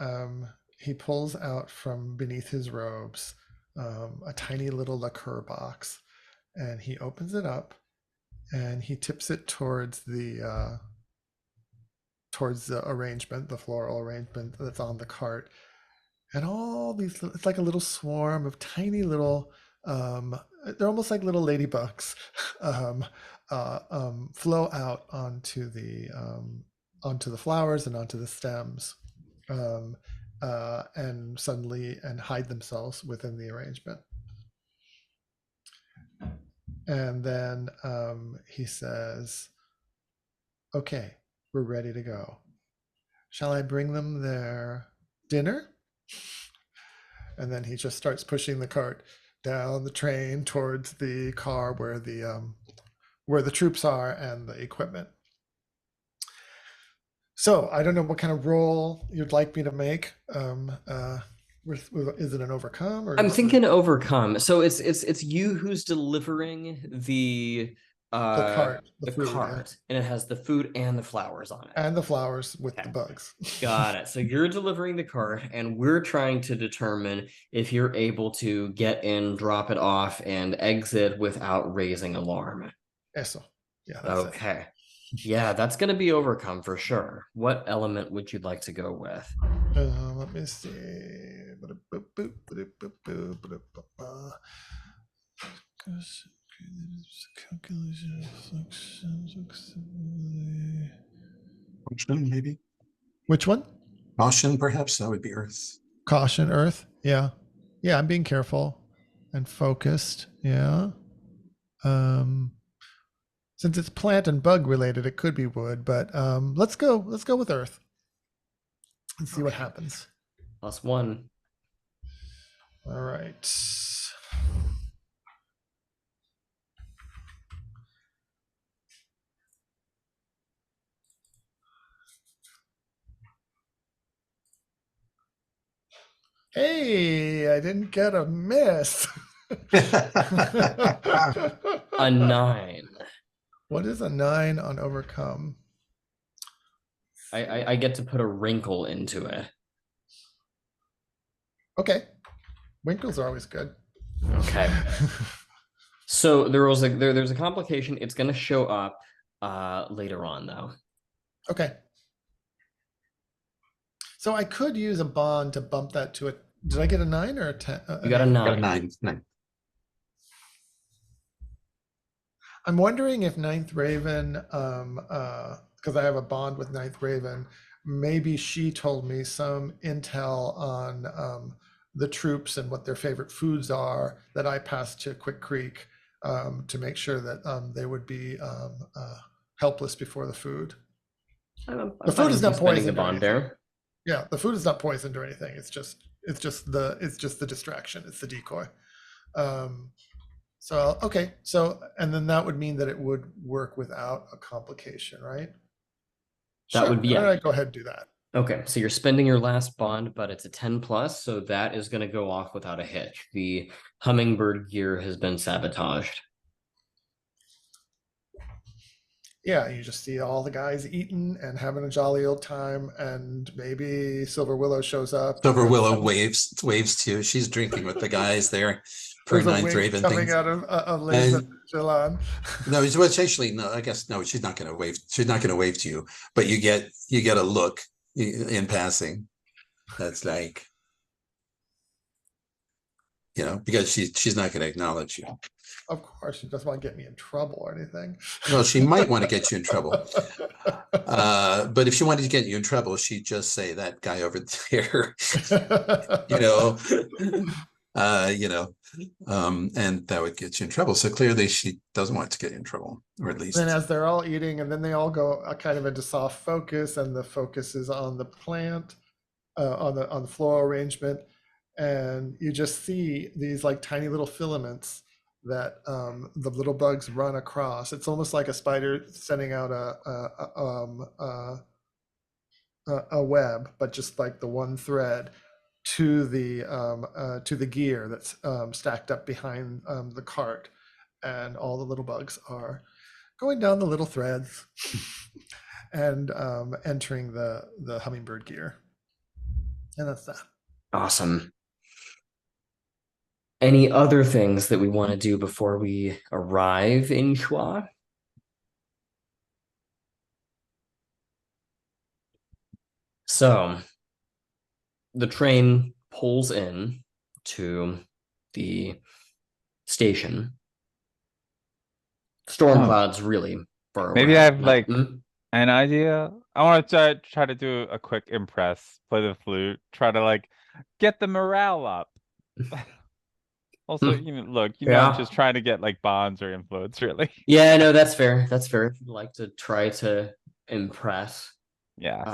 he pulls out from beneath his robes a tiny little lacquer box, and he opens it up and he tips it towards the arrangement, the floral arrangement that's on the cart. And all these, it's like a little swarm of tiny little, they're almost like little ladybugs, flow out onto the flowers and onto the stems. And suddenly hide themselves within the arrangement. And then he says, okay, we're ready to go. Shall I bring them their dinner? And then he just starts pushing the cart down the train towards the car where the troops are and the equipment. So I don't know what kind of roll you'd like me to make. Is it an overcome or I'm is thinking overcome. So it's you who's delivering the cart, the food, cart, and it has the food and the flowers on it. and the flowers with Okay. the bugs. Got it. So you're delivering the cart, and we're trying to determine if you're able to get in, drop it off, and exit without raising alarm. Eso. Yeah, that's it. Okay. Yeah, that's going to be overcome for sure. What element would you like to go with? Let me see. Calculation fluctuations. Caution, maybe. Which one? Caution, perhaps that would be Earth. Caution, Earth. Yeah. Yeah, I'm being careful and focused. Yeah. Since it's plant and bug related, it could be wood, but let's go with Earth and see what happens. +1. All right. Hey, I didn't get a miss. A 9. What is a 9 on overcome? I get to put a wrinkle into it. Okay. Winkles are always good. Okay. So there's a complication. It's going to show up later on, though. Okay. So I could use a bond to bump that to a. Did I get a 9 or a 10? You got a 9. Nine. I'm wondering if Ninth Raven, because I have a bond with Ninth Raven, maybe she told me some intel on the troops and what their favorite foods are that I passed to Quick Creek to make sure that they would be helpless before the food. The food is not poisoned the or bond anything. there. Yeah, the food is not poisoned or anything. It's just the distraction. It's the decoy. So okay, and then that would mean that it would work without a complication, right? That would be, All yeah. right, go ahead and do that. Okay, so you're spending your last bond, but it's a 10+, so that is going to go off without a hitch. The hummingbird gear has been sabotaged. Yeah, you just see all the guys eating and having a jolly old time, and maybe Silver Willow shows up. Silver Willow waves too. She's drinking with the guys there for There's a Ninth wink Raven coming things. out of Lei Zhelan. No, it's actually no. I guess no. She's not going to wave. She's not going to wave to you, but you get a look in passing. That's like, because she's not going to acknowledge you. Of course, she doesn't want to get me in trouble or anything. No, she might want to get you in trouble. But if she wanted to get you in trouble, she'd just say that guy over there, and that would get you in trouble. So clearly she doesn't want to get you in trouble, or at least. Then as they're all eating, and then they all go kind of into soft focus, and the focus is on the plant, on the floral arrangement, and you just see these like tiny little filaments that the little bugs run across. It's almost like a spider sending out a web, but just like the one thread to the gear that's stacked up behind the cart, and all the little bugs are going down the little threads and entering the hummingbird gear. And that's that. Awesome. Any other things that we want to do before we arrive in Shua? So the train pulls in to the station. Storm clouds really far away. Maybe I have like an idea. I want to try to do a quick impress, play the flute, try to like get the morale up. Also, look, I'm just trying to get like bonds or influence, really. Yeah, no, that's fair. That's fair. If you'd like to try to impress Yes.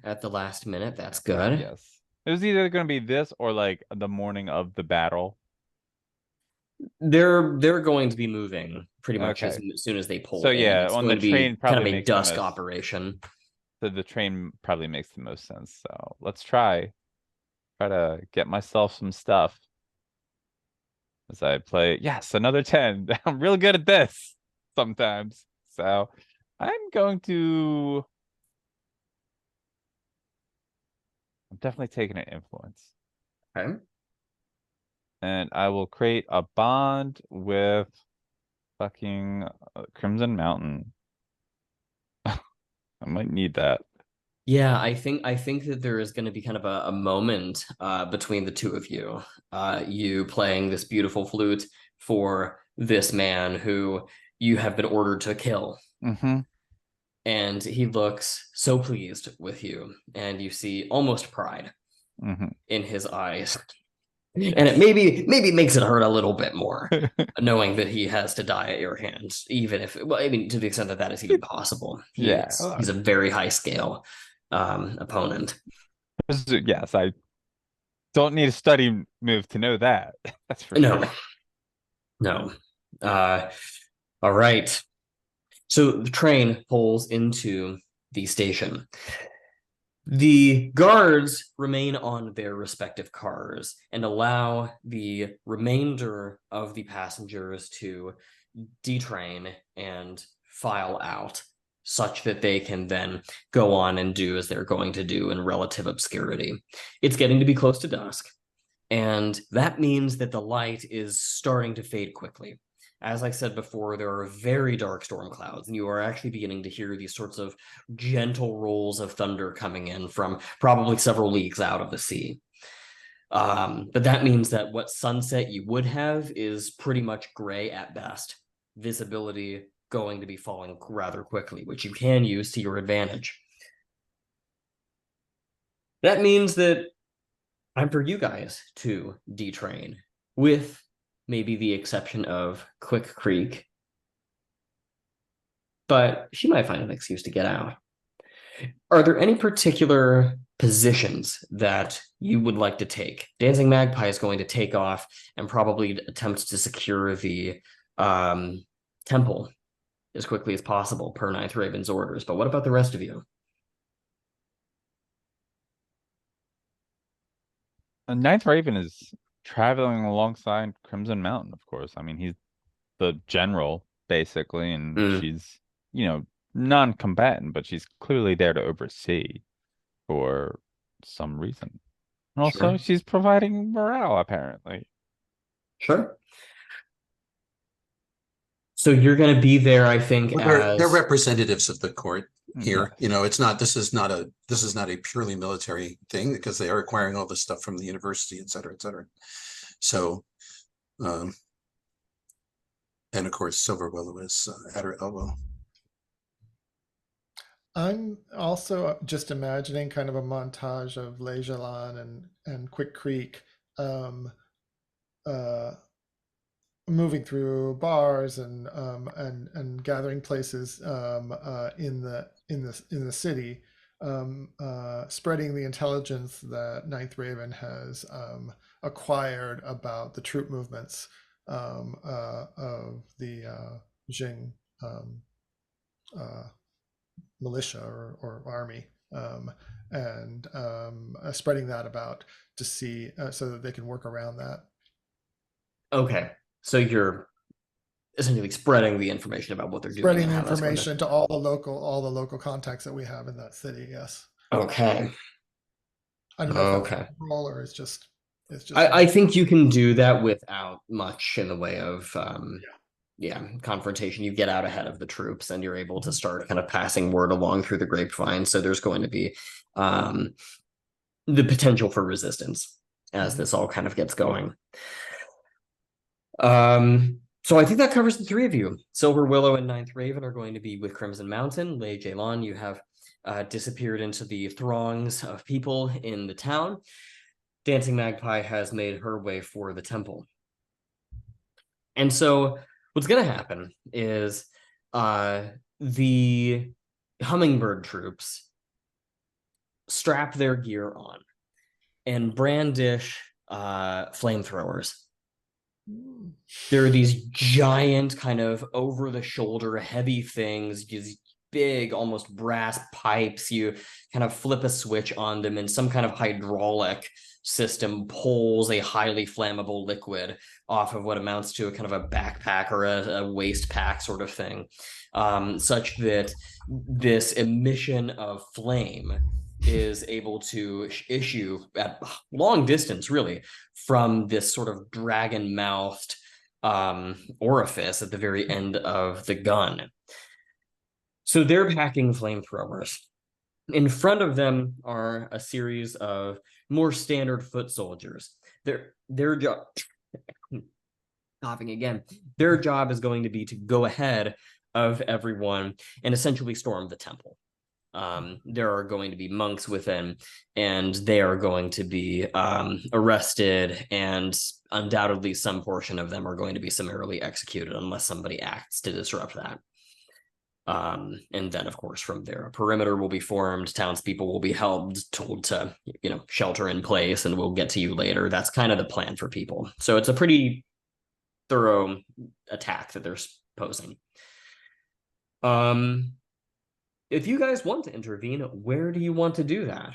at the last minute. That's good. Yes. It was either going to be this or like the morning of the battle. They're going to be moving pretty much as Okay. soon as they pull So in. yeah, It's on going the to be train kind of probably a makes the dusk most. operation. So the train probably makes the most sense. So let's try to get myself some stuff as I play. Yes, another 10. I'm real good at this sometimes. So I'm definitely taking an influence. Okay. And I will create a bond with fucking Crimson Mountain. I might need that. Yeah, I think that there is going to be kind of a moment between the two of you. You playing this beautiful flute for this man who you have been ordered to kill. Mm-hmm. And he looks so pleased with you, and you see almost pride Mm-hmm. in his eyes. Yes. And it maybe makes it hurt a little bit more, knowing that he has to die at your hands, even if, well, I mean, to the extent that that is even possible. Yeah. He's a very high scale opponent. Yes, I don't need a study move to know that. That's for No, sure. no. Uh, all right. So the train pulls into the station. The guards remain on their respective cars and allow the remainder of the passengers to detrain and file out, such that they can then go on and do as they're going to do in relative obscurity. It's getting to be close to dusk, and that means that the light is starting to fade quickly. As I said before, there are very dark storm clouds, and you are actually beginning to hear these sorts of gentle rolls of thunder coming in from probably several leagues out of the sea. But that means that what sunset you would have is pretty much gray at best. Visibility going to be falling rather quickly, which you can use to your advantage. That means that time for you guys to detrain, with maybe the exception of Quick Creek. But she might find an excuse to get out. Are there any particular positions that you would like to take? Dancing Magpie is going to take off and probably attempt to secure the temple as quickly as possible per Ninth Raven's orders. But what about the rest of you? Ninth Raven is traveling alongside Crimson Mountain, of course. I mean, he's the general, basically, and she's, non-combatant, but she's clearly there to oversee for some reason. And also, Sure. she's providing morale, apparently. Sure. So you're going to be there, I think, They're as representatives of the court here. Yeah. It's not, this is not a purely military thing, because they are acquiring all this stuff from the university, et cetera, et cetera. So, and of course, Silver Willow is at her elbow. I'm also just imagining kind of a montage of Lei Zhelan and Quick Creek moving through bars and gathering places in the city, spreading the intelligence that Ninth Raven has acquired about the troop movements of the Jing militia or army, and spreading that about to see so that they can work around that. okay. So you're essentially spreading the information about what they're doing. Spreading the information to all the local contacts that we have in that city. Yes. Okay. I don't know if that's a role or it's just. I think you can do that without much in the way of confrontation. You get out ahead of the troops and you're able to start kind of passing word along through the grapevine. So there's going to be the potential for resistance as this all kind of gets going. So I think that covers the three of you. Silver Willow and Ninth Raven are going to be with Crimson Mountain. Lei Zhelan, you have disappeared into the throngs of people in the town. Dancing Magpie has made her way for the temple. And so what's going to happen is the hummingbird troops strap their gear on and brandish flamethrowers. There are these giant kind of over the shoulder heavy things, these big almost brass pipes. You kind of flip a switch on them and some kind of hydraulic system pulls a highly flammable liquid off of what amounts to a kind of a backpack or a waist pack sort of thing, such that this emission of flame is able to issue at long distance, really, from this sort of dragon-mouthed orifice at the very end of the gun. So they're packing flamethrowers. In front of them are a series of more standard foot soldiers. Their job, coughing again, their job is going to be to go ahead of everyone and essentially storm the temple. There are going to be monks within, and they are going to be arrested, and undoubtedly some portion of them are going to be summarily executed unless somebody acts to disrupt that. And then, of course, from there, a perimeter will be formed. Townspeople will be told to, shelter in place, and we'll get to you later. That's kind of the plan for people. So it's a pretty thorough attack that they're posing. If you guys want to intervene, where do you want to do that?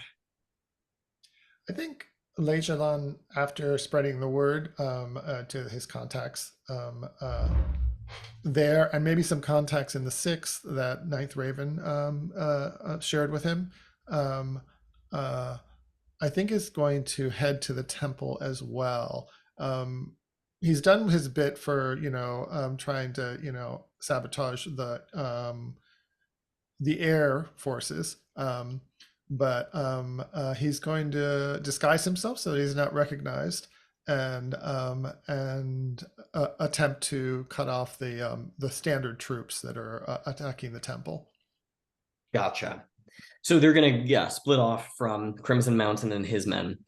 I think Lei Zhelan, after spreading the word to his contacts there, and maybe some contacts in the 6th that Ninth Raven shared with him, I think is going to head to the temple as well. He's done his bit for, trying to, sabotage the air forces, but he's going to disguise himself so that he's not recognized, and attempt to cut off the standard troops that are attacking the temple. Gotcha. So they're gonna split off from Crimson Mountain and his men,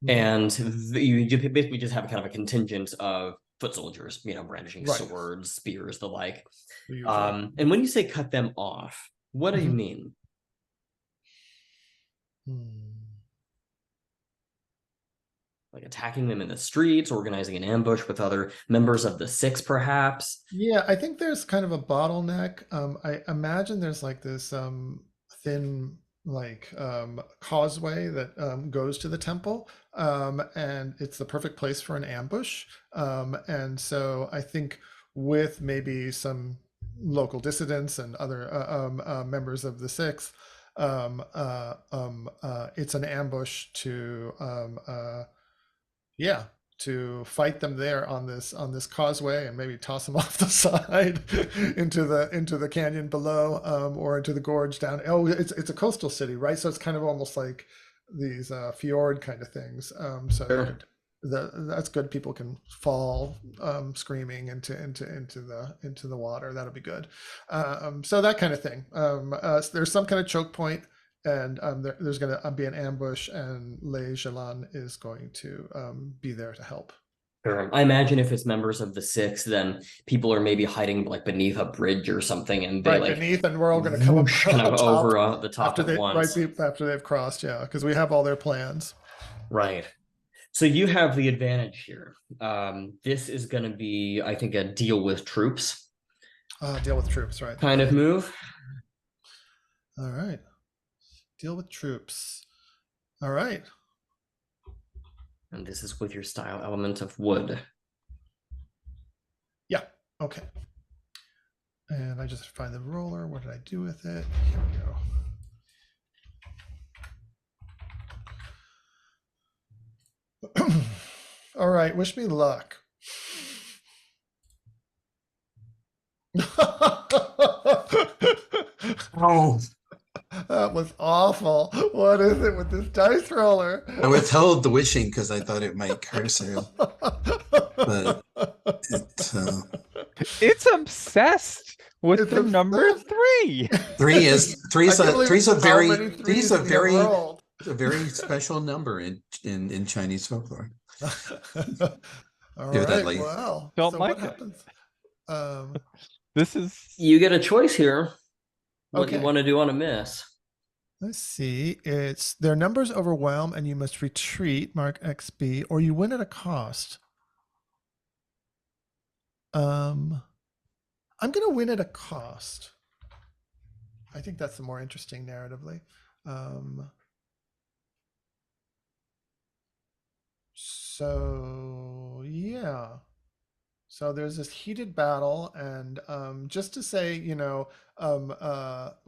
and you basically just have kind of a contingent of foot soldiers, brandishing swords, spears, the like. And when you say cut them off, what do you mean? Like attacking them in the streets, organizing an ambush with other members of the 6, perhaps? Yeah, I think there's kind of a bottleneck. I imagine there's like this thin causeway that goes to the temple, and it's the perfect place for an ambush. And so I think with maybe some local dissidents and other members of the 6th, it's an ambush to fight them there on this causeway, and maybe toss them off the side into the canyon below, or into the gorge down. Oh, it's a coastal city, right? So it's kind of almost like these fjord kind of things. So that's good. People can fall screaming into the water. That'll be good. So that kind of thing. There's some kind of choke point, and there's going to be an ambush, and Lei Zhelan is going to be there to help. Sure. I imagine if it's members of the 6, then people are maybe hiding like beneath a bridge or something, and they beneath, and we're all going to come up kind of over the top after at once. Right after they've crossed, because we have all their plans. Right. So you have the advantage here. This is going to be, I think, a deal with troops. Deal with troops, right? Kind of move. All right. Deal with troops. All right. And this is with your style element of wood. Yeah. Okay. And I just find the roller. What did I do with it? Here we go. All right, wish me luck. Oh, that was awful. What is it with this dice roller? I withheld the wishing because I thought it might curse her. But it's obsessed with the number 3. Three's a a very special number in Chinese folklore. All Give right, that late. well, Don't so like what it. happens? This is You get a choice here. what you Okay. want to do on a miss. Let's see. It's their numbers overwhelm and you must retreat, mark XB, or you win at a cost. I'm gonna win at a cost. I think that's the more interesting narratively. So yeah. So there's this heated battle, and just to say, we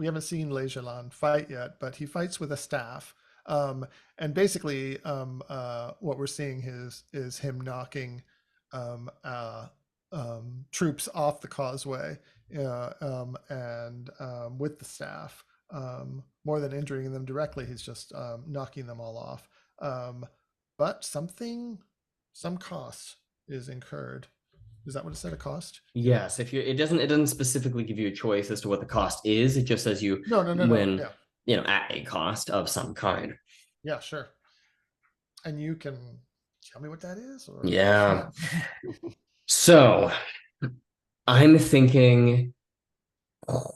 haven't seen Lei Zhelan fight yet, but he fights with a staff. And basically, what we're seeing is him knocking troops off the causeway and with the staff. More than injuring them directly, he's just knocking them all off. But some cost is incurred. Is that what it said? A cost? Yes, if it doesn't specifically give you a choice as to what the cost is. It just says you No. win, Yeah. At a cost of some kind. Yeah, sure. And you can tell me what that is? Or... Yeah. So I'm thinking, we'll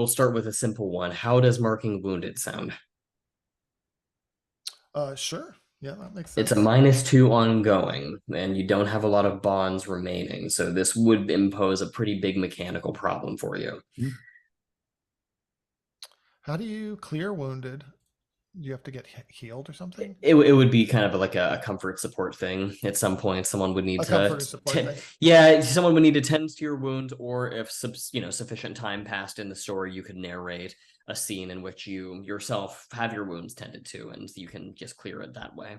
start with a simple one. How does marking wounded sound? Sure. Yeah, that makes sense. It's a -2 ongoing, and you don't have a lot of bonds remaining, so this would impose a pretty big mechanical problem for you. How do you clear wounded? Do you have to get healed or something? It would be kind of like a comfort support thing. At some point, someone would need comfort support thing. Yeah, someone would need to tend to your wound, or if sufficient time passed in the story, you could narrate a scene in which you yourself have your wounds tended to, and you can just clear it that way.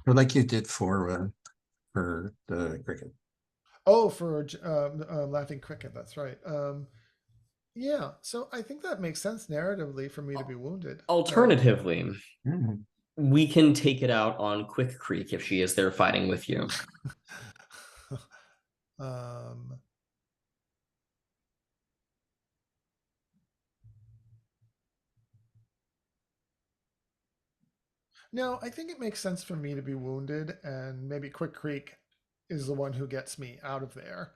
Or like you did for the cricket. Oh, for laughing cricket. That's right. Yeah, so I think that makes sense narratively for me to be wounded. Alternatively, we can take it out on Quick Creek if she is there fighting with you. No, I think it makes sense for me to be wounded, and maybe Quick Creek is the one who gets me out of there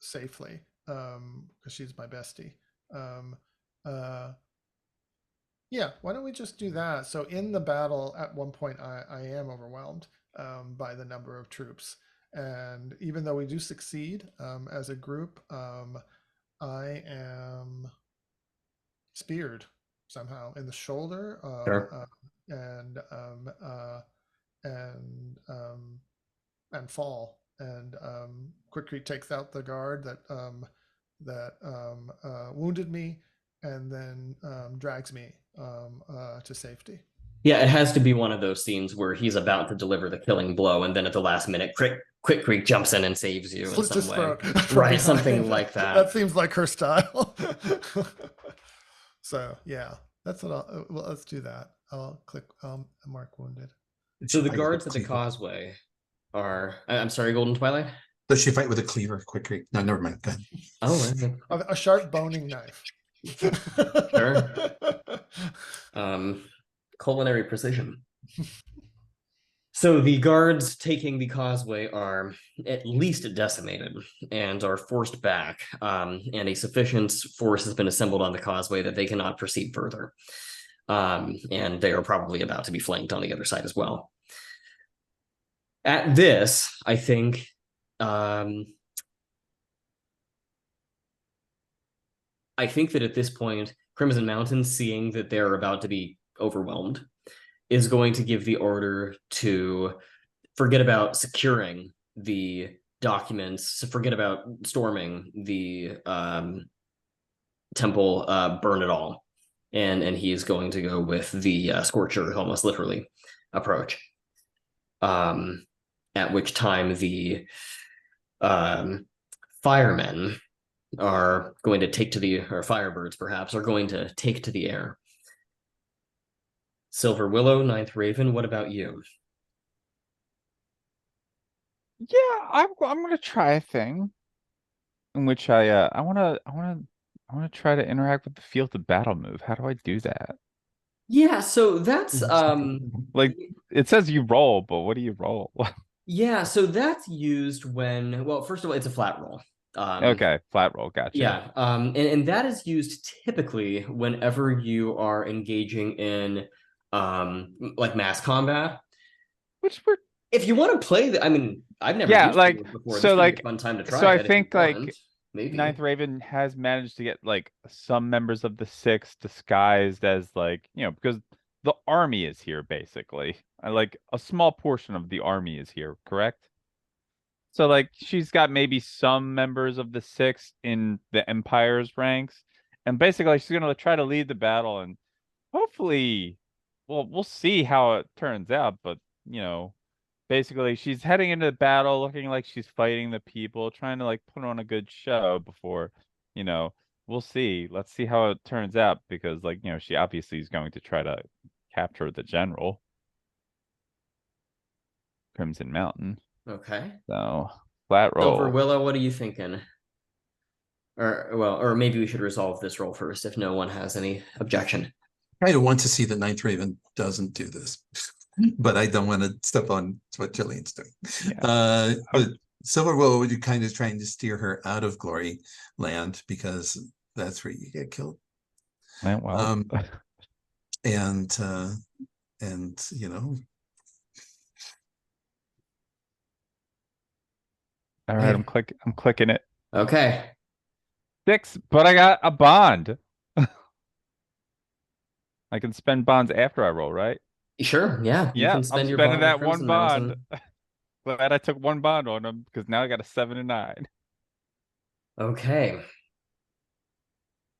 safely, because she's my bestie. Yeah, why don't we just do that? So in the battle, at one point, I am overwhelmed by the number of troops, and even though we do succeed as a group, I am speared somehow in the shoulder, Sure. and fall. And Quick Creek takes out the guard that wounded me, and then drags me to safety. Yeah, it has to be one of those scenes where he's about to deliver the killing blow, and then at the last minute, Quick Creek jumps in and saves you in some way. Right, something like that. That seems like her style. So yeah, that's what well, let's do that. I'll click mark wounded. So the guards at the causeway are, I'm sorry, Golden Twilight? Does she fight with a cleaver? Quick Creek. No, never mind. Go ahead. Oh, a sharp boning knife. Sure. Culinary precision. So the guards taking the causeway are at least decimated and are forced back, and a sufficient force has been assembled on the causeway that they cannot proceed further. And they are probably about to be flanked on the other side as well. At this, I think that at this point, Crimson Mountain, seeing that they're about to be overwhelmed, is going to give the order to forget about securing the documents, forget about storming the temple, burn it all. And he's going to go with the Scorcher, almost literally, approach. At which time the firemen are going to take to the, or firebirds perhaps, are going to take to the air. Silver Willow, Ninth Raven, what about you? Yeah, I'm gonna try a thing in which I wanna try to interact with the field of battle move. How do I do that? Yeah, so that's like it says you roll, but what do you roll? Yeah, so that's used when, well, first of all, it's a flat roll. Okay, flat roll, gotcha. Yeah, and that is used typically whenever you are engaging in like mass combat. Which we're If you want to play the, I mean, I've never yeah, used like it before. This so could be a like fun time to so try I it if you think like want. Maybe. Ninth Raven has managed to get like some members of the Six disguised as like, because the army is here basically. I like a small portion of the army is here, correct? So like she's got maybe some members of the Six in the Empire's ranks, and basically she's gonna try to lead the battle and hopefully, well, we'll see how it turns out, but basically she's heading into the battle looking like she's fighting the people, trying to like put on a good show before, you know, we'll see. Let's see how it turns out because like, she obviously is going to try to capture the general. Crimson Mountain. Okay. So flat Silver roll. Willow, what are you thinking? Or maybe we should resolve this roll first if no one has any objection. I kind of want to see that Ninth Raven doesn't do this, but I don't want to step on what Jillian's doing. Yeah. But Silver Willow, would you kind of trying to steer her out of Glory Land because that's where you get killed. Well, And all right, I'm clicking it. Okay. 6, but I got a bond. I can spend bonds after I roll, right? Sure, yeah. You Yeah, can spend I'm your spending bond with that one Crimson bond. Mountain. Glad I took one bond on him because now I got a 7 and 9. Okay.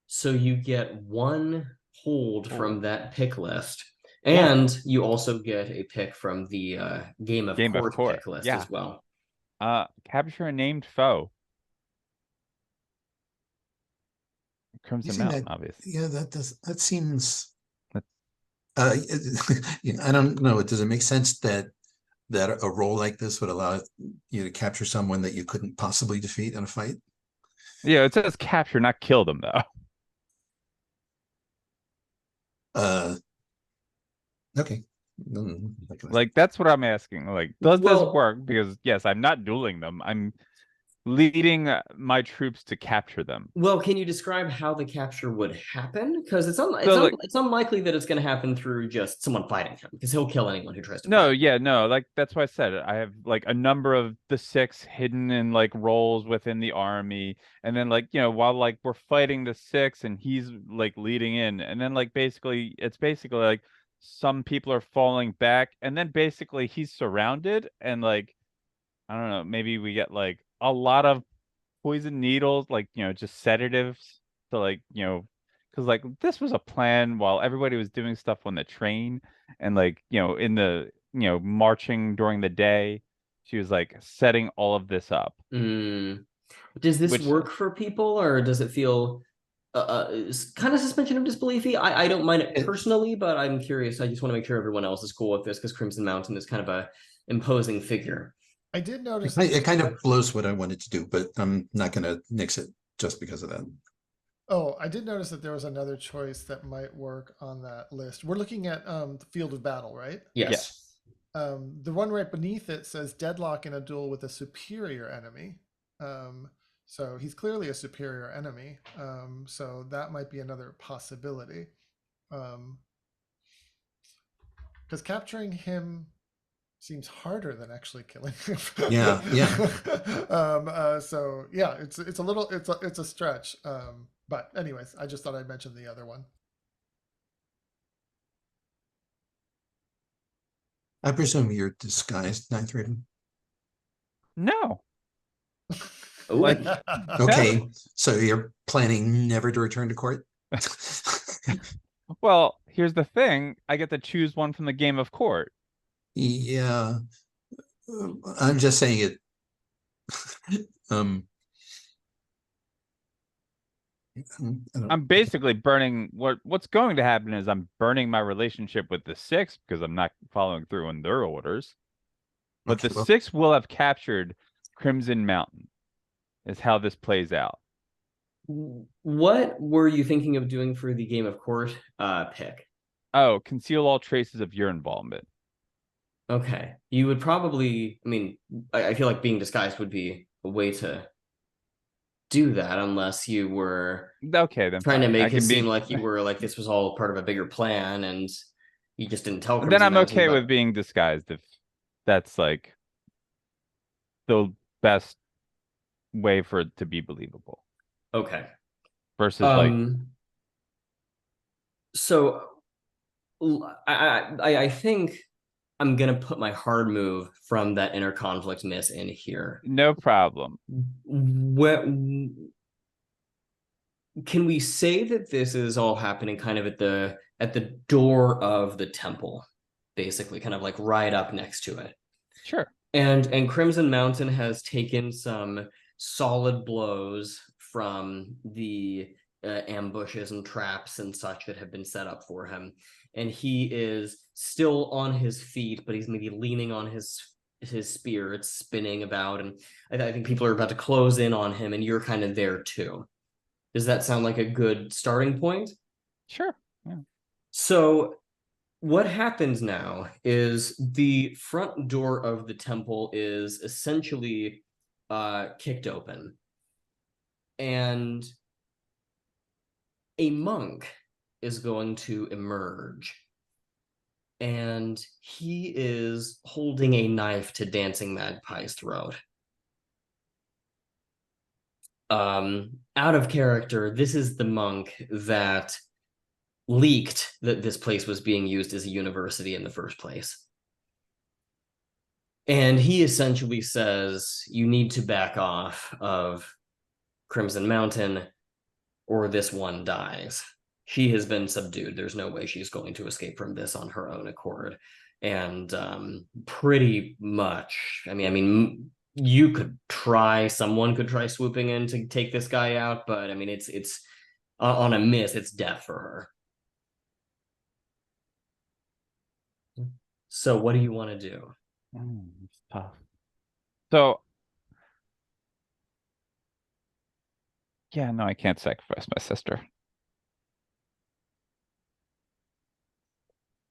So you get one hold from that pick list. And you also get a pick from the Game of Court pick list as well. Capture a named foe. Crimson Mountain, obviously. Yeah, that seems I don't know. Does it make sense that a role like this would allow you to capture someone that you couldn't possibly defeat in a fight? Yeah, it says capture, not kill them though. Okay. Like that's what I'm asking. Like, does this work? Because yes, I'm not dueling them. I'm leading my troops to capture them. Well, can you describe how the capture would happen? Because it's unlikely that it's going to happen through just someone fighting him, because he'll kill anyone who tries to fight. Like that's why I said it. I have like a number of the 6 hidden in like roles within the army, and then like while like we're fighting the 6 and he's like leading in, and then like it's basically like some people are falling back, and then basically he's surrounded, and like I don't know, maybe we get like a lot of poison needles, like just sedatives to like because like this was a plan while everybody was doing stuff on the train, and like in the marching during the day, she was like setting all of this up. Does this work for people, or does it feel kind of suspension of disbeliefy? I don't mind it personally, but I'm curious. I just want to make sure everyone else is cool with this because Crimson Mountain is kind of a imposing figure. I did notice it kind of blows what I wanted to do, but I'm not going to nix it just because of that. Oh, I did notice that there was another choice that might work on that list. We're looking at the field of battle, right? Yes. The one right beneath it says deadlock in a duel with a superior enemy. So he's clearly a superior enemy. So that might be another possibility. Because capturing him seems harder than actually killing him. Yeah. So yeah, it's a stretch. But anyways, I just thought I'd mention the other one. I presume you're disguised, Ninth Raven. No. Like okay, so you're planning never to return to court? Well, here's the thing. I get to choose one from the Game of Court. Yeah. I'm just saying it. I'm basically burning what's going to happen is I'm burning my relationship with the 6 because I'm not following through on their orders. But the 6 will have captured Crimson Mountain is how this plays out. What were you thinking of doing for the Game of Court pick? Oh, conceal all traces of your involvement. Okay. You would probably, I mean, I feel like being disguised would be a way to do that unless you were Okay, then trying to fine. I make it can seem be. like you were like this was all part of a bigger plan and you just didn't tell Then Crimson I'm Mountain, okay but with being disguised if that's like the best way for it to be believable okay. versus like Um, so I think I'm gonna put my hard move from that inner conflict miss in here. no problem. What can we say that this is all happening kind of at the door of the temple, basically, kind of like right up next to it. Sure. And Crimson Mountain has taken some solid blows from the ambushes and traps and such that have been set up for him, and he is still on his feet, but he's maybe leaning on his spear. It's spinning about, and I think people are about to close in on him, and you're kind of there too. Does that sound like a good starting point? Sure. Yeah. So what happens now is the front door of the temple is essentially kicked open, and a monk is going to emerge, and he is holding a knife to Dancing Magpie's throat. Out of character, this is the monk that leaked that this place was being used as a university in the first place. And he essentially says, you need to back off of Crimson Mountain or this one dies. She has been subdued. There's no way she's going to escape from this on her own accord. And pretty much, I mean, you could try, someone could try swooping in to take this guy out, but I mean, it's on a miss, it's death for her. So what do you want to do? It's tough. So yeah, no, I can't sacrifice my sister.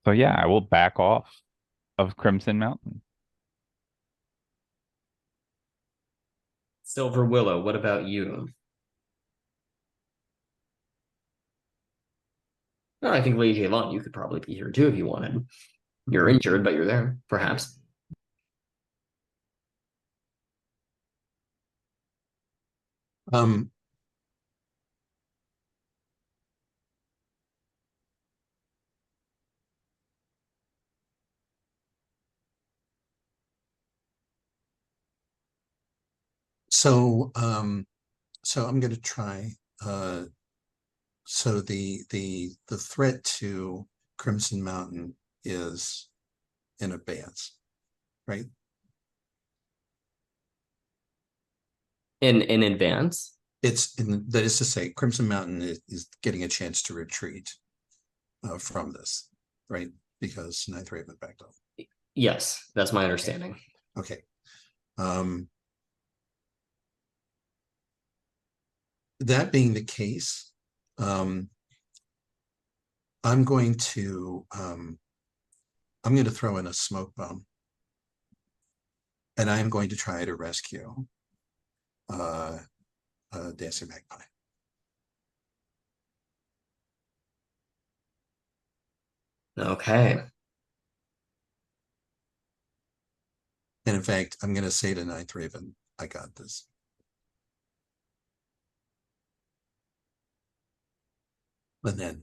So yeah, I will back off of Crimson Mountain. Silver Willow, what about you? No, I think Lei Zhelan, you could probably be here too if you wanted. You're injured, but you're there, perhaps. Um, so, so I'm going to try. So the threat to Crimson Mountain is in advance, right? In advance. That is to say, Crimson Mountain is getting a chance to retreat from this, right? Because Ninth Raven backed off. Yes, that's my understanding. Okay. That being the case, I'm going to throw in a smoke bomb, and I am going to try to rescue Dancing Magpie. Okay. And in fact, I'm going to say to Ninth Raven, I got this. And then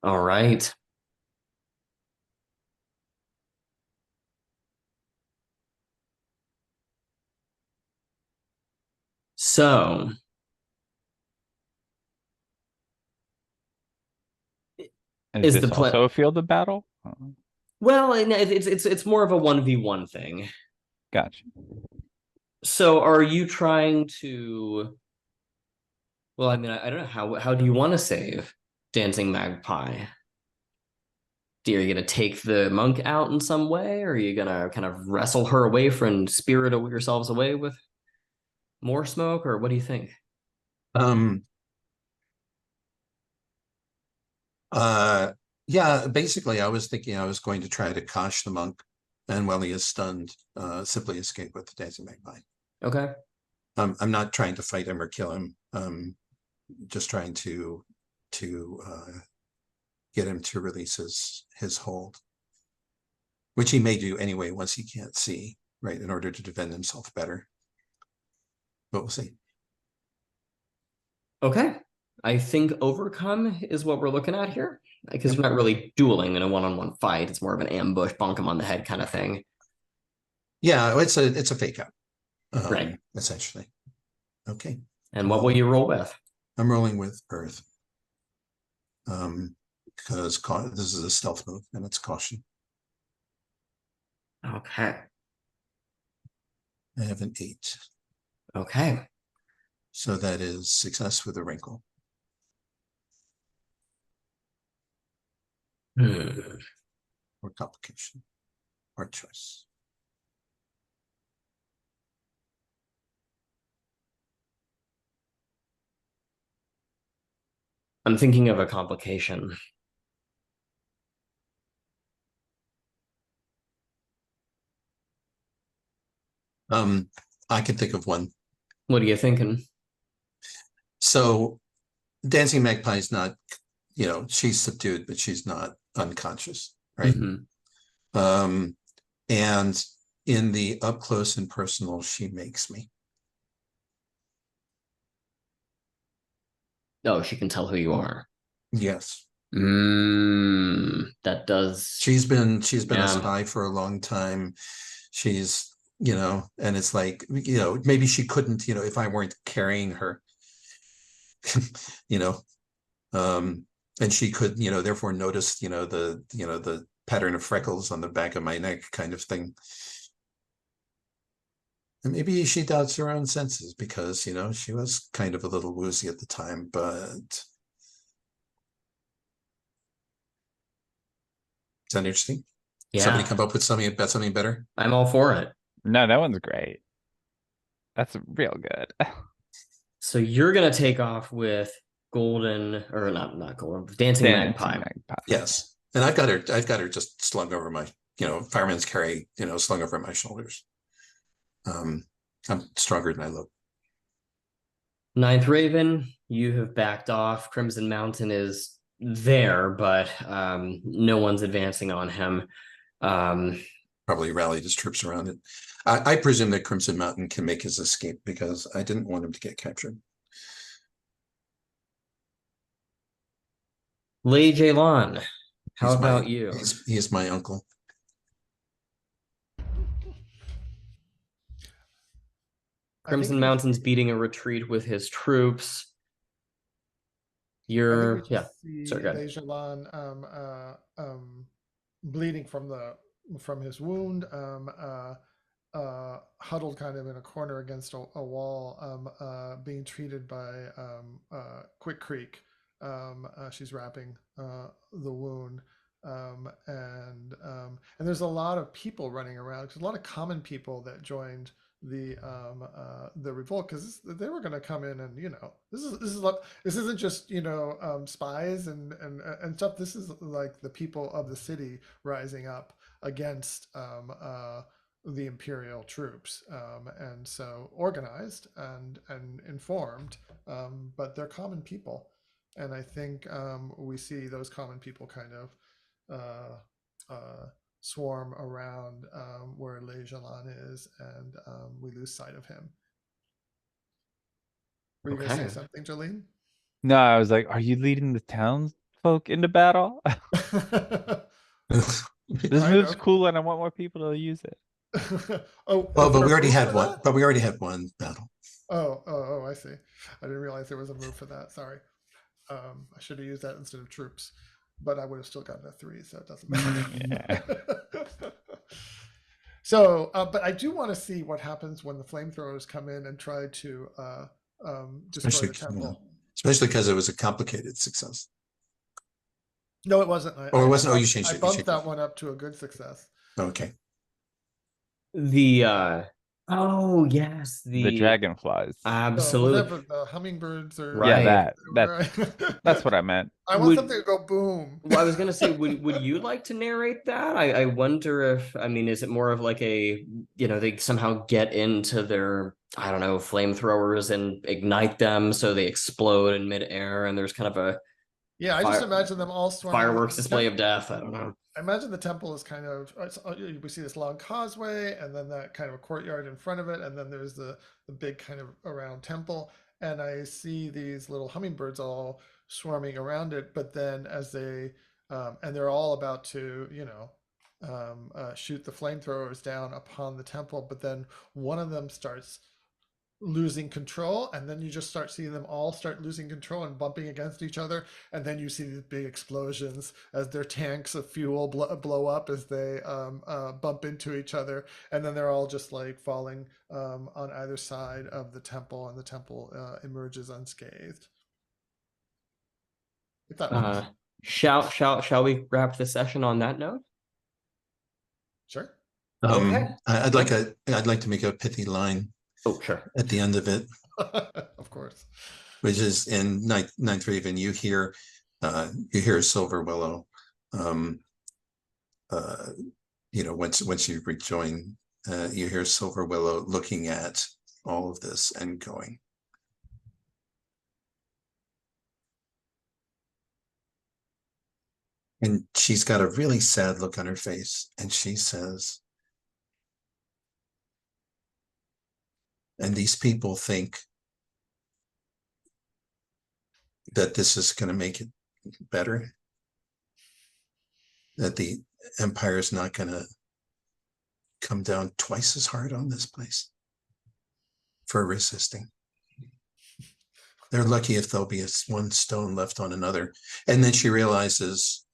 All right. So Is is this the plan? also a field of battle? Well, it's more of a 1v1 thing. Gotcha. So are you trying to? Well, I mean, I don't know how do you want to save Dancing Magpie? Are you gonna take the monk out in some way, or are you gonna kind of wrestle her away from spirit yourselves away with more smoke, or what do you think? um yeah, basically I was thinking I was going to try to kosh the monk and while he is stunned, simply escape with the Dancing Magpie. Okay. I'm not trying to fight him or kill him. Just trying to get him to release his hold, which he may do anyway once he can't see, right, in order to defend himself better. But we'll see. Okay. I think overcome is what we're looking at here. Because you're not really dueling in a one-on-one fight. It's more of an ambush, bonk him on the head kind of thing. Yeah, it's a fake out. Right. Essentially. Okay. And what will you roll with? I'm rolling with Earth. Because this is a stealth move and it's caution. Okay. I have an 8. Okay. So that is success with a wrinkle. Or complication. Or choice. I'm thinking of a complication. I can think of one. What are you thinking? So Dancing Magpie is not, she's subdued, but she's not unconscious, right? Mm-hmm. And in the up close and personal, she makes me. Oh, she can tell who you are. Yes. That does. She's been a spy for a long time. She's, and it's like, maybe she couldn't, if I weren't carrying her, and she could, therefore notice, the pattern of freckles on the back of my neck kind of thing. And maybe she doubts her own senses because, she was kind of a little woozy at the time, but is that interesting? Yeah. Somebody come up with something better? I'm all for it. No, that one's great. That's real good. So you're gonna take off with golden, or not golden, dancing magpie. Yes, and I've got her just slung over my, fireman's carry, slung over my shoulders. I'm stronger than I look. Ninth Raven, you have backed off. Crimson Mountain is there, but no one's advancing on him. Probably rallied his troops around it. I presume that Crimson Mountain can make his escape because I didn't want him to get captured. Lei Zhelan, how about you? He's my uncle. Crimson Mountain's beating a retreat with his troops. You're sorry, go ahead. Lei Zhelan bleeding from his wound, huddled kind of in a corner against a wall, being treated by Quick Creek. She's wrapping the wound, and there's a lot of people running around. There's a lot of common people that joined the revolt because they were going to come in and this isn't just spies and stuff. This is like the people of the city rising up against the imperial troops, and so organized and informed, but they're common people. And I think we see those common people kind of swarm around where Lei Zhelan is, and we lose sight of him. Were you going to say something, Jolene? No, I was like, are you leading the townsfolk into battle? This move's cool and I want more people to use it. Well, but we already had one. But we already had one battle. Oh, I see. I didn't realize there was a move for that. Sorry. I should have used that instead of troops, but I would have still gotten a 3, so it doesn't matter. Yeah. So, but I do want to see what happens when the flamethrowers come in and try to destroy the temple. Especially because it was a complicated success. No, it wasn't. It wasn't. You changed it. I bumped that one up to a good success. Okay. The Oh yes, The dragonflies. absolutely Whatever the hummingbirds or Yeah, right. that's what I meant. I want Would something to go boom. Well, I was gonna say, would you like to narrate that? I wonder if, I mean, is it more of like a, they somehow get into their, I don't know, flamethrowers and ignite them so they explode in midair, and there's kind of a Yeah, I just imagine them all swarming around fireworks the display of death. I don't know. I imagine the temple is kind of we see this long causeway and then that kind of a courtyard in front of it, and then there's the big kind of around temple, and I see these little hummingbirds all swarming around it, but then as they and they're all about to shoot the flamethrowers down upon the temple, but then one of them starts losing control, and then you just start seeing them all start losing control and bumping against each other, and then you see these big explosions as their tanks of fuel blow up as they bump into each other, and then they're all just like falling on either side of the temple, and the temple emerges unscathed. If that works. Shall we wrap the session on that note? Sure. Okay. I'd like to make a pithy line Oh, sure. at the end of it, Of course. which is in ninth Raven. You hear Silver Willow. Once you rejoin, you hear Silver Willow looking at all of this and going, and she's got a really sad look on her face, and she says, and these people think that this is going to make it better, that the Empire is not going to come down twice as hard on this place for resisting. They're lucky if there'll be one stone left on another. And then she realizes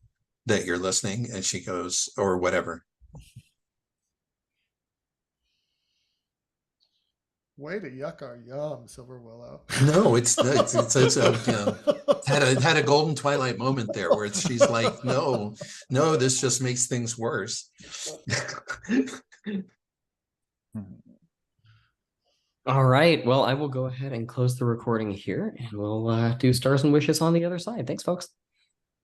that you're listening, and she goes, or whatever. Way to yuck our yum, Silver Willow. No, it's had a Golden Twilight moment there where she's like, no, this just makes things worse. All right. Well, I will go ahead and close the recording here, and we'll do stars and wishes on the other side. Thanks, folks.